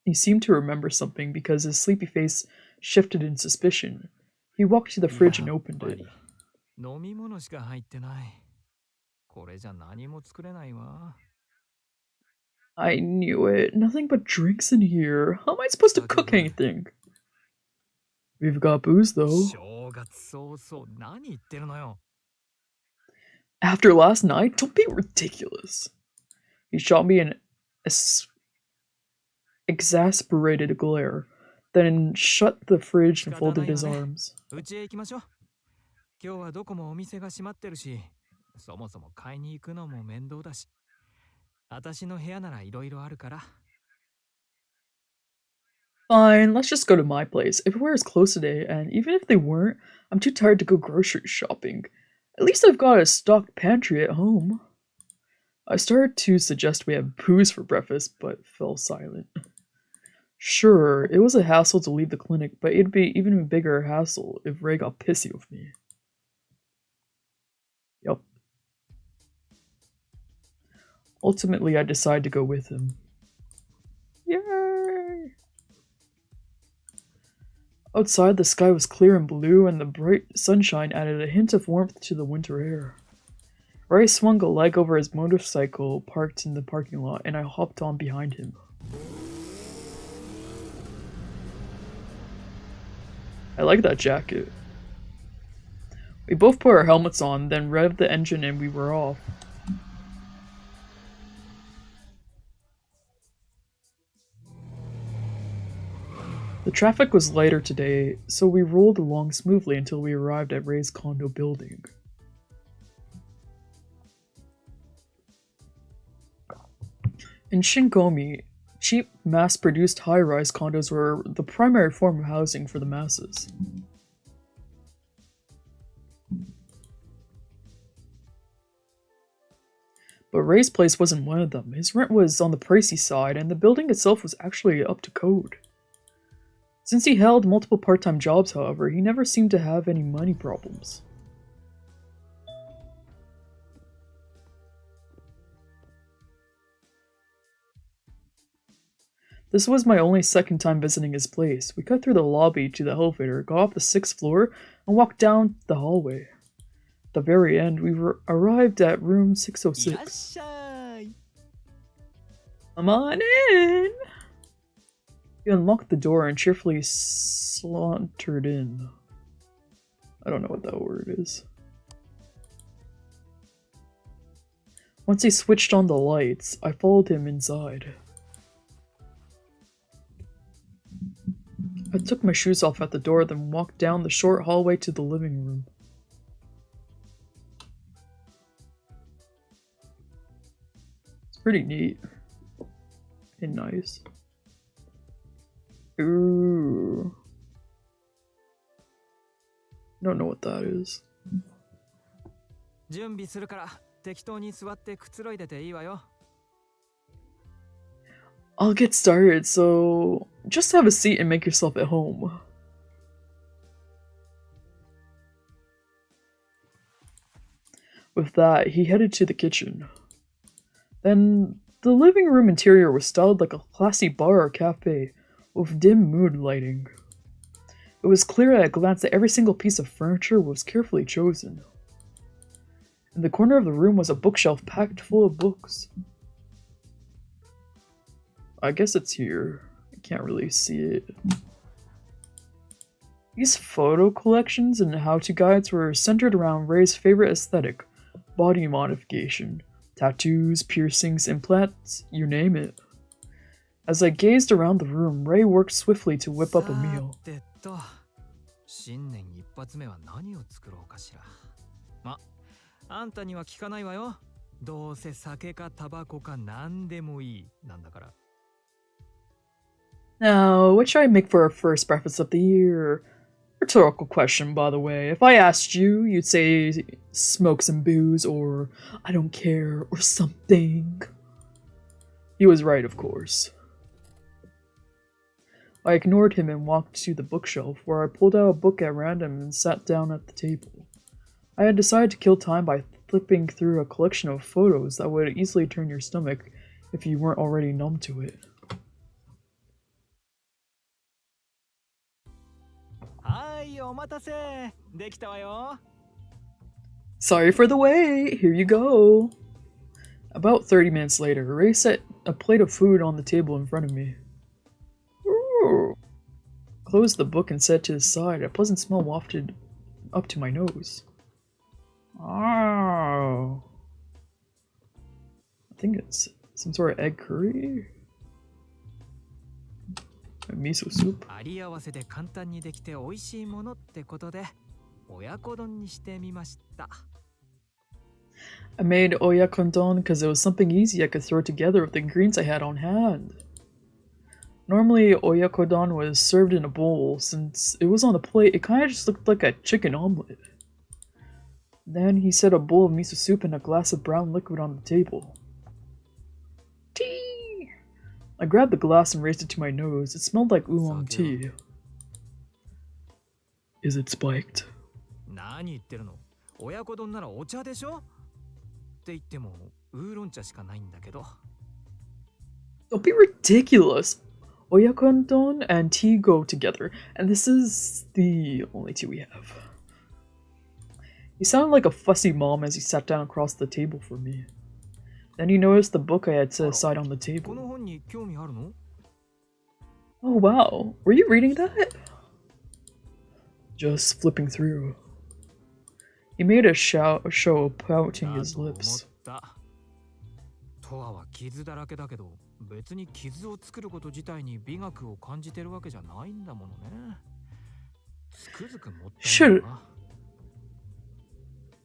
He seemed to remember something because his sleepy face shifted in suspicion. He walked to the fridge and opened it. 飲み物しか入ってない。これじゃ何も作れないわ。I knew it. Nothing but drinks in here. How am I supposed to cook anything? We've got booze, though. 正月早々何言ってるのよ。After last night? Don't be ridiculous. He shot me an exasperated glare, then shut the fridge and folded his arms. うちへ行きましょう。今日はどこもお店が閉まってるし、そもそも買いに行くのも面倒だし。私の部屋ならいろいろあるから。Fine, let's just go to my place. Everywhere is closed today, and even if they weren't, I'm too tired to go grocery shopping. At least I've got a stocked pantry at home. I started to suggest we have booze for breakfast, but fell silent. Sure, it was a hassle to leave the clinic, but it'd be even a bigger hassle if Ray got pissy with me. Yup. Ultimately, I decided to go with him. Yay! Outside, the sky was clear and blue, and the bright sunshine added a hint of warmth to the winter air. Ray swung a leg over his motorcycle parked in the parking lot, and I hopped on behind him. I like that jacket. We both put our helmets on, then revved the engine and we were off. The traffic was lighter today, so we rolled along smoothly until we arrived at Ray's condo building. In Shinkomi, cheap, mass-produced high-rise condos were the primary form of housing for the masses. But Ray's place wasn't one of them. His rent was on the pricey side, and the building itself was actually up to code. Since he held multiple part-time jobs, however, he never seemed to have any money problems. This was my only second time visiting his place. We cut through the lobby to the elevator, got off the 6th floor, and walked down the hallway. At the very end, we arrived at room 606. Come on in! He unlocked the door and cheerfully sauntered in. I don't know what that word is. Once he switched on the lights, I followed him inside. I took my shoes off at the door, then walked down the short hallway to the living room. It's pretty neat. And nice. Ooh. Don't know what that is. 準備するから適当に座ってくつろいでていいわよ。I'll get started, so just have a seat and make yourself at home. With that, he headed to the kitchen. Then, the living room interior was styled like a classy bar or cafe, with dim mood lighting. It was clear at a glance that every single piece of furniture was carefully chosen. In the corner of the room was a bookshelf packed full of books. I guess it's here. I can't really see it. These photo collections and how-to guides were centered around Ray's favorite aesthetic, body modification, tattoos, piercings, implants, you name it. As I gazed around the room, Ray worked swiftly to whip up a meal. 新年一発目は何を作ろうかしら。ま、あんたには聞かないわよ。どうせ酒かタバコか何でもいいなんだから。Now, what should I make for our first breakfast of the year? Rhetorical question, by the way. If I asked you, you'd say smoke some booze, or I don't care, or something. He was right, of course. I ignored him and walked to the bookshelf, where I pulled out a book at random and sat down at the table. I had decided to kill time by flipping through a collection of photos that would easily turn your stomach if you weren't already numb to it. Sorry for the wait, here you go. About 30 minutes later, Ray set a plate of food on the table in front of me. Ooh. Closed the book and set to the side. A pleasant smell wafted up to my nose. Oh. I think it's some sort of egg curry? A miso soup? あり合わせで簡単にできて美味しいものってことで親子丼にしてみました。I made oyakodon because it was something easy I could throw together with the ingredients I had on hand. Normally, oyakodon was served in a bowl. Since it was on the plate, it kind of just looked like a chicken omelet. Then he set a bowl of miso soup and a glass of brown liquid on the table. Tea! I grabbed the glass and raised it to my nose. It smelled like oolong tea. Is it spiked? 何言ってるの？親子丼ならお茶でしょ？って言ってもウーロン茶しかないんだけど。Don't be ridiculous! Oyakodon and tea go together, and this is the only tea we have. He sounded like a fussy mom as he sat down across the table from me. Then he noticed the book I had set aside on the table. Oh wow, were you reading that? Just flipping through. He made a show of pouting his lips. トアは傷だらけだけど、別に傷を作ること自体に美学を感じてるわけじゃないんだものね。つくづくもったいないな。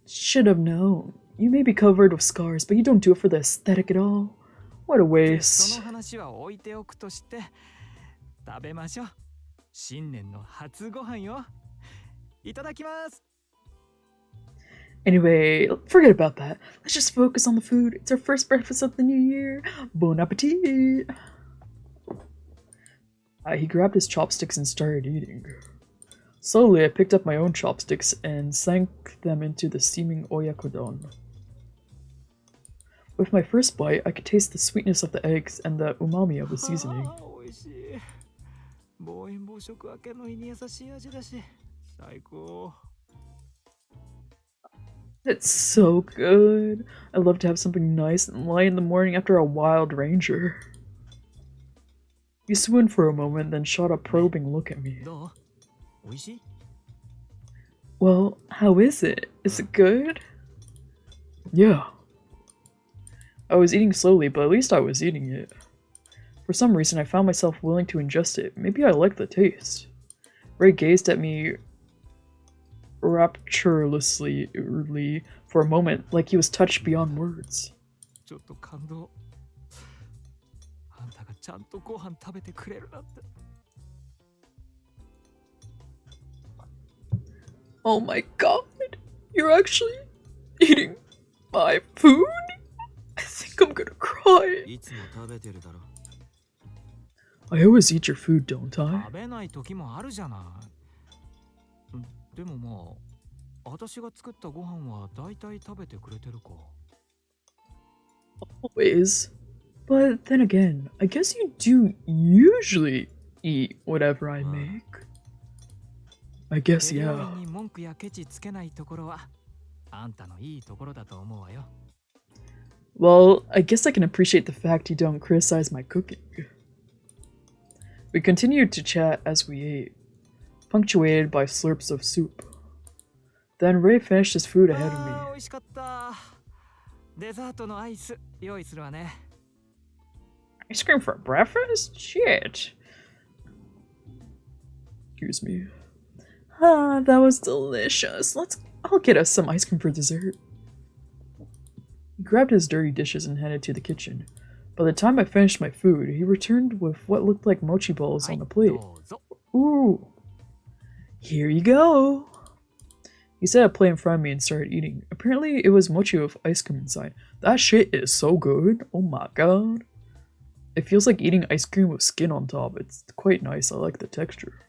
Should have known. You may be covered with scars, but you don't do it for the aesthetic at all. What a waste. その話は置いておくとして、食べましょう。新年の初ご飯よ。いただきます。Anyway, forget about that. Let's just focus on the food. It's our first breakfast of the new year. Bon appetit! He grabbed his chopsticks and started eating. Slowly, I picked up my own chopsticks and sank them into the steaming oyakodon. With my first bite, I could taste the sweetness of the eggs and the umami of the seasoning. It's so good. I love to have something nice and light in the morning after a wild ranger. He swooned for a moment, then shot a probing look at me. Well, how is it? Is it good? Yeah. I was eating slowly, but at least I was eating it. For some reason, I found myself willing to ingest it. Maybe I liked the taste. Ray gazed at me rapturously for a moment, like he was touched beyond words. Oh my god, you're actually eating my food? I think I'm gonna cry. I always eat your food, don't I? でもまあ、私が作ったご飯はだいたい食べてくれてるか。Always. But then again, I guess you do usually eat whatever I make. I guess, yeah. に文句やケチつけないところはあんたのいいところだと思うわよ。Well, I guess I can appreciate the fact you don't criticize my cooking. We continued to chat as we ate, punctuated by slurps of soup. Then Ray finished his food ahead of me. 美味しかった。デザートのアイス用意するわね。Ice cream for breakfast? Shit. Excuse me. Ah, that was delicious. I'll get us some ice cream for dessert. He grabbed his dirty dishes and headed to the kitchen. By the time I finished my food, he returned with what looked like mochi balls on a plate. Ooh. Here you go. He set a plate in front of me and started eating. Apparently, it was mochi with ice cream inside. That shit is so good. Oh my god. It feels like eating ice cream with skin on top. It's quite nice. I like the texture.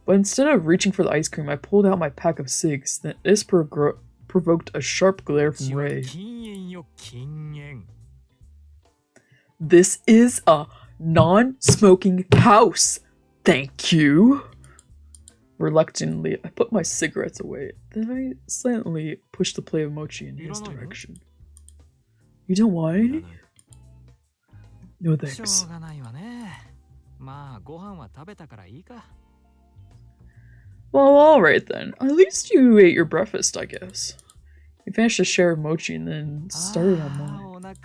But instead of reaching for the ice cream, I pulled out my pack of cigs. Then this provoked a sharp glare from Ray. This is a non-smoking house. Thank you. Reluctantly, I put my cigarettes away. Then I silently pushed the plate of mochi in his direction. You don't want any? No thanks. Well, alright then. At least you ate your breakfast, I guess. He finished a share of mochi and then started on mine.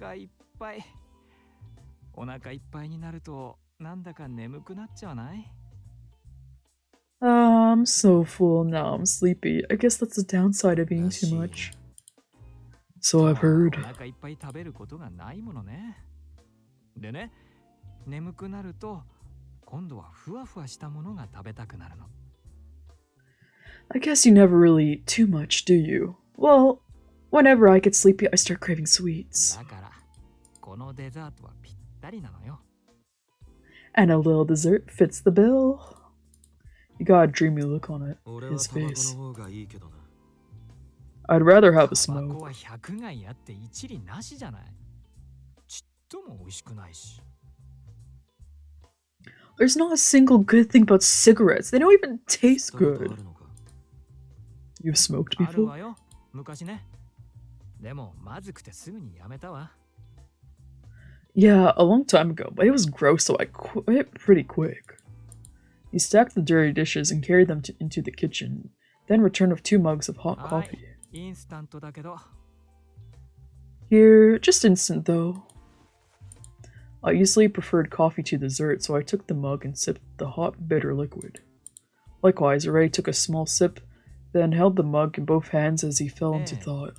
I'm so full now. I'm sleepy. I guess that's the downside of eating too much. So I've heard. I guess you never really eat too much, do you? Well, whenever I get sleepy, I start craving sweets. And a little dessert fits the bill. You got a dreamy look on his face. I'd rather have a smoke. There's not a single good thing about cigarettes. They don't even taste good. You've smoked before? Yeah, a long time ago, but it was gross, so I quit pretty quick. He stacked the dirty dishes and carried them into the kitchen, then returned with 2 mugs of hot coffee. Here, just instant though. I usually preferred coffee to dessert, so I took the mug and sipped the hot, bitter liquid. Likewise, Ray took a small sip, then held the mug in both hands as he fell into thought.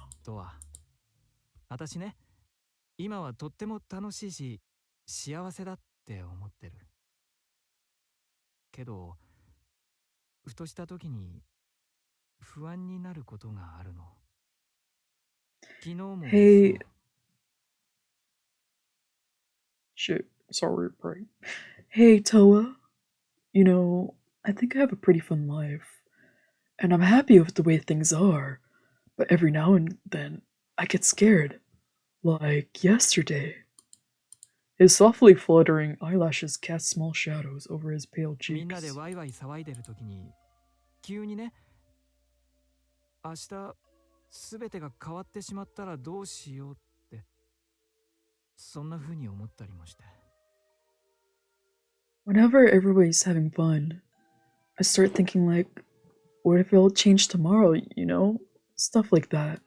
Hey... Shit, sorry, Ray. Hey, Toa. You know, I think I have a pretty fun life. And I'm happy with the way things are. But every now and then, I get scared. Like yesterday. His softly fluttering eyelashes cast small shadows over his pale cheeks. Whenever everybody's having fun, I start thinking like, what if it all changed tomorrow, you know? Stuff like that.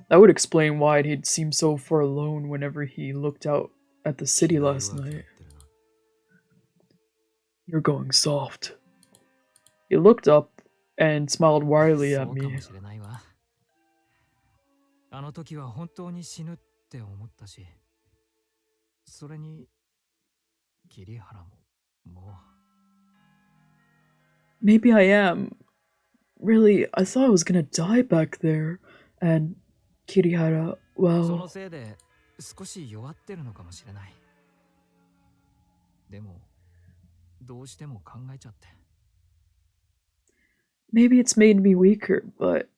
That would explain why he'd seem so far alone whenever he looked out at the city last night. You're going soft. He looked up and smiled wryly at me. Maybe I am. Really, I thought I was gonna die back there. And Kirihara, well... Maybe it's made me weaker, but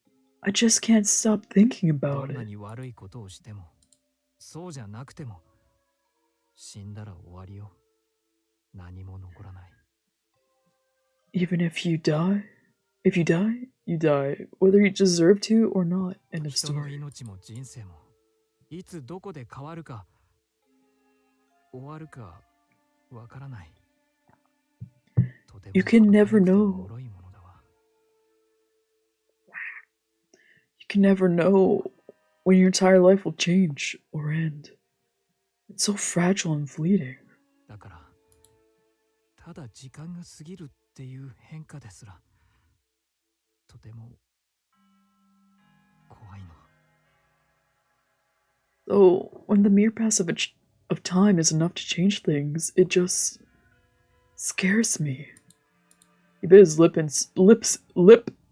I just can't stop thinking about it. Even if you die, you die, whether you deserve to or not. End of story. You can never know. You can never know when your entire life will change or end. It's so fragile and fleeting. っていう変化ですらとても怖いの。 So, when the mere passage of time is enough to change things, it just scares me. He bit his lip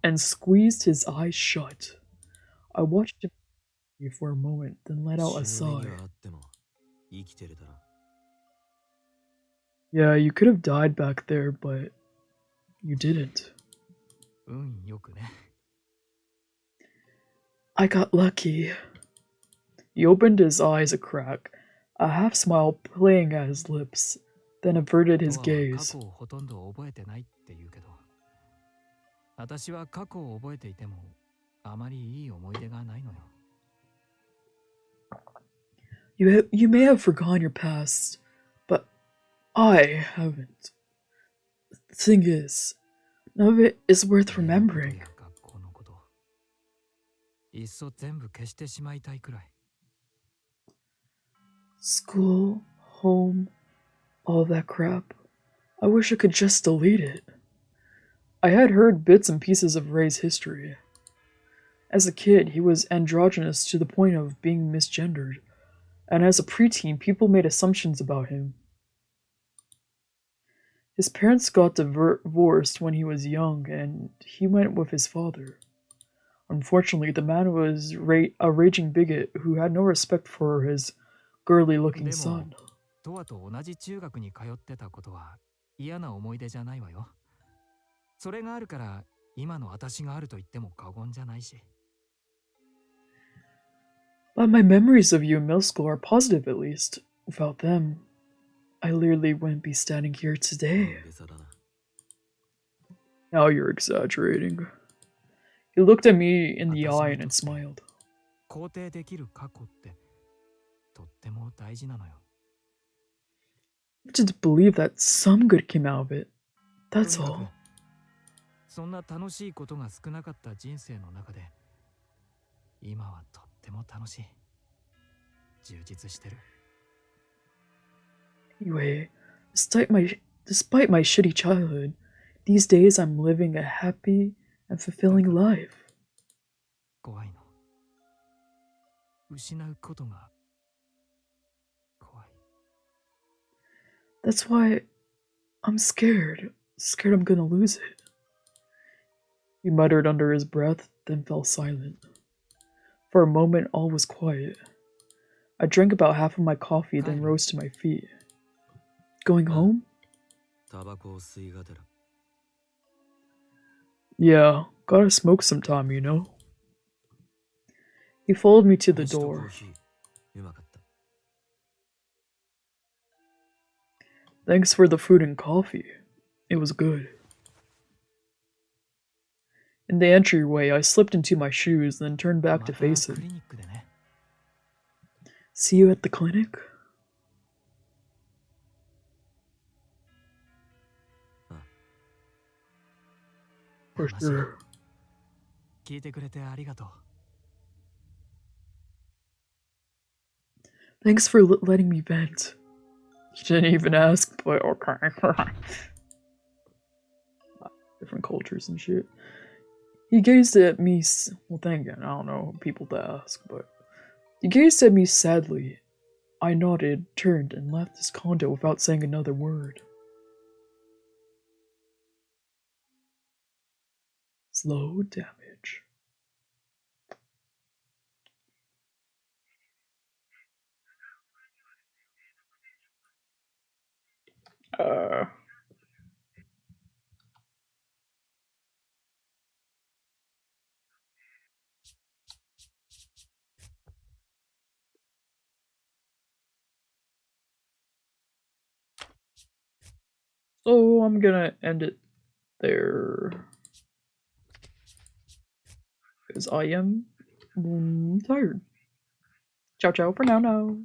and squeezed his eyes shut. I watched him for a moment, then let out a 死ぬ目に sigh. はあっても生きてるだろ。 Yeah, you could have died back there, but you didn't. 運よくね。 I got lucky. He opened his eyes a crack, a half smile playing at his lips, then averted his ドアは過 gaze. 去をほとんど覚えてないって言うけど、私は過去を覚えていてもあまりいい思い出がないのよ。 You may have forgotten your past, but I haven't. The thing is, none of it is worth 家のこと remembering. や学校のこと、いっそ全部消してしまいたいくらい。 School, home, all that crap. I wish I could just delete it. I had heard bits and pieces of Ray's history. As a kid, he was androgynous to the point of being misgendered, and as a preteen, people made assumptions about him. His parents got divorced when he was young, and he went with his father. Unfortunately, the man was a raging bigot who had no respect for his girly-looking で son. も、トワと同じ中学に通ってたことは嫌な思い出じゃないわよ。それがあるから今の私があると言っても過言じゃないし。 But my memories of you in middle school are positive, at least. Without them, I literally wouldn't be standing here today. 大げさだな。 Now you're exaggerating. He looked at me in the 私 eye に and とって smiled. 肯定できる過去ってとっても大事なのよ。 To believe that some good came out of it. と That's にかく all. そんな楽しいことが少なかった人生の中で今はとっても楽しい。充実してる。 Anyway, despite my shitty childhood, these days I'm living a happy and fulfilling life. 怖いの。失うことが怖い。 That's why I'm scared. Scared I'm gonna lose it. He muttered under his breath, then fell silent. For a moment, all was quiet. I drank about half of my coffee, then rose to my feet. Going home? タバコを吸いがてら。 Yeah, gotta smoke sometime, you know? He followed me to the 星とコー door. ヒーうまかった。 Thanks for the food and coffee. It was good. In the entryway, I slipped into my shoes, then turned back ま to た face ク him. リニックでね。 See you at the clinic? For 話 sure. 聞いてくれてありがとう。 Thanks for letting me vent. You didn't even ask, but okay. Different cultures and shit. He gazed at me. Well, then again, I don't know people to ask, but he gazed at me sadly. I nodded, turned, and left his condo without saying another word. Slow damage. So I'm gonna end it there. Because I am tired. Ciao ciao for now.